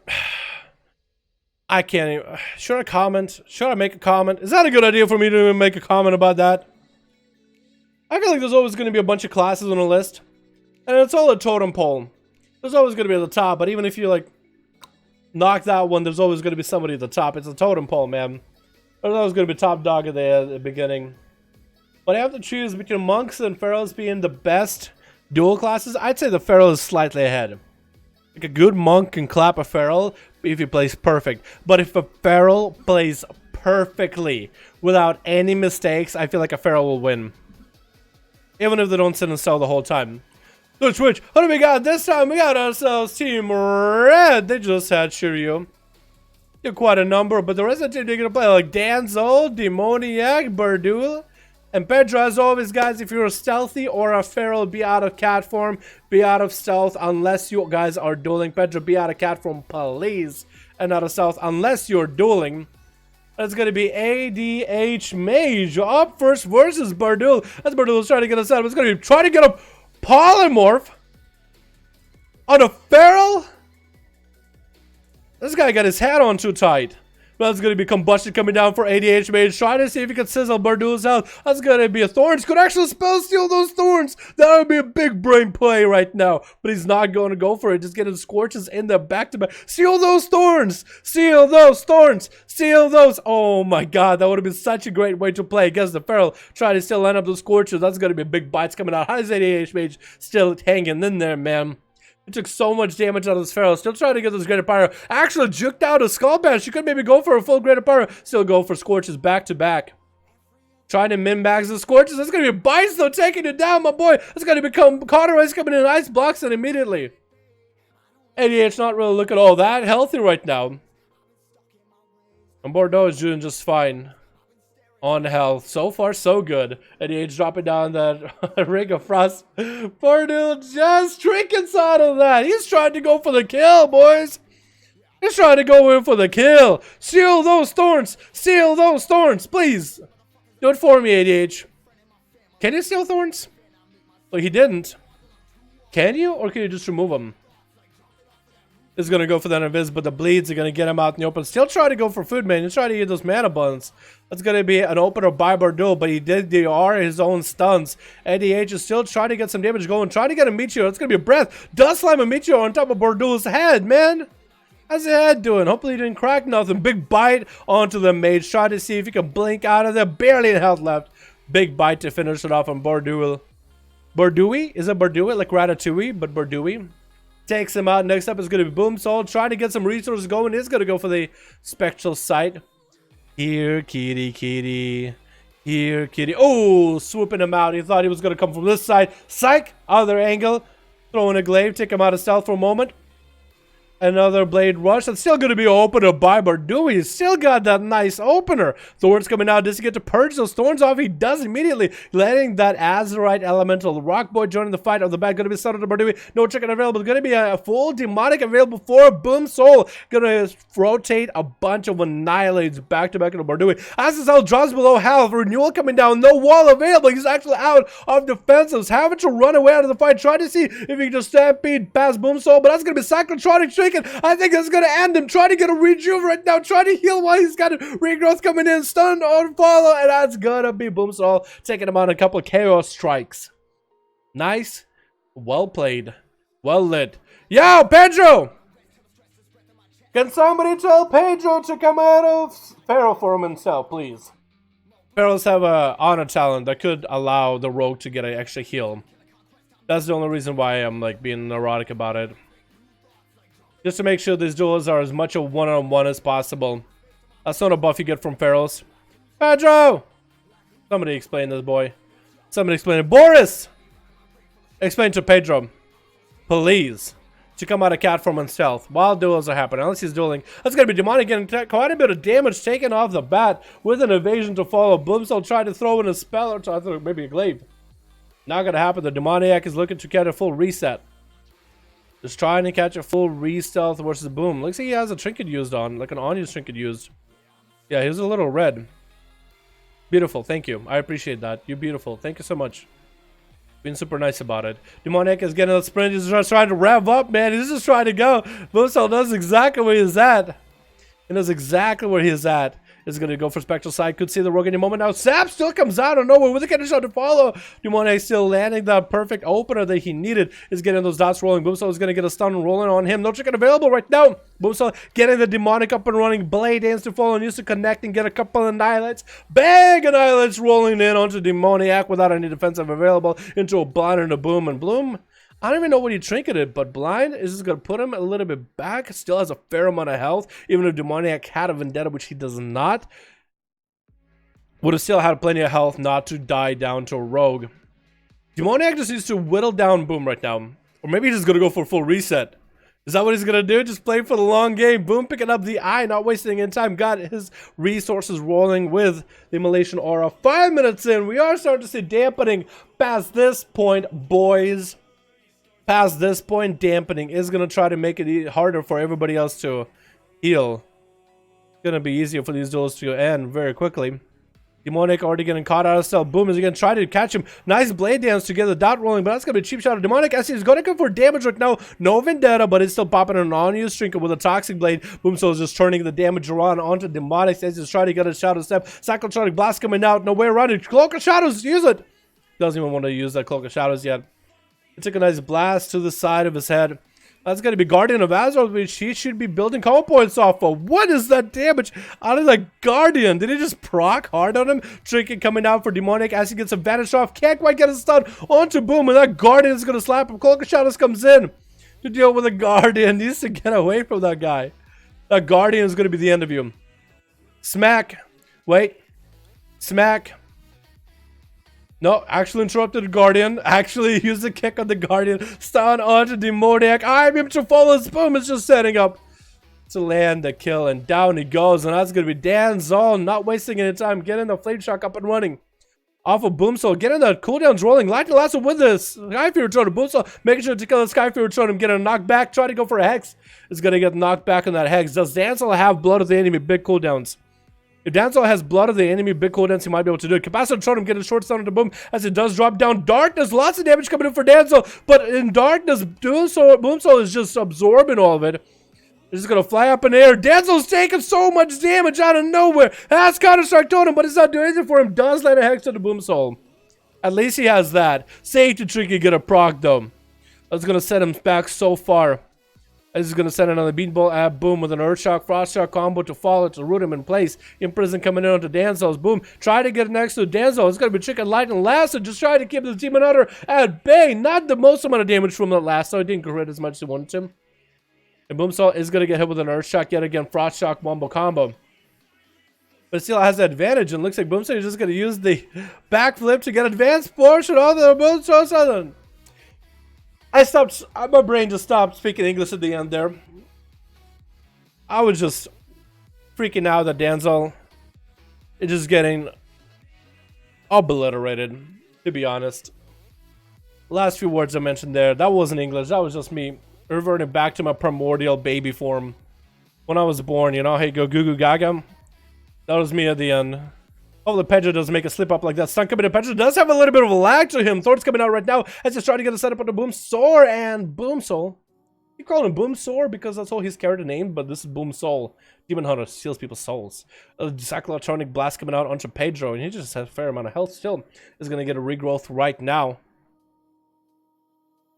Speaker 2: I can't even... Should I comment? Should I make a comment? Is that a good idea for me to even make a comment about that? I feel like there's always going to be a bunch of classes on a list. And it's all a totem pole. There's always going to be at the top. But even if you, like, knock that one, there's always going to be somebody at the top. It's a totem pole, man. There's always going to be top dog at the beginning. But I have to choose between monks and pharaohs being the best dual classes. I'd say the pharaoh is slightly ahead. Like a good monk can clap a pharaoh if he plays perfect. But if a pharaoh plays perfectly without any mistakes, I feel like a pharaoh will win. Even if they don't sit and sell the whole time. So Twitch, what do we got this time? We got ourselves Team Red. They just had Shiryu. They're quite a number, but the rest of the team they're gonna play like Danzo, Demoniac, Berdul, and Pedro. As always, guys, if you're a stealthy or a feral, be out of cat form, be out of stealth unless you guys are dueling. Pedro, be out of cat form, please, and out of stealth unless you're dueling. That's going to be ADH Mage up first versus Berdul. That's Berdul's trying to get us out. It's going to be trying to get a polymorph on a feral. This guy got his hat on too tight. That's going to be combustion coming down for ADH Mage. Trying to see if he can sizzle Berdul's health. That's going to be a thorns. Could actually spell steal those thorns. That would be a big brain play right now. But he's not going to go for it. Just getting scorches in the back to back. Seal those thorns. Seal those thorns. Seal those. Oh my god. That would have been such a great way to play against the feral. Trying to still line up those scorches. That's going to be big bites coming out. How is ADH Mage still hanging in there, man? It took so much damage out of this Pharaoh. Still trying to get this Greater Pyro. Actually juked out a Skull Bash. She could maybe go for a full Greater Pyro. Still go for Scorches back to back. Trying to min-max the Scorches. That's going to be Bites though, taking it down, my boy. That's going to become Cauterize coming in. Ice blocks it immediately. ADH not really looking all that healthy right now. And Bordeaux is doing just fine. On health. So far, so good. ADH dropping down that Ring of Frost. Bordeaux just trinkets out of that. He's trying to go for the kill, boys. He's trying to go in for the kill. Seal those thorns. Seal those thorns, please. Do it for me, ADH. Can you seal thorns? Well, he didn't. Can you? Or can you just remove them? Is going to go for that invis, but the bleeds are going to get him out in the open. Still try to go for food, man. He's trying to get those mana buns. That's going to be an opener by Berdul, but he did DR his own stuns. ADH is still trying to get some damage going. Trying to get a Meteor. It's going to be a breath. Does slam a Meteor on top of Berdul's head, man. How's his head doing? Hopefully he didn't crack nothing. Big bite onto the mage. Try to see if he can blink out of there. Barely in health left. Big bite to finish it off on Berdul. Berdui? Is it Berdui? Like Ratatouille, but Berdui. Takes him out. Next up is going to be Boom Soul. Trying to get some resources going. He's going to go for the Spectral Sight. Here, kitty, kitty. Here, kitty. Oh, swooping him out. He thought he was going to come from this side. Psych! Other angle. Throwing a glaive. Take him out of stealth for a moment. Another Blade Rush. That's still going to be an opener by Berdui. He's still got that nice opener. Thorns coming out. Does he get to purge those thorns off? He does immediately. Letting that Azeroth Elemental Rock Boy joining the fight. On the back, going to be settled to Berdui. No chicken available. Going to be a full Demonic available for Boom Soul. Going to rotate a bunch of Annihilates back to back into Berdui. ASUS drops below health. Renewal coming down. No wall available. He's actually out of defensives. Having to run away out of the fight. Trying to see if he can just stampede past Boom Soul. But that's going to be Cyclotronic. I think that's going to end him. Trying to get a rejuve right now. Trying to heal while he's got a regrowth coming in. Stun on follow. And that's going to be Boom Soul. Taking him on a couple of Chaos Strikes. Nice. Well played. Well lit. Yo, Pedro! Can somebody tell Pedro to come out of Pharaoh form himself, please? Pharaohs have a honor talent that could allow the rogue to get an extra heal. That's the only reason why I'm like being neurotic about it. Just to make sure these duels are as much a one-on-one as possible. That's not a buff you get from Pharaohs. Pedro! Somebody explain this, boy. Somebody explain it. Boris! Explain to Pedro. Please. to come out of cat form on stealth while duels are happening, unless he's dueling. That's going to be Demonic getting quite a bit of damage taken off the bat with an evasion to follow. Boomsole tried to throw in a spell or try to throw maybe a glaive. Not going to happen. The Demoniac is looking to get a full reset. Just trying to catch a full re-stealth versus Boom. Looks like he has a trinket used on, like an unused trinket used. Yeah, he was a little red. Beautiful, thank you. I appreciate that. You're beautiful. Thank you so much. Being super nice about it. Demonic is getting a sprint. He's just trying to rev up, man. He's just trying to go. Boomsole knows exactly where he's at. He knows exactly where he's at. Is going to go for Spectral Side. Could see the rogue any moment now. Sap still comes out of nowhere with a killer shot to follow. Demonic still landing that perfect opener that he needed. Is getting those dots rolling. Boomsole is going to get a stun rolling on him. No chicken available right now. Boomsole getting the Demonic up and running. Blade dance to follow and used to connect and get a couple of annihilates. Bang! Annihilates rolling in onto Demoniac without any defensive available into a blind and a Boom. And Bloom, I don't even know what he trinketed, but blind is just going to put him a little bit back. Still has a fair amount of health, even if Demoniac had a vendetta, which he does not. Would have still had plenty of health not to die down to a rogue. Demoniac just needs to whittle down Boom right now. Or maybe he's just going to go for a full reset. Is that what he's going to do? Just play for the long game. Boom picking up the eye, not wasting any time. Got his resources rolling with the Immolation Aura. 5 minutes in, we are starting to see dampening past this point, boys. Past this point, dampening is going to try to make it harder for everybody else to heal. It's going to be easier for these duels to end very quickly. Demonic already getting caught out of stealth. Boom is going to try to catch him. Nice blade dance to get the dot rolling, but that's going to be a cheap shot of Demonic. As he's going to go for damage right now. No vendetta, but it's still popping an unused trinket with a toxic blade. Boomsole is just turning the damage around onto Demonic as he's trying to get a shadow step. Cyclotronic blast coming out. No way around it. Cloak of Shadows, use it. Doesn't even want to use that Cloak of Shadows yet. He took a nice blast to the side of his head. That's going to be Guardian of Azeroth, which he should be building combo points off of. What is that damage out of that Guardian? Did he just proc hard on him? Trinket coming out for Demonic as he gets a vanish off. Can't quite get a stun onto Boom, and that Guardian is going to slap him. Cloak of Shadows comes in to deal with a Guardian. Needs to get away from that guy. That Guardian is going to be the end of you. Smack. Wait. Smack. No, actually interrupted the Guardian. Actually used the kick on the Guardian. Stun onto Demoniac. I'm able to follow his Boom. Is just setting up to land the kill. And down he goes. And that's going to be Danzol. Not wasting any time. Getting the Flame Shock up and running. Off of Boomsole. Getting the cooldowns rolling. Light the last one with this Sky Fever Totem. Boomsole making sure to kill the Sky Fever Totem. Getting a knockback. Try to go for a Hex. Is going to get knocked back on that Hex. Does Danzol have Blood of the Enemy? Big cooldowns. If Danzol has Blood of the Enemy, big cooldowns, he might be able to do it. Capacitor Totem getting a short stun into Boom as it does drop down. Darkness, lots of damage coming in for Danzol, but in Darkness, Boomsole is just absorbing all of it. It's just going to fly up in the air. Danzol's taking so much damage out of nowhere. Has Counter-Strike Totem, but it's not doing anything for him. Does land a Hex to the Boomsole. At least he has that. Safe to Tricky get a proc, though. That's going to set him back so far. This is going to send another Beanball at Boom with an Earthshock, Frostshock combo to follow to root him in place. Imprison coming in onto Danzol's Boom. Try to get next to Danzol. It's going to be Chicken Light and Lasso. Just try to keep the Demon Hunter at bay. Not the most amount of damage from that Lasso. It didn't crit as much as he wanted to. And Boomsole is going to get hit with an Earthshock yet again. Frostshock Wombo combo. But it still has the advantage. And looks like Boomsole is just going to use the backflip to get advanced portion on the Boomsole. My brain just stopped speaking English at the end there. I was just freaking out that Danzol is just getting obliterated, to be honest. Last few words I mentioned there, that wasn't English, that was just me reverting back to my primordial baby form. When I was born, you know, hey, go goo goo gaga. That was me at the end. Oh, the Pedro doesn't make a slip up like that. Stun coming in. Pedro does have a little bit of a lag to him. Thor's coming out right now as he's trying to get a setup on the Boomsole and Boomsole. You call him Boomsole because that's all his character name, but this is Boomsole. Demon Hunter steals people's souls. A Cyclotronic blast coming out onto Pedro, and he just has a fair amount of health still. Is going to get a regrowth right now.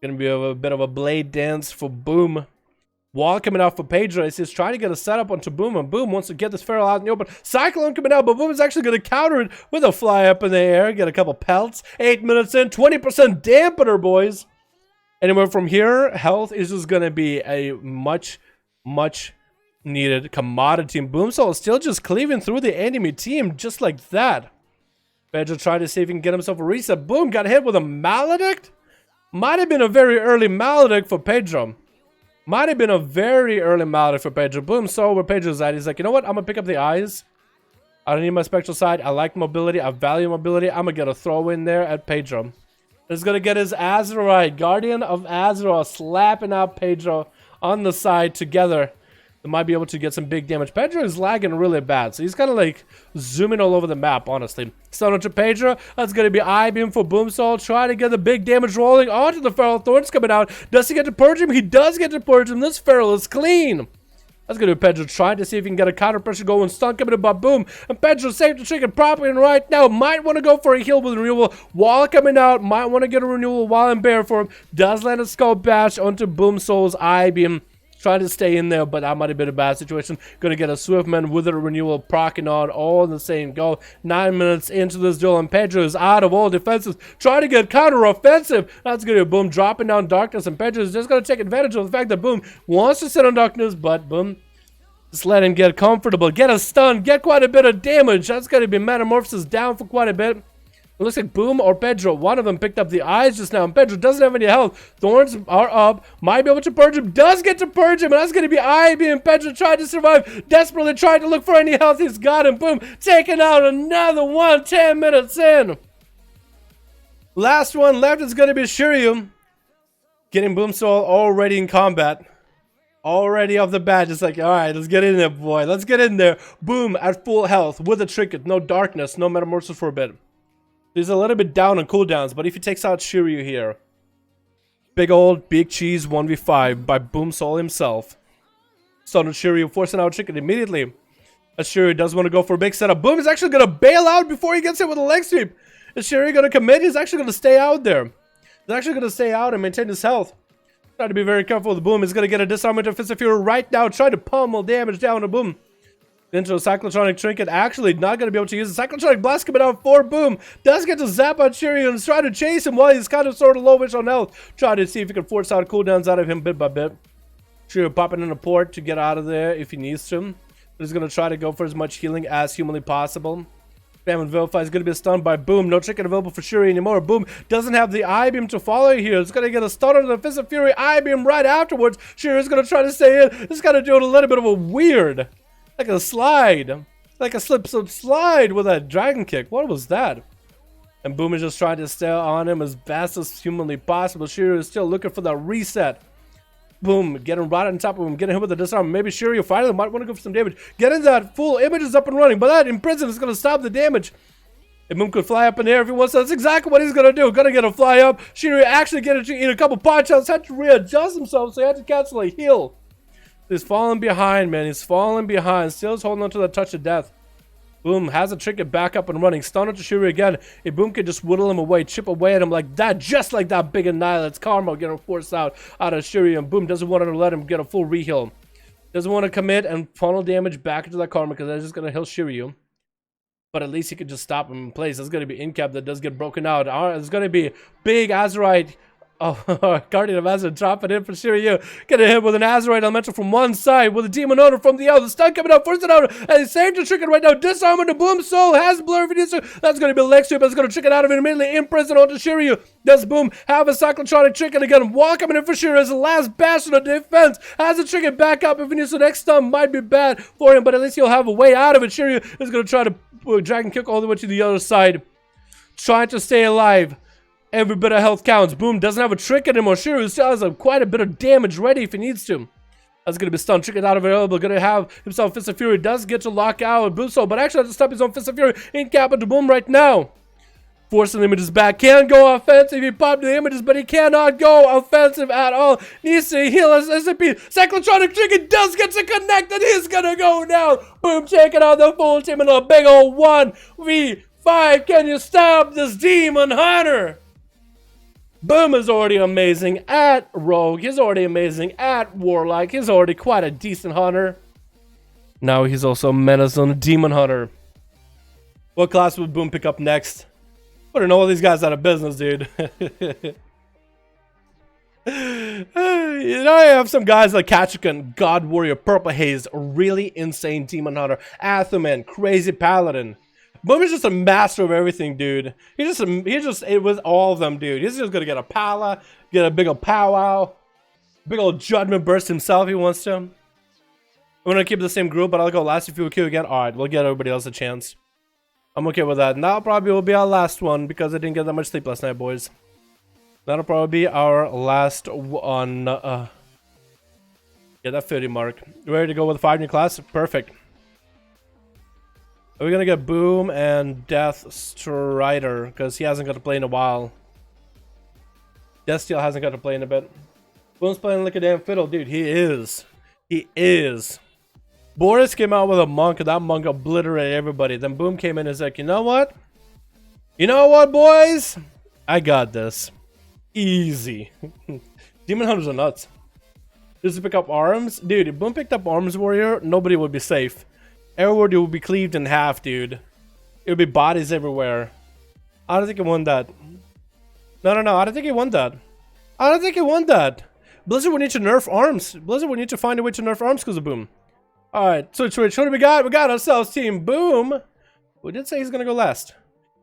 Speaker 2: Going to be a bit of a blade dance for Boom. Wall coming out for Pedro as he's trying to get a setup onto Boom, and Boom wants to get this Feral out in the open. Cyclone coming out, but Boom is actually going to counter it with a fly up in the air. Get a couple pelts. 8 minutes in, 20% dampener, boys. Anywhere from here, health is just going to be a much needed commodity. And Boomsole is still just cleaving through the enemy team just like that. Pedro tried to see if he can get himself a reset. Boom got hit with a Maledict. Might have been a very early Maledict for Pedro. Might have been a very early mallet for Pedro. Boom, so where Pedro's at, he's like, you know what? I'm gonna pick up the eyes. I don't need my spectral side. I like mobility. I value mobility. I'm gonna get a throw in there at Pedro. He's gonna get his Azeroth, Guardian of Azeroth, slapping out Pedro on the side together. They might be able to get some big damage. Pedro is lagging really bad, so he's kind of like zooming all over the map, honestly. Stun to Pedro. That's going to be I-beam for Boomsoul. Try to get the big damage rolling onto the Feral. Thorns coming out. Does he get to purge him? He does get to purge him. This Feral is clean. That's going to be Pedro trying to see if he can get a counter pressure going. Stun coming in by Boom. And Pedro saved the chicken properly and right now. Might want to go for a heal with a renewal. Wall coming out. Might want to get a renewal while in bear form. Does land a skull bash onto Boomsoul's I-beam. Trying to stay in there, but that might have been a bad situation. Gonna get a Swiftman with a renewal proccing on all in the same go. 9 minutes into this duel, and Pedro is out of all defenses. Trying to get counter-offensive. That's gonna be Boom dropping down Darkness, and Pedro is just gonna take advantage of the fact that Boom wants to sit on Darkness, but Boom, just let him get comfortable. Get a stun, get quite a bit of damage. That's gonna be Metamorphosis down for quite a bit. It looks like Boom or Pedro. One of them picked up the eyes just now. And Pedro doesn't have any health. Thorns are up. Might be able to purge him. Does get to purge him. And that's going to be Ivy. And Pedro tried to survive. Desperately tried to look for any health. He's got him. Boom. Taking out another one. 10 minutes in. Last one left is going to be Shiryu. Getting Boomsoul already in combat. Already off the bat. Just like, alright, let's get in there, boy. Let's get in there. Boom at full health. With a trinket. No darkness. No metamorphosis for a bit. He's a little bit down on cooldowns, but if he takes out Shiryu here, big old big cheese 1v5 by Boomsoul himself. Started Shiryu forcing out Chicken immediately. As Shiryu does want to go for a big setup. Boom is actually going to bail out before he gets hit with a leg sweep. Is Shiryu going to commit? He's actually going to stay out there. He's actually going to stay out and maintain his health. Try to be very careful with Boom. He's going to get a disarmament of Fist of Fury right now. Try to pummel damage down to Boom. Into a Cyclotronic Trinket. Actually, not going to be able to use the Cyclotronic Blast coming out for Boom. Does get to zap out Shiryu and try to chase him while he's kind of sort of lowish on health. Try to see if he can force out cooldowns out of him bit by bit. Shiryu popping in a port to get out of there if he needs to. But he's going to try to go for as much healing as humanly possible. Bam and Vilify is going to be stunned by Boom. No Trinket available for Shiryu anymore. Boom doesn't have the I-beam to follow here. It's going to get a stun on the Fist of Fury I-beam right afterwards. Shiryu is going to try to stay in. It's going to do a little bit of a weird... like a slide. Like a slide with a dragon kick. What was that? And Boom is just trying to stay on him as fast as humanly possible. Shiryu is still looking for that reset. Boom, getting right on top of him, getting hit with the disarm. Maybe Shiryu finally might want to go for some damage. Getting that full image is up and running, but that imprison is going to stop the damage. And Boom could fly up in the air if he wants to. That's exactly what he's going to do. Going to get a fly up. Shiryu actually getting to eat a couple pot shots. Had to readjust himself, so he had to cancel a heal. He's falling behind, man. He's falling behind. Still is holding on to the touch of death. Boom has a trinket back up and running. Stun to Shiryu again. If Boom can just whittle him away, chip away at him like that, just like that big annihilates. Karma getting forced out of Shiryu, and Boom doesn't want to let him get a full reheal. Doesn't want to commit and funnel damage back into that Karma because that's just going to heal Shiryu. But at least he could just stop him in place. There's going to be Incap that does get broken out. There's going to be big Azeroth. Oh, Guardian of Azeroth dropping in for Shiryu. Getting hit with an Azeroth Elemental from one side with a Demon Owner from the other. Stun coming out, forcing out, and he's saved the Trinket right now. Disarming the Boom Soul. Has Blur if he needs to. That's going to be a leg sweep. That's going to Trinket out of it immediately. Imprison onto Shiryu. Does Boom have a Cyclotronic Trinket again? Wall coming in for Shiryu as the last bastion of defense. Has a Trinket back up if he needs to. Next stun might be bad for him, but at least he'll have a way out of it. Shiryu is going to try to Dragon Kick all the way to the other side. Trying to stay alive. Every bit of health counts. Boom doesn't have a trinket anymore. Shiryu still has quite a bit of damage ready if he needs to. That's going to be stunned. Trinket out of available. Going to have himself Fist of Fury. Does get to lock out with Boomsoul, but actually has to stop his own Fist of Fury. Incap into Boom right now. Forcing the images back. Can go offensive. He popped the images, but he cannot go offensive at all. Needs to heal his SCP. Cyclotronic Trinket does get to connect, and he's going to go down. Boom taking out the full team in a big old 1v5. Can you stop this Demon Hunter? Boom is already amazing at Rogue. He's already amazing at Warlock. He's already quite a decent hunter. Now he's also Menace on the Demon Hunter. What class would Boom pick up next? Putting all these guys out of business, dude. You know, I have some guys like Kachikan, God Warrior, Purple Haze, really insane Demon Hunter, Athoman, Crazy Paladin. Boom is just a master of everything, dude. It was all of them, dude. He's just gonna get a Pala, get a big old powwow. Big old judgment burst himself. He wants to. I'm gonna keep the same group, but I'll go last if you queue again. All right, we'll get everybody else a chance. I'm okay with that. And that'll probably will be our last one because I didn't get that much sleep last night, boys. That'll probably be our last one. Yeah, that 30 mark. Ready to go with 5 new class? Perfect. Are we gonna get Boom and Death Strider? Because he hasn't got to play in a while. Death Steel hasn't got to play in a bit. Boom's playing like a damn fiddle, dude. He is. He is. Boris came out with a monk, and that monk obliterated everybody. Then Boom came in and was like, you know what? You know what, boys? I got this. Easy. Demon Hunters are nuts. Just to pick up arms? Dude, if Boom picked up Arms Warrior, nobody would be safe. Everybody would be cleaved in half, dude. It would be bodies everywhere. I don't think he won that. No. I don't think he won that. I don't think he won that. Blizzard would need to nerf arms. Blizzard would need to find a way to nerf arms because of Boom. Alright, switch. What do we got? We got ourselves Team Boom. We did say he's going to go last.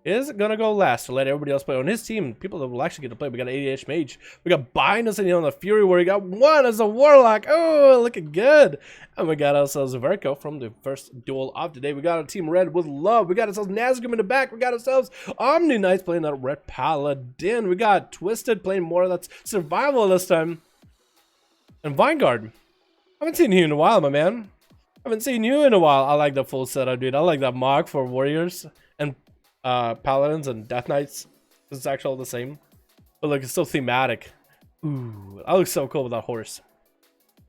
Speaker 2: Is gonna go last to let everybody else play on his team. People that will actually get to play. We got an 80H Mage. We got Binus and on the Fury where he got 1 as a Warlock. Oh, looking good. And we got ourselves Verco from the first duel of the day. We got our Team Red with Love. We got ourselves Nazgûl in the back. We got ourselves Omni Knights playing that Red Paladin. We got Twisted playing more of that survival this time. And Vanguard. I haven't seen you in a while, my man. I haven't seen you in a while. I like the full setup, dude. I like that Mog for Warriors and Paladins and Death Knights. It's actually all the same. But look, it's still thematic. Ooh, that looks so cool with that horse.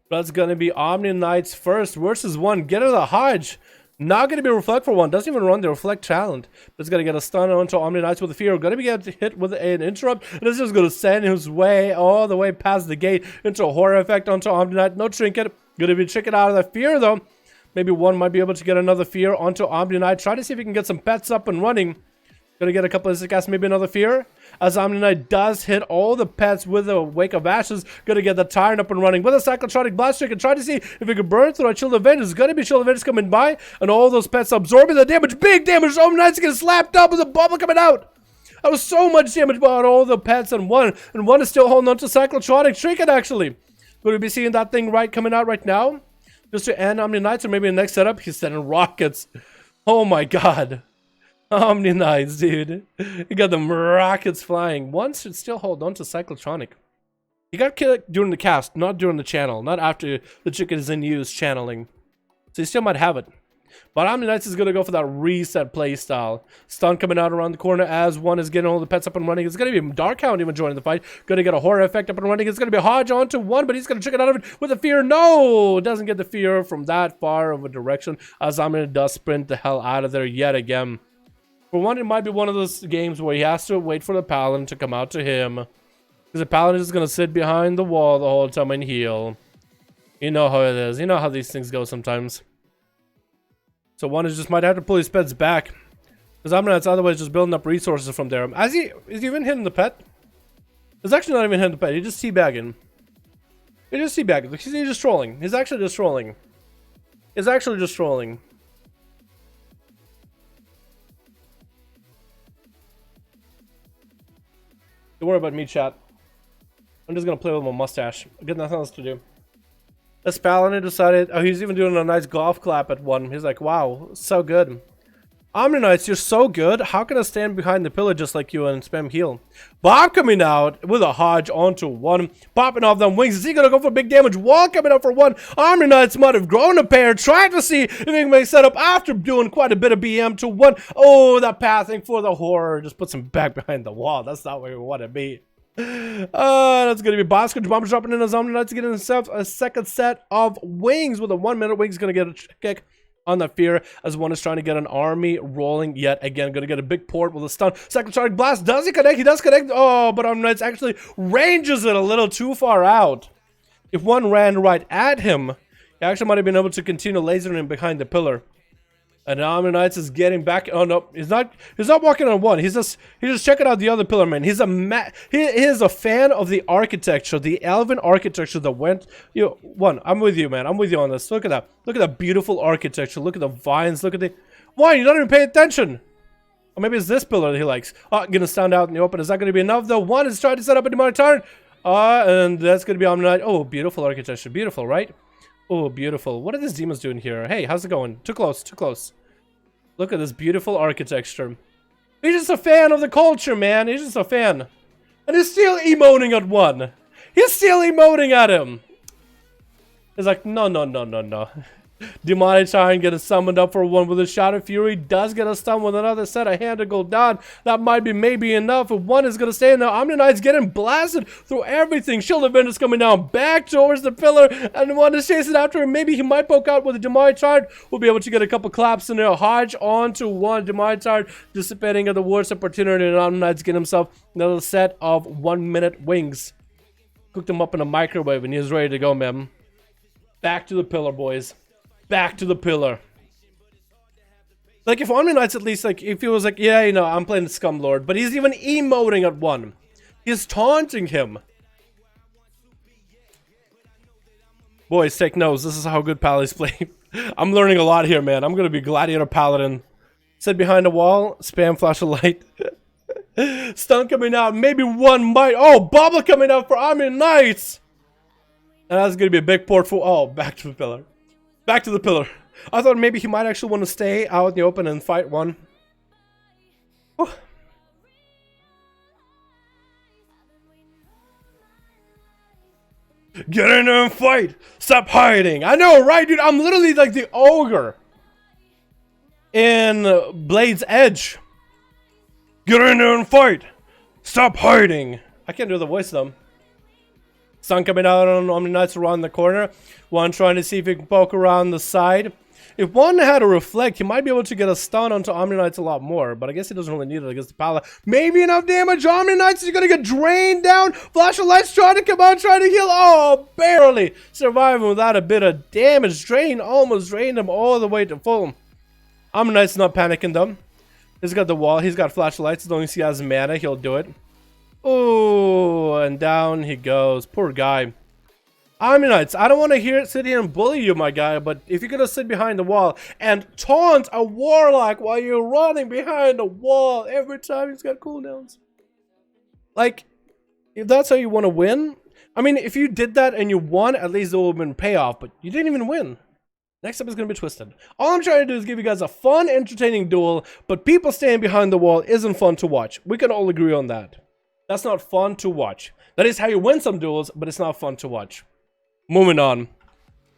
Speaker 2: That's gonna be Omni Knights first versus 1. Get her the Hodge. Not gonna be Reflect for 1. Doesn't even run the Reflect talent. But it's gonna get a stun onto Omni Knights with a Fear. Gonna be get hit with an Interrupt. And this is gonna send his way all the way past the gate into a Horror Effect onto Omni Knight. No Trinket. Gonna be checking out of that Fear though. Maybe 1 might be able to get another Fear onto Omni Knight. Try to see if we can get some pets up and running. Gonna get a couple of cast, maybe another Fear. As Omni Knight does hit all the pets with a Wake of Ashes. Gonna get the Tyrant up and running with a Cyclotronic Blast Trick and try to see if we can burn through a Chill Avengers. It's gonna be Chill Avengers coming by. And all those pets absorbing the damage. Big damage. Omni Knight's getting slapped up with a bubble coming out. That was so much damage about all the pets and 1. And 1 is still holding on to Cyclotronic Trinket actually. Gonna be seeing that thing coming out right now. Just to end Omni Knights, or maybe the next setup, he's sending rockets. Oh my god. Omni Knights, dude. You got them rockets flying. 1 should still hold on to Cyclotronic. He got killed during the cast, not during the channel. Not after the chicken is in use channeling. So he still might have it. But Omni Knights is going to go for that reset playstyle. Stun coming out around the corner as 1 is getting all the pets up and running. It's going to be Darkhound even joining the fight. Going to get a Horror Effect up and running. It's going to be Hodge onto 1, but he's going to trick it out of it with a Fear. No! Doesn't get the Fear from that far of a direction as Omni does sprint the hell out of there yet again. For 1, it might be one of those games where he has to wait for the Paladin to come out to him. Because the Paladin is going to sit behind the wall the whole time and heal. You know how it is. You know how these things go sometimes. So 1 is just might have to pull his pets back. Because Omni Knight's otherwise just building up resources from there. Is he even hitting the pet? He's actually not even hitting the pet. He's just teabagging. He's just teabagging. He's just trolling. He's actually just trolling. He's actually just trolling. Don't worry about me, chat. I'm just gonna play with my mustache. I got nothing else to do. This Paladin decided, oh, he's even doing a nice golf clap at 1. He's like, wow, so good. Omni Knights, you're so good. How can I stand behind the pillar just like you and spam heal? Bob coming out with a Hodge onto 1. Popping off them wings. Is he gonna go for big damage? Wall coming out for 1. Omni Knights might have grown a pair. Trying to see if he can make setup after doing quite a bit of BM to 1. Oh, that pathing for the Horror just puts him back behind the wall. That's not where we want to be. That's gonna be Bosco Bomb dropping in his Omni Knights to get himself a second set of wings with a 1 minute wing. He's gonna get a kick on the Fear as 1 is trying to get an army rolling yet again. Gonna get a big port with a stun. Cyclotronic Blast. Does he connect? He does connect. Oh, but Omni Knights actually ranges it a little too far out. If 1 ran right at him, he actually might have been able to continue lasering him behind the pillar. And Omni Knights is getting back. Oh no, he's not walking on 1. He's just checking out the other pillar, man. He is a fan of the architecture, the elven architecture that went. You know, 1. I'm with you, man. I'm with you on this. Look at that. Look at that beautiful architecture. Look at the vines. Look at the. Why you don't even pay attention? Or maybe it's this pillar that he likes. Oh, gonna stand out in the open. Is that gonna be enough though? 1 is trying to set up a demonic tyrant. And that's gonna be Omni-Knight. Oh, beautiful architecture. Beautiful, right? Oh, beautiful. What are these demons doing here? Hey, how's it going? Too close, too close. Look at this beautiful architecture. He's just a fan of the culture, man. He's just a fan. And he's still emoting at one. He's still emoting at him. He's like, no, no, no, no, no. Demonic Tyrant getting summoned up for one with a shot of fury. Does get a stun with another set of hand to go down. That might be maybe enough. If one is going to stay in there, Omni-Knight's getting blasted through everything. Shield of Vengeance coming down back towards the pillar. And one is chasing after him. Maybe he might poke out with a Demonic Tyrant. We'll be able to get a couple claps in there. Hodge onto one. Demonic Tyrant dissipating at the worst opportunity. And Omni-Knight's getting himself another set of 1 minute wings. Cooked him up in a microwave and he's ready to go, man. Back to the pillar, boys. Back to the pillar. Like, if Omni-Knight's at least, like, if he was like, yeah, you know, I'm playing the Scum Lord, but he's even emoting at one. He's taunting him. Boys, take notes. This is how good Pallies play. I'm learning a lot here, man. I'm gonna be Gladiator Paladin. Sit behind a wall, spam flash of light. Stun coming out, maybe one might. Oh, bubble coming out for Omni-Knights. And that's gonna be a big port for. Oh, back to the pillar. Back to the pillar. I thought maybe he might actually want to stay out in the open and fight one. Oh. Get in there and fight! Stop hiding! I know, right, dude? I'm literally like the ogre in Blade's Edge. Get in there and fight! Stop hiding! I can't do the voice though. Sun coming out on Omni-Knights around the corner. One trying to see if he can poke around the side. If one had a reflect, he might be able to get a stun onto Omni-Knights a lot more. But I guess he doesn't really need it against the Pala. Maybe enough damage. Omni-Knights is going to get drained down. Flash of Lights trying to come out, trying to heal. Oh, barely surviving without a bit of damage. Drain almost drained him all the way to full. Omni-Knights not panicking though. He's got the wall. He's got Flash of Lights. As long as he has mana, he'll do it. Oh, and down he goes. Poor guy. Omni-Knights, I don't want to hear it sit here and bully you, my guy, but if you're going to sit behind the wall and taunt a Warlock while you're running behind the wall every time he's got cooldowns. Like, if that's how you want to win, I mean, if you did that and you won, at least it would have been payoff, but you didn't even win. Next up is going to be Twisted. All I'm trying to do is give you guys a fun, entertaining duel, but people staying behind the wall isn't fun to watch. We can all agree on that. That's not fun to watch. That is how you win some duels, but it's not fun to watch. Moving on.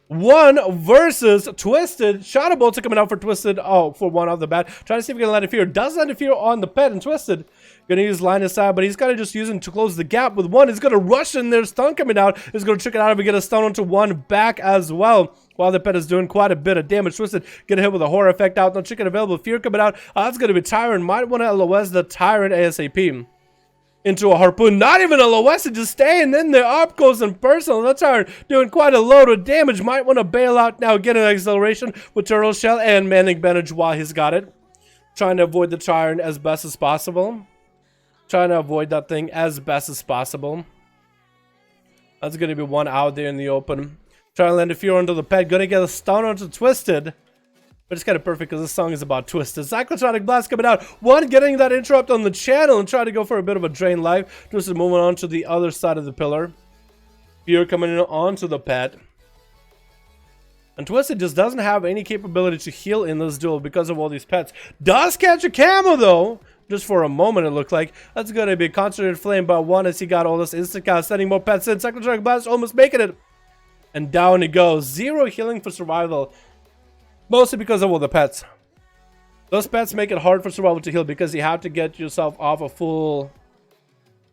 Speaker 2: One versus Twisted. Shadow Bolts are coming out for Twisted. Oh, for one off the bat. Trying to see if we can land a fear. Does land a fear on the pet and Twisted. Gonna use line of sight, but he's kind of just using to close the gap with one. He's gonna rush in there. Stun coming out. He's gonna trick it out if we get a stun onto one back as well. While the pet is doing quite a bit of damage. Twisted get hit with a horror effect out. No chicken available. Fear coming out. That's gonna be Tyrant. Might want to LOS the Tyrant ASAP. Into a harpoon, not even a LOS, just staying in there, up close and personal. That's how doing quite a load of damage. Might want to bail out now, get an acceleration with Turtle Shell and Manning Bandage while he's got it. Trying to avoid the Tyrant as best as possible. Trying to avoid that thing as best as possible. That's going to be one out there in the open. Trying to land a fear onto the pet. Going to get a stun onto Twisted. But it's kind of perfect because this song is about Twisted. Cyclotronic Blast coming out. One getting that interrupt on the channel and trying to go for a bit of a drain life. Twisted moving on to the other side of the pillar. Fear coming in onto the pet. And Twisted just doesn't have any capability to heal in this duel because of all these pets. Does catch a camo though. Just for a moment it looked like. That's going to be a concentrated flame by one as he got all this instant cast. Sending more pets in. Cyclotronic Blast almost making it. And down he goes. 0 healing for survival. Mostly because of all the pets. Those pets make it hard for survival to heal because you have to get yourself off a full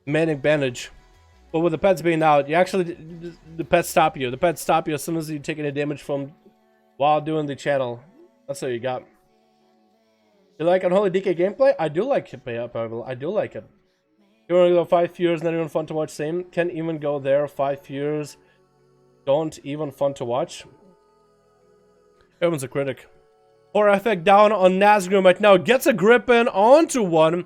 Speaker 2: Manic Bandage. But with the pets being out, you actually, the pets stop you. The pets stop you as soon as you take any damage from while doing the channel. That's all you got. You like Unholy DK gameplay? I do like it, Pavel. I do like it. You want to go 5 Fears, not even fun to watch. Same. Can't even go there. 5 Fears. Don't even fun to watch. Everyone's a critic. Horror effect down on Nazgûl right now. Gets a grip in onto one.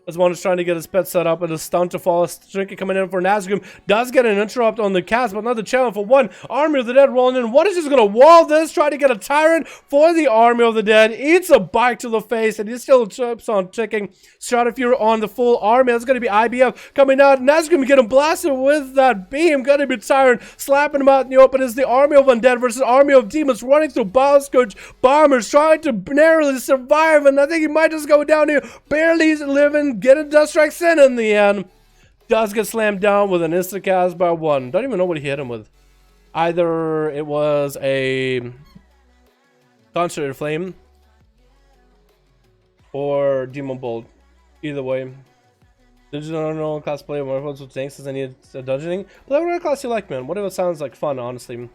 Speaker 2: As one is trying to get his pet set up and a stun to fall. Trinket coming in for Nazgûl. Does get an interrupt on the cast, but not the challenge for one. Army of the Dead rolling in. One is just going to wall this. Try to get a Tyrant for the Army of the Dead. Eats a bike to the face, and he still chips on ticking. Shot of Fury on the full army. That's going to be IBF coming out. Nazgûl getting blasted with that beam. Going to be Tyrant. Slapping him out in the open is the Army of Undead versus Army of Demons running through Bioscourge bombers. Trying to narrowly survive, and I think he might just go down here. Barely living. Getting Dust Strikes in the end. Does get slammed down with an instant cast by one. Don't even know what he hit him with. Either it was a Concentrated Flame or Demon Bolt. Either way. Digital class player more with tanks as I need dungeoning. But whatever class you like, man. Whatever sounds like fun, honestly.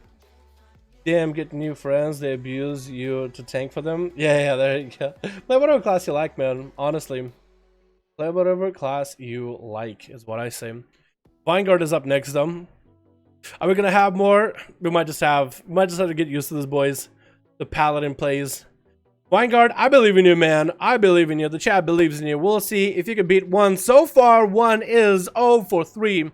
Speaker 2: Damn, get new friends. They abuse you to tank for them. Yeah, there you go. Play whatever class you like, man. Honestly. Play whatever class you like, is what I say. Vanguard is up next, though. Are we gonna have more? We might just have to get used to this, boys. The Paladin plays. Vanguard, I believe in you, man. I believe in you. The chat believes in you. We'll see if you can beat one. So far, one is 0 for 3.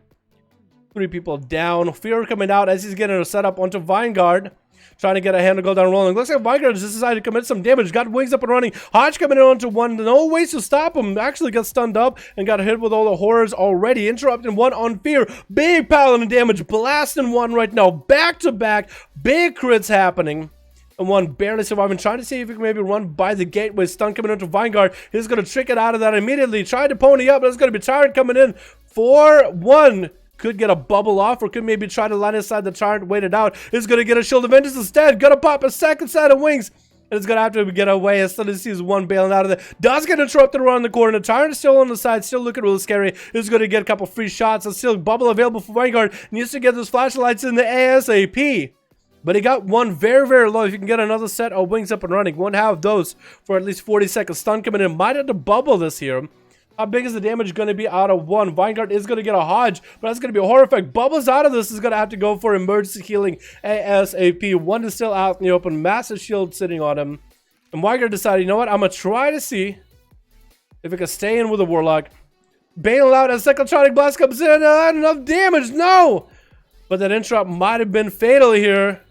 Speaker 2: 3 people down. Fear coming out as he's getting a setup onto Vanguard. Trying to get a hand to go down rolling. Looks like Vanguard just decided to commit some damage. Got wings up and running. Hodge coming in onto one. No ways to stop him. Actually got stunned up and got hit with all the horrors already. Interrupting one on Fear. Big Paladin damage. Blasting one right now. Back to back. Big crits happening. And one barely surviving. Trying to see if he can maybe run by the gateway. Stun coming into Vanguard. He's going to trick it out of that immediately. Tried to pony up. But it's going to be Tyrant coming in for one. Could get a bubble off, or could maybe try to line inside the Tyrant, wait it out. Is going to get a Shield of Vengeance instead. Gonna pop a second set of wings. And it's going to have to get away as soon as he sees one bailing out of there. Does get interrupted around the corner. The Tyrant is still on the side, still looking really scary. Is going to get a couple free shots. And still bubble available for Vanguard. Needs to get those flashlights in the ASAP. But he got one very, very low. If you can get another set of wings up and running, won't have those for at least 40 seconds. Stun coming in. Might have to bubble this here. How big is the damage going to be out of one? Vanguard is going to get a Hodge, but that's going to be a horror effect. Bubbles out of this is going to have to go for emergency healing ASAP. One is still out in the open. Massive shield sitting on him. And Vanguard decided, you know what? I'm going to try to see if it can stay in with a Warlock. Bail out as Cyclotronic Blast comes in. Not enough damage. No! But that interrupt might have been fatal here.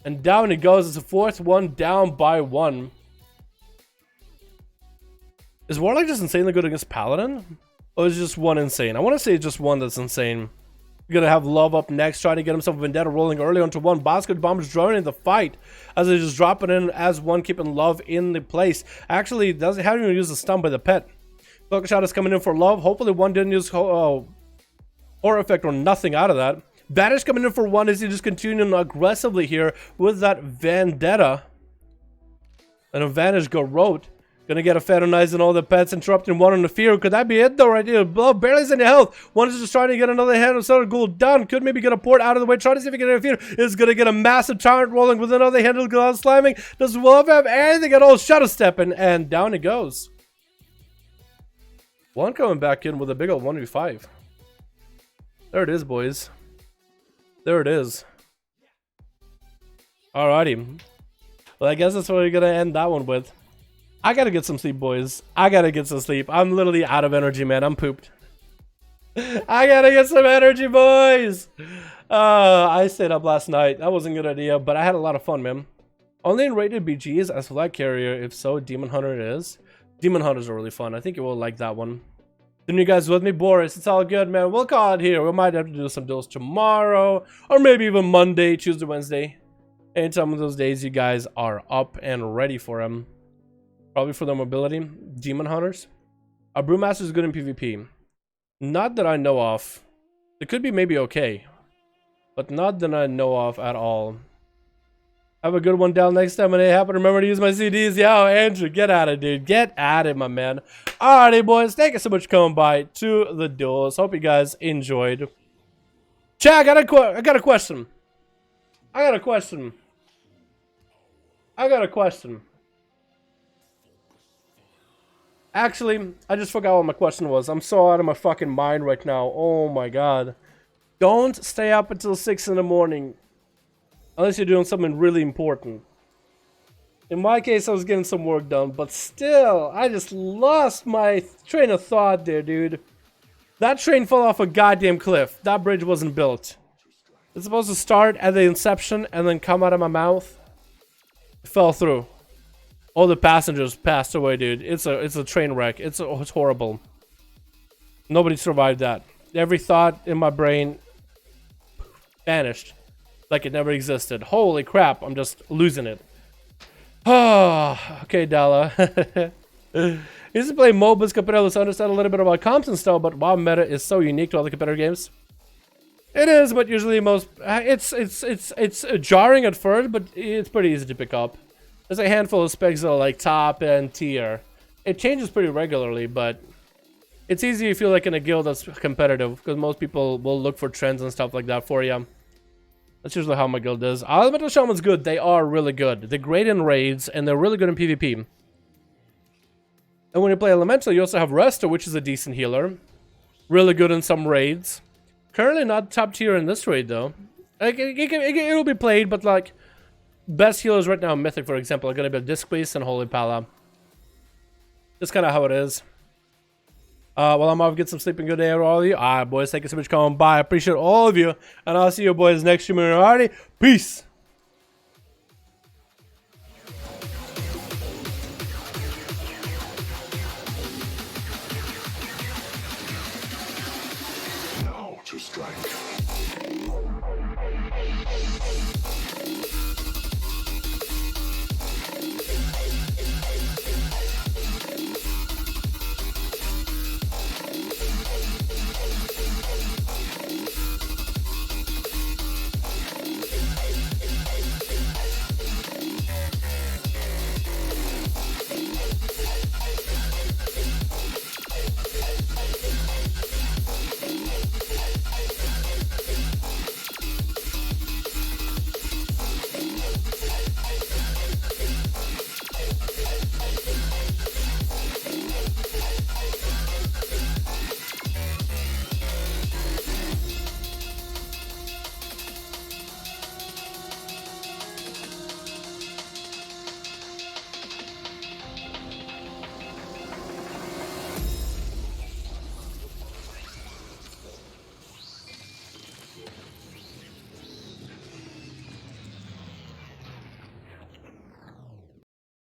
Speaker 2: And down he goes. It's the fourth one down by one. Is Warlock just insanely good against Paladin? Or is it just one insane? I want to say it's just one that's insane. You're going to have Love up next, trying to get himself Vendetta rolling early onto one. Basket Bombers joining the fight as they just drop it in as one, keeping Love in the place. Actually, doesn't have even use the stun by the pet. Focus shot is coming in for Love. Hopefully one didn't use horror effect or nothing out of that. Vanish coming in for one as he just continuing aggressively here with that Vendetta. And a Vanish Garrote. Gonna get a Phantomize and all the pets, interrupting one on the Fear. Could that be it though right here? Love barely has any health. One is just trying to get another hand of Solar Ghoul down. Could maybe get a port out of the way. Trying to see if he can interfere. Is gonna get a massive Tyrant rolling with another handle glove slamming. Does Love have anything at all? Shadow stepping and down it goes. One coming back in with a big old 1v5. There it is, boys. There it is. Alrighty. Well, I guess that's what we're gonna end that one with. I gotta get some sleep, boys. I gotta get some sleep. I'm literally out of energy, man. I'm pooped. I gotta get some energy, boys. I stayed up last night. That wasn't a good idea, but I had a lot of fun, man. Only in rated BGs as flag carrier. If so, Demon Hunter it is. Demon Hunters are really fun. I think you will like that one. Then you guys with me, Boris? It's all good, man. We'll call it here. We might have to do some duels tomorrow, or maybe even Monday, Tuesday, Wednesday. Anytime of those days you guys are up and ready for them. Probably for their mobility. Demon Hunters. A Brewmaster is good in PvP. Not that I know of. It could be maybe okay. But not that I know of at all. Have a good one down next time when I happen to remember to use my CDs. Yo, Andrew, get at it, dude. Get at it, my man. Alrighty, boys. Thank you so much for coming by to the duels. Hope you guys enjoyed. Chat, I got a question. I got a question. Actually, I just forgot what my question was. I'm so out of my fucking mind right now. Oh my god. Don't stay up until 6 in the morning. Unless you're doing something really important. In my case, I was getting some work done, but still, I just lost my train of thought there, dude. That train fell off a goddamn cliff. That bridge wasn't built. It's supposed to start at the inception and then come out of my mouth. It fell through. All the passengers passed away, dude. It's a train wreck. It's horrible. Nobody survived that. Every thought in my brain vanished. Like it never existed. Holy crap, I'm just losing it. Oh, okay, Dala. Used to play MOBAs competitively, so I understand a little bit about comps and stuff, but WoW meta is so unique to all the competitive games. It is, but usually most it's jarring at first, but it's pretty easy to pick up. There's a handful of specs that are like top and tier. It changes pretty regularly, but it's easy if you're like in a guild that's competitive, because most people will look for trends and stuff like that for you. That's usually how my guild is. Elemental Shaman's good. They are really good. They're great in raids, and they're really good in PvP. And when you play Elemental, you also have Resta, which is a decent healer. Really good in some raids. Currently not top tier in this raid, though. Like, it'll be played, but like, best healers right now in Mythic, for example, are going to be Disc Beast and Holy Pala. That's kind of how it is. Well, I'm off, get some sleep and good day to all of you. Alright, boys, thank you so much for coming by. I appreciate all of you. And I'll see you boys next stream. Alrighty, peace.